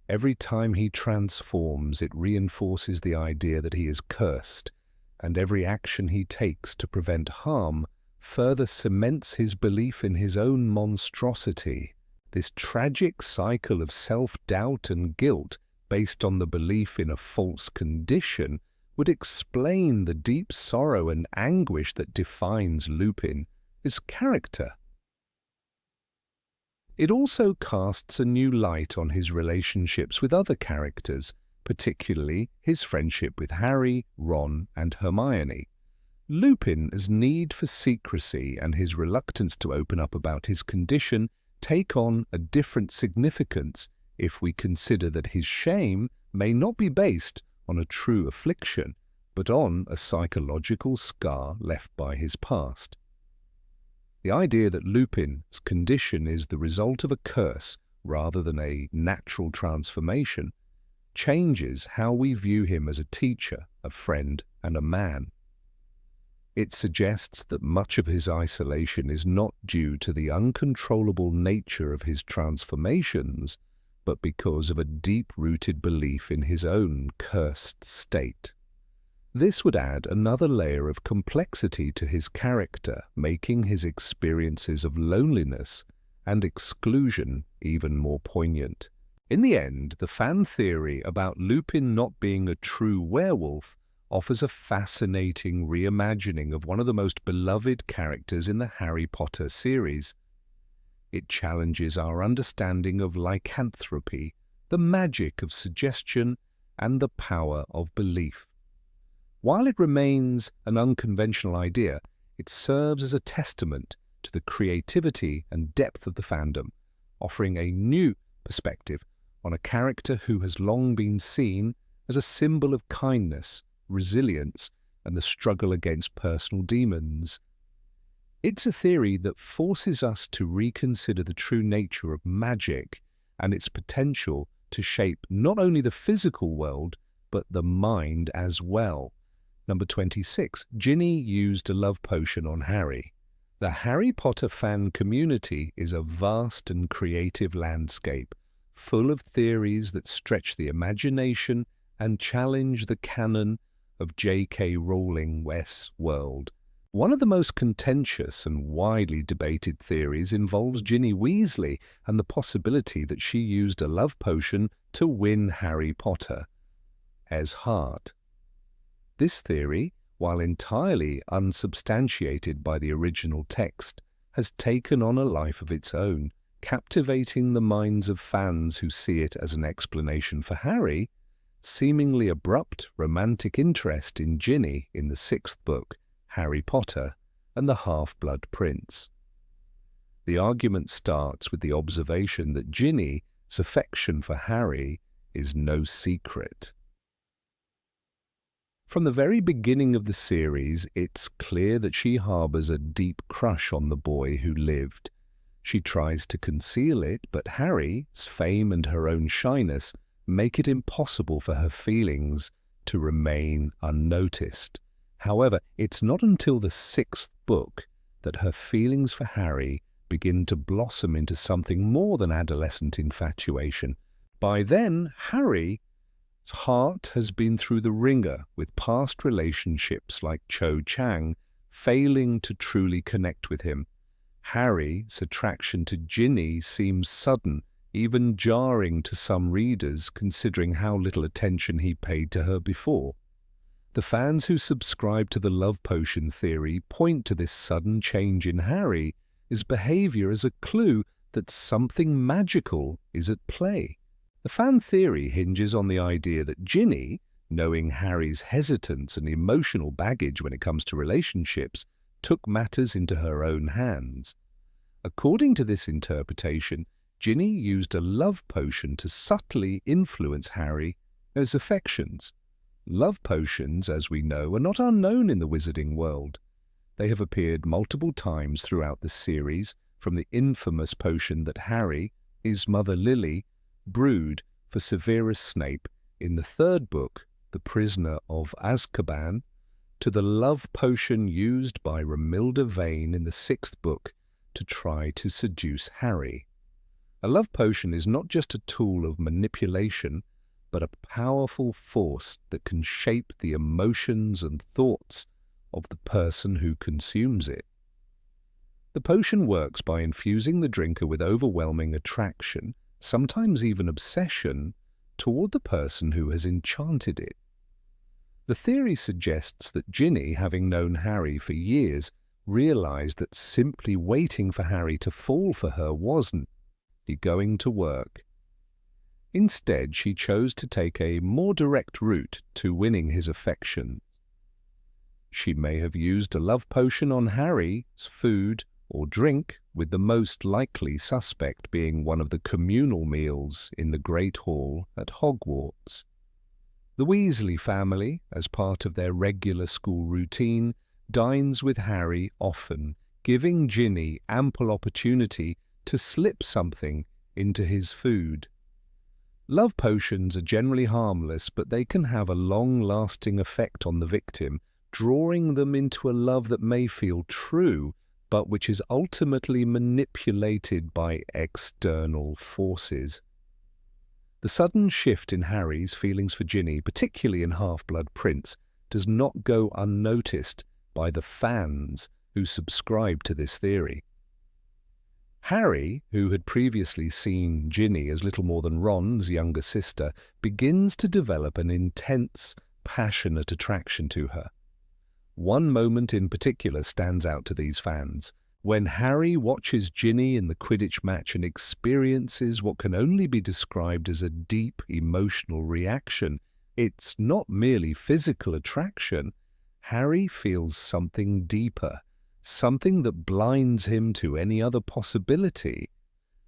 Every time he transforms, it reinforces the idea that he is cursed, and every action he takes to prevent harm further cements his belief in his own monstrosity. This tragic cycle of self-doubt and guilt based on the belief in a false condition would explain the deep sorrow and anguish that defines Lupin, his character. It also casts a new light on his relationships with other characters, particularly his friendship with Harry, Ron, and Hermione. Lupin's need for secrecy and his reluctance to open up about his condition take on a different significance if we consider that his shame may not be based on a true affliction, but on a psychological scar left by his past. The idea that Lupin's condition is the result of a curse rather than a natural transformation changes how we view him as a teacher, a friend, and a man. It suggests that much of his isolation is not due to the uncontrollable nature of his transformations, but because of a deep-rooted belief in his own cursed state. This would add another layer of complexity to his character, making his experiences of loneliness and exclusion even more poignant. In the end, the fan theory about Lupin not being a true werewolf offers a fascinating reimagining of one of the most beloved characters in the Harry Potter series. It challenges our understanding of lycanthropy, the magic of suggestion, and the power of belief. While it remains an unconventional idea, it serves as a testament to the creativity and depth of the fandom, offering a new perspective on a character who has long been seen as a symbol of kindness, resilience, and the struggle against personal demons. It's a theory that forces us to reconsider the true nature of magic and its potential to shape not only the physical world, but the mind as well. Number 26. Ginny used a love potion on Harry. The Harry Potter fan community is a vast and creative landscape, full of theories that stretch the imagination and challenge the canon of J.K. Rowling's world. One of the most contentious and widely debated theories involves Ginny Weasley and the possibility that she used a love potion to win Harry Potter's heart. This theory, while entirely unsubstantiated by the original text, has taken on a life of its own, captivating the minds of fans who see it as an explanation for Harry, seemingly abrupt romantic interest in Ginny in the 6th book, Harry Potter and the Half-Blood Prince. The argument starts with the observation that Ginny's affection for Harry is no secret. From the very beginning of the series, it's clear that she harbors a deep crush on the boy who lived. She tries to conceal it, but Harry's fame and her own shyness make it impossible for her feelings to remain unnoticed. However, it's not until the sixth book that her feelings for Harry begin to blossom into something more than adolescent infatuation. By then, Harry's heart has been through the ringer with past relationships like Cho Chang failing to truly connect with him. Harry's attraction to Ginny seems sudden, even jarring to some readers considering how little attention he paid to her before. The fans who subscribe to the love potion theory point to this sudden change in Harry's behavior as a clue that something magical is at play. The fan theory hinges on the idea that Ginny, knowing Harry's hesitance and emotional baggage when it comes to relationships, took matters into her own hands. According to this interpretation, Ginny used a love potion to subtly influence Harry's affections. Love potions, as we know, are not unknown in the wizarding world. They have appeared multiple times throughout the series, from the infamous potion that Harry, his mother Lily, brewed for Severus Snape in the third book, The Prisoner of Azkaban, to the love potion used by Romilda Vane in the sixth book to try to seduce Harry. A love potion is not just a tool of manipulation, but a powerful force that can shape the emotions and thoughts of the person who consumes it. The potion works by infusing the drinker with overwhelming attraction, sometimes even obsession, toward the person who has enchanted it. The theory suggests that Ginny, having known Harry for years, realized that simply waiting for Harry to fall for her wasn't going to work. Instead, she chose to take a more direct route to winning his affection. She may have used a love potion on Harry's food or drink, with the most likely suspect being one of the communal meals in the Great Hall at Hogwarts. The Weasley family, as part of their regular school routine, dines with Harry often, giving Ginny ample opportunity to slip something into his food. Love potions are generally harmless, but they can have a long-lasting effect on the victim, drawing them into a love that may feel true, but which is ultimately manipulated by external forces. The sudden shift in Harry's feelings for Ginny, particularly in Half-Blood Prince, does not go unnoticed by the fans who subscribe to this theory. Harry, who had previously seen Ginny as little more than Ron's younger sister, begins to develop an intense, passionate attraction to her. One moment in particular stands out to these fans. When Harry watches Ginny in the Quidditch match and experiences what can only be described as a deep emotional reaction, it's not merely physical attraction. Harry feels something deeper, something that blinds him to any other possibility.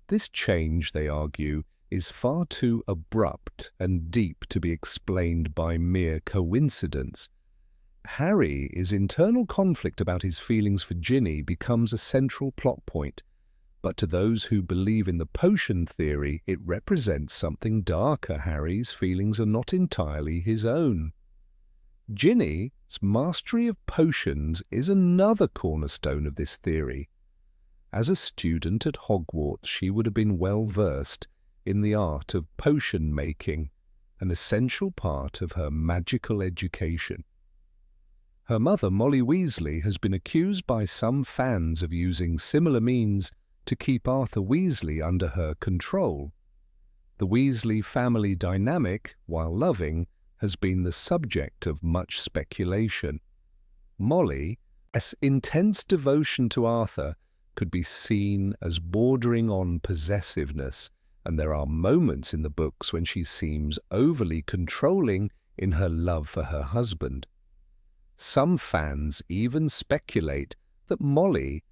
This change, they argue, is far too abrupt and deep to be explained by mere coincidence. Harry's internal conflict about his feelings for Ginny becomes a central plot point, but to those who believe in the potion theory, it represents something darker. Harry's feelings are not entirely his own. Ginny's mastery of potions is another cornerstone of this theory. As a student at Hogwarts, she would have been well versed in the art of potion making, an essential part of her magical education. Her mother, Molly Weasley, has been accused by some fans of using similar means to keep Arthur Weasley under her control. The Weasley family dynamic, while loving, has been the subject of much speculation. Molly's intense devotion to Arthur could be seen as bordering on possessiveness, and there are moments in the books when she seems overly controlling in her love for her husband. Some fans even speculate that Molly's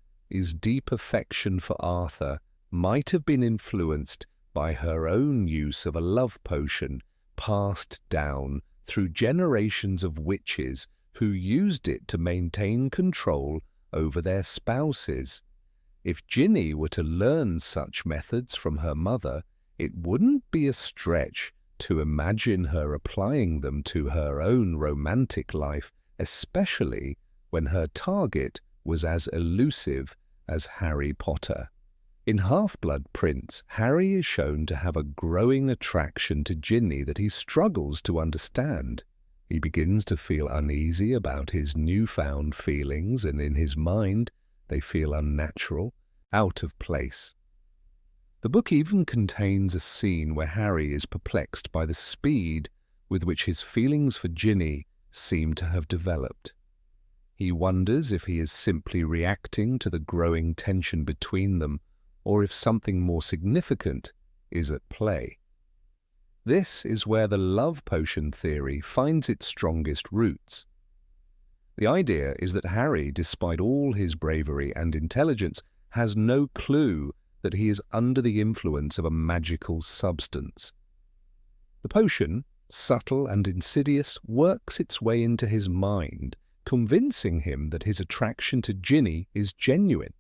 deep affection for Arthur might have been influenced by her own use of a love potion passed down through generations of witches who used it to maintain control over their spouses. If Ginny were to learn such methods from her mother, it wouldn't be a stretch to imagine her applying them to her own romantic life, especially when her target was as elusive as Harry Potter. In Half-Blood Prince, Harry is shown to have a growing attraction to Ginny that he struggles to understand. He begins to feel uneasy about his newfound feelings, and in his mind they feel unnatural, out of place. The book even contains a scene where Harry is perplexed by the speed with which his feelings for Ginny seem to have developed. He wonders if he is simply reacting to the growing tension between them, or if something more significant is at play. This is where the love potion theory finds its strongest roots. The idea is that Harry, despite all his bravery and intelligence, has no clue that he is under the influence of a magical substance. The potion, subtle and insidious, works its way into his mind, convincing him that his attraction to Ginny is genuine.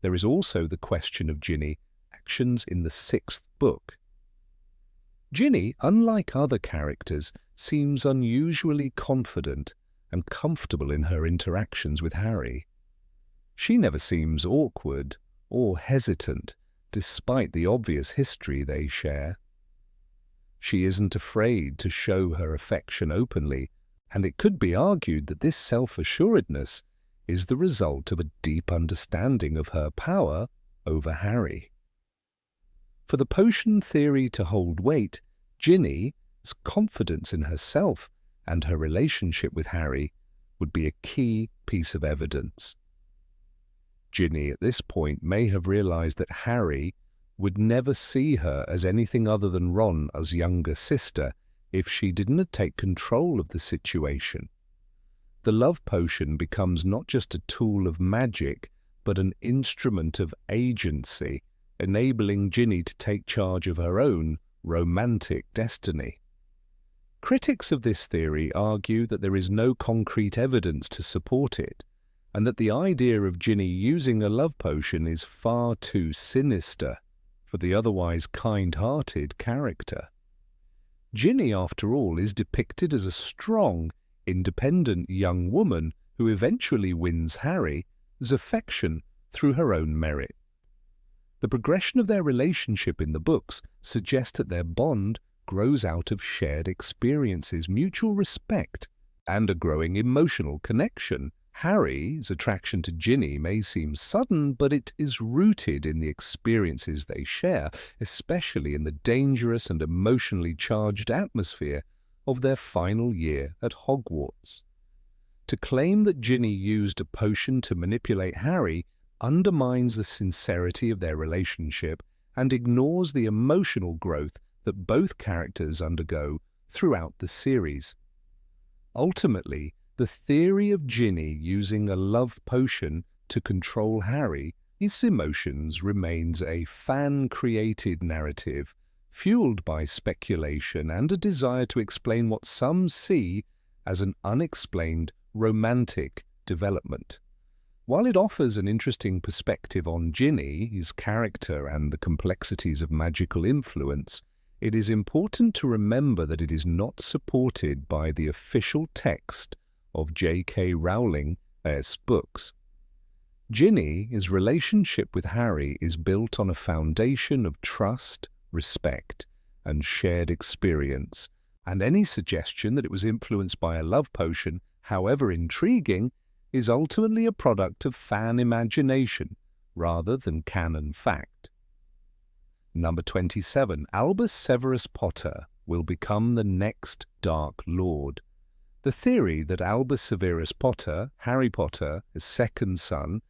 There is also the question of Ginny's actions in the 6th book. Ginny, unlike other characters, seems unusually confident and comfortable in her interactions with Harry. She never seems awkward or hesitant, despite the obvious history they share. She isn't afraid to show her affection openly, and it could be argued that this self-assuredness is the result of a deep understanding of her power over Harry. For the potion theory to hold weight, Ginny's confidence in herself and her relationship with Harry would be a key piece of evidence. Ginny at this point may have realized that Harry would never see her as anything other than Ron's younger sister if she didn't take control of the situation. The love potion becomes not just a tool of magic, but an instrument of agency, enabling Ginny to take charge of her own romantic destiny. Critics of this theory argue that there is no concrete evidence to support it, and that the idea of Ginny using a love potion is far too sinister for the otherwise kind-hearted character. Ginny, after all, is depicted as a strong, independent young woman who eventually wins Harry's affection through her own merit. The progression of their relationship in the books suggests that their bond grows out of shared experiences, mutual respect, and a growing emotional connection. Harry's attraction to Ginny may seem sudden, but it is rooted in the experiences they share, especially in the dangerous and emotionally charged atmosphere of their final year at Hogwarts. To claim that Ginny used a potion to manipulate Harry undermines the sincerity of their relationship and ignores the emotional growth that both characters undergo throughout the series. Ultimately, the theory of Ginny using a love potion to control Harry's emotions remains a fan-created narrative fueled by speculation and a desire to explain what some see as an unexplained romantic development. While it offers an interesting perspective on Ginny, his character, and the complexities of magical influence, it is important to remember that it is not supported by the official text of J.K. Rowling's books. Ginny's relationship with Harry is built on a foundation of trust, respect, and shared experience, and any suggestion that it was influenced by a love potion, however intriguing, is ultimately a product of fan imagination rather than canon fact. Number 27. Albus Severus Potter will become the next Dark Lord. The theory that Albus Severus Potter, Harry Potter's second son,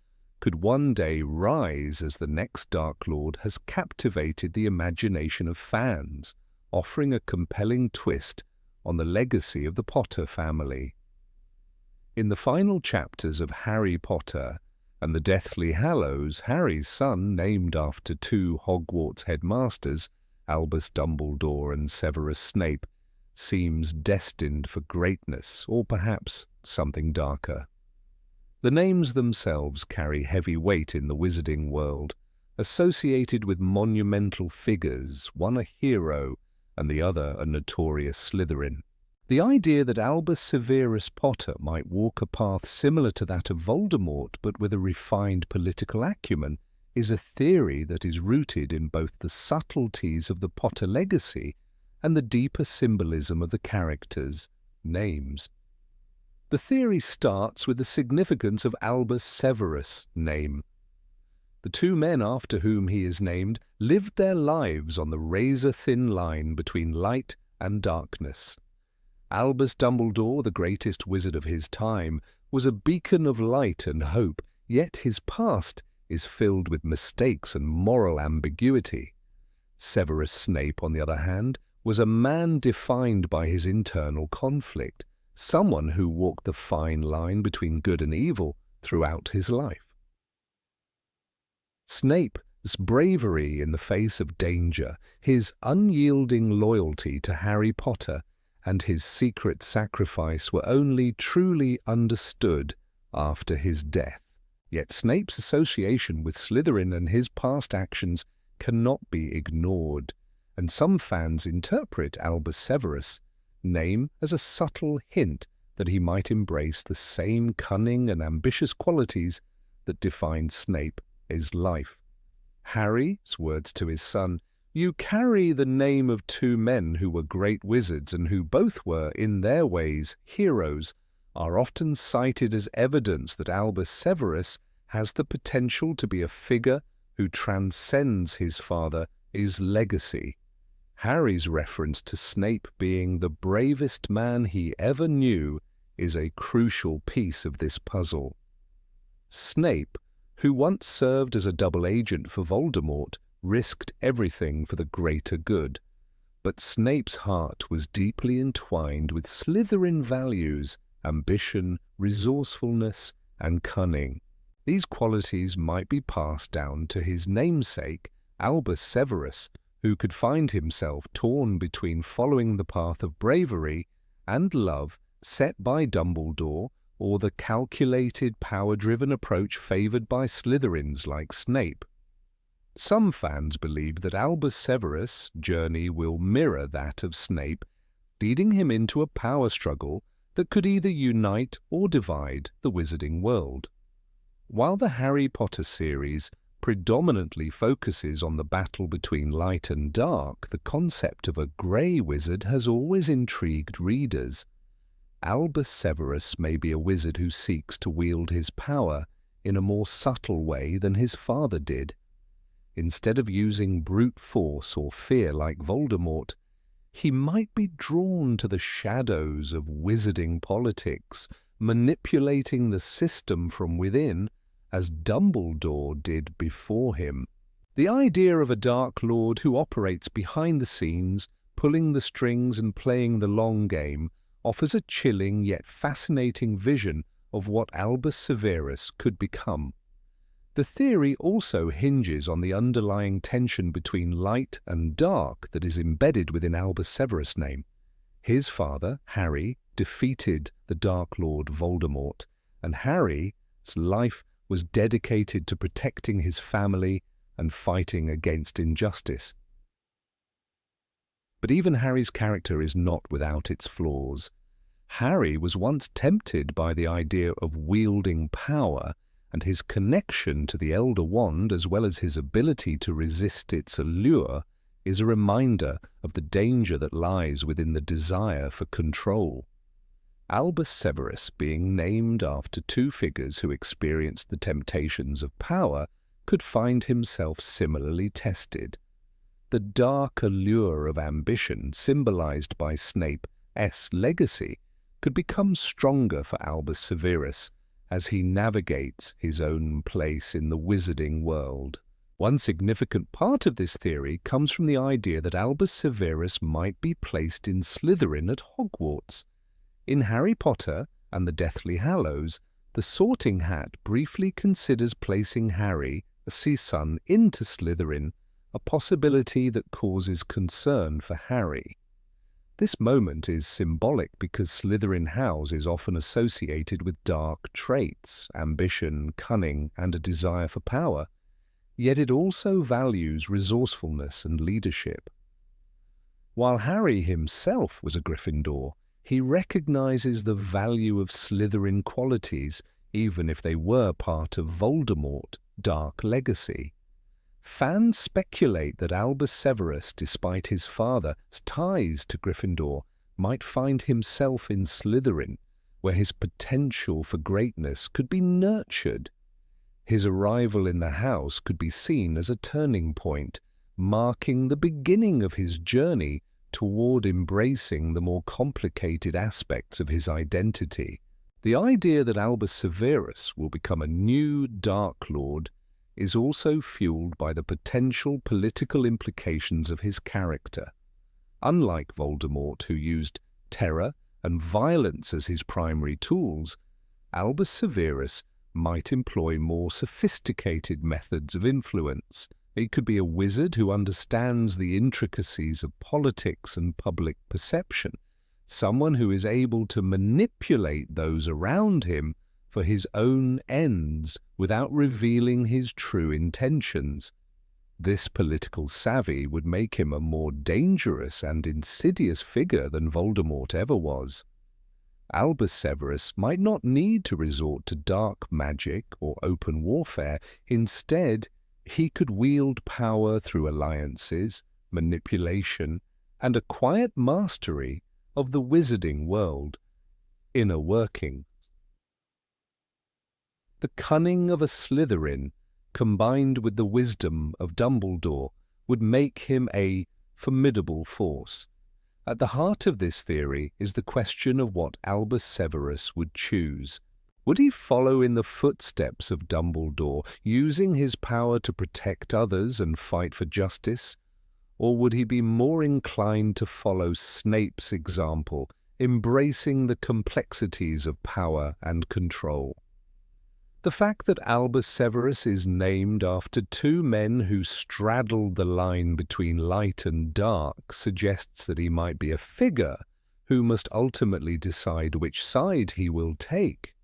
could one day rise as the next Dark Lord has captivated the imagination of fans, offering a compelling twist on the legacy of the Potter family. In the final chapters of Harry Potter and the Deathly Hallows, Harry's son, named after two Hogwarts headmasters, Albus Dumbledore and Severus Snape, seems destined for greatness, or perhaps something darker. The names themselves carry heavy weight in the wizarding world, associated with monumental figures, one a hero and the other a notorious Slytherin. The idea that Albus Severus Potter might walk a path similar to that of Voldemort but with a refined political acumen is a theory that is rooted in both the subtleties of the Potter legacy and the deeper symbolism of the characters' names. The theory starts with the significance of Albus Severus' name. The two men after whom he is named lived their lives on the razor-thin line between light and darkness. Albus Dumbledore, the greatest wizard of his time, was a beacon of light and hope, yet his past is filled with mistakes and moral ambiguity. Severus Snape, on the other hand, was a man defined by his internal conflict, someone who walked the fine line between good and evil throughout his life. Snape's bravery in the face of danger, his unyielding loyalty to Harry Potter, and his secret sacrifice were only truly understood after his death. Yet Snape's association with Slytherin and his past actions cannot be ignored, and some fans interpret Albus Severus' name as a subtle hint that he might embrace the same cunning and ambitious qualities that defined Snape's life. Harry's words to his son, "You carry the name of two men who were great wizards and who both were, in their ways, heroes," are often cited as evidence that Albus Severus has the potential to be a figure who transcends his father's legacy. Harry's reference to Snape being the bravest man he ever knew is a crucial piece of this puzzle. Snape, who once served as a double agent for Voldemort, risked everything for the greater good. But Snape's heart was deeply entwined with Slytherin values, ambition, resourcefulness, and cunning. These qualities might be passed down to his namesake, Albus Severus, who could find himself torn between following the path of bravery and love set by Dumbledore or the calculated, power-driven approach favoured by Slytherins like Snape. Some fans believe that Albus Severus' journey will mirror that of Snape, leading him into a power struggle that could either unite or divide the wizarding world. While the Harry Potter series predominantly focuses on the battle between light and dark, the concept of a grey wizard has always intrigued readers. Albus Severus may be a wizard who seeks to wield his power in a more subtle way than his father did. Instead of using brute force or fear like Voldemort, he might be drawn to the shadows of wizarding politics, manipulating the system from within, as Dumbledore did before him. The idea of a Dark Lord who operates behind the scenes, pulling the strings and playing the long game, offers a chilling yet fascinating vision of what Albus Severus could become. The theory also hinges on the underlying tension between light and dark that is embedded within Albus Severus' name. His father, Harry, defeated the Dark Lord Voldemort, and Harry's life was dedicated to protecting his family and fighting against injustice. But even Harry's character is not without its flaws. Harry was once tempted by the idea of wielding power, and his connection to the Elder Wand, as well as his ability to resist its allure, is a reminder of the danger that lies within the desire for control. Albus Severus, being named after two figures who experienced the temptations of power, could find himself similarly tested. The dark allure of ambition, symbolized by Snape's legacy, could become stronger for Albus Severus as he navigates his own place in the wizarding world. One significant part of this theory comes from the idea that Albus Severus might be placed in Slytherin at Hogwarts. In Harry Potter and the Deathly Hallows, the Sorting Hat briefly considers placing Harry's son into Slytherin, a possibility that causes concern for Harry. This moment is symbolic because Slytherin House is often associated with dark traits, ambition, cunning, and a desire for power, yet it also values resourcefulness and leadership. While Harry himself was a Gryffindor, he recognizes the value of Slytherin qualities, even if they were part of Voldemort's dark legacy. Fans speculate that Albus Severus, despite his father's ties to Gryffindor, might find himself in Slytherin, where his potential for greatness could be nurtured. His arrival in the house could be seen as a turning point, marking the beginning of his journey toward embracing the more complicated aspects of his identity. The idea that Albus Severus will become a new Dark Lord is also fueled by the potential political implications of his character. Unlike Voldemort, who used terror and violence as his primary tools, Albus Severus might employ more sophisticated methods of influence. He could be a wizard who understands the intricacies of politics and public perception, someone who is able to manipulate those around him for his own ends without revealing his true intentions. This political savvy would make him a more dangerous and insidious figure than Voldemort ever was. Albus Severus might not need to resort to dark magic or open warfare. Instead, he could wield power through alliances, manipulation, and a quiet mastery of the wizarding world, inner working. The cunning of a Slytherin, combined with the wisdom of Dumbledore, would make him a formidable force. At the heart of this theory is the question of what Albus Severus would choose. Would he follow in the footsteps of Dumbledore, using his power to protect others and fight for justice? Or would he be more inclined to follow Snape's example, embracing the complexities of power and control? The fact that Albus Severus is named after two men who straddled the line between light and dark suggests that he might be a figure who must ultimately decide which side he will take.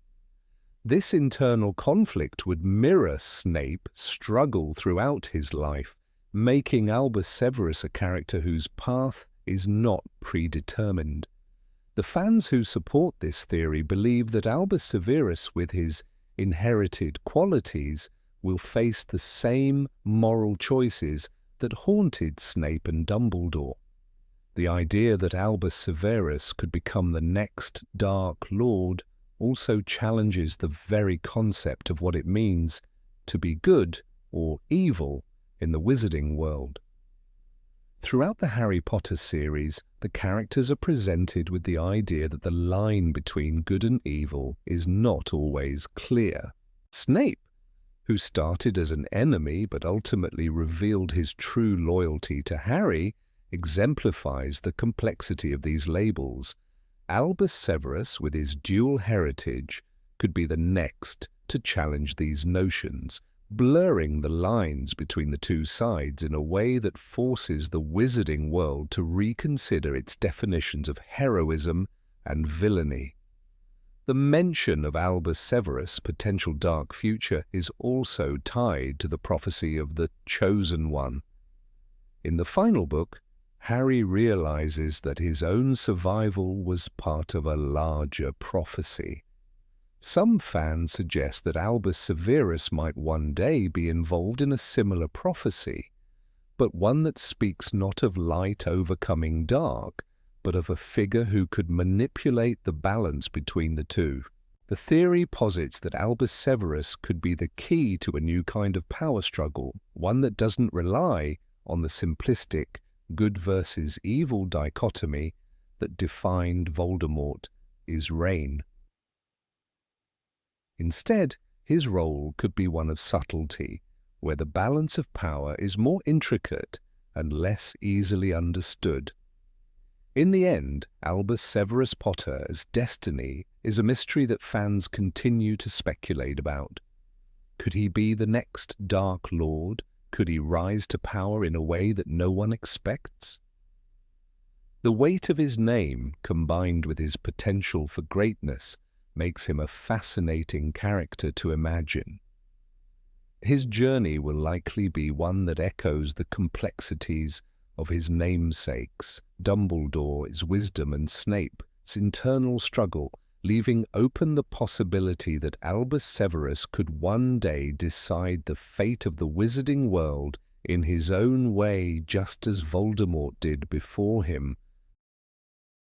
This internal conflict would mirror Snape's struggle throughout his life, making Albus Severus a character whose path is not predetermined. The fans who support this theory believe that Albus Severus, with his inherited qualities, will face the same moral choices that haunted Snape and Dumbledore. The idea that Albus Severus could become the next Dark Lord also challenges the very concept of what it means to be good or evil in the wizarding world. Throughout the Harry Potter series, the characters are presented with the idea that the line between good and evil is not always clear. Snape, who started as an enemy but ultimately revealed his true loyalty to Harry, exemplifies the complexity of these labels. Albus Severus, with his dual heritage, could be the next to challenge these notions, blurring the lines between the two sides in a way that forces the wizarding world to reconsider its definitions of heroism and villainy. The mention of Albus Severus' potential dark future is also tied to the prophecy of the Chosen One. In the final book, Harry realizes that his own survival was part of a larger prophecy. Some fans suggest that Albus Severus might one day be involved in a similar prophecy, but one that speaks not of light overcoming dark, but of a figure who could manipulate the balance between the two. The theory posits that Albus Severus could be the key to a new kind of power struggle, one that doesn't rely on the simplistic good versus evil dichotomy that defined Voldemort's reign. Instead, his role could be one of subtlety, where the balance of power is more intricate and less easily understood. In the end, Albus Severus Potter's destiny is a mystery that fans continue to speculate about. Could he be the next Dark Lord? Could he rise to power in a way that no one expects? The weight of his name, combined with his potential for greatness, makes him a fascinating character to imagine. His journey will likely be one that echoes the complexities of his namesakes, Dumbledore's wisdom and Snape, its internal struggle, leaving open the possibility that Albus Severus could one day decide the fate of the wizarding world in his own way, just as Voldemort did before him.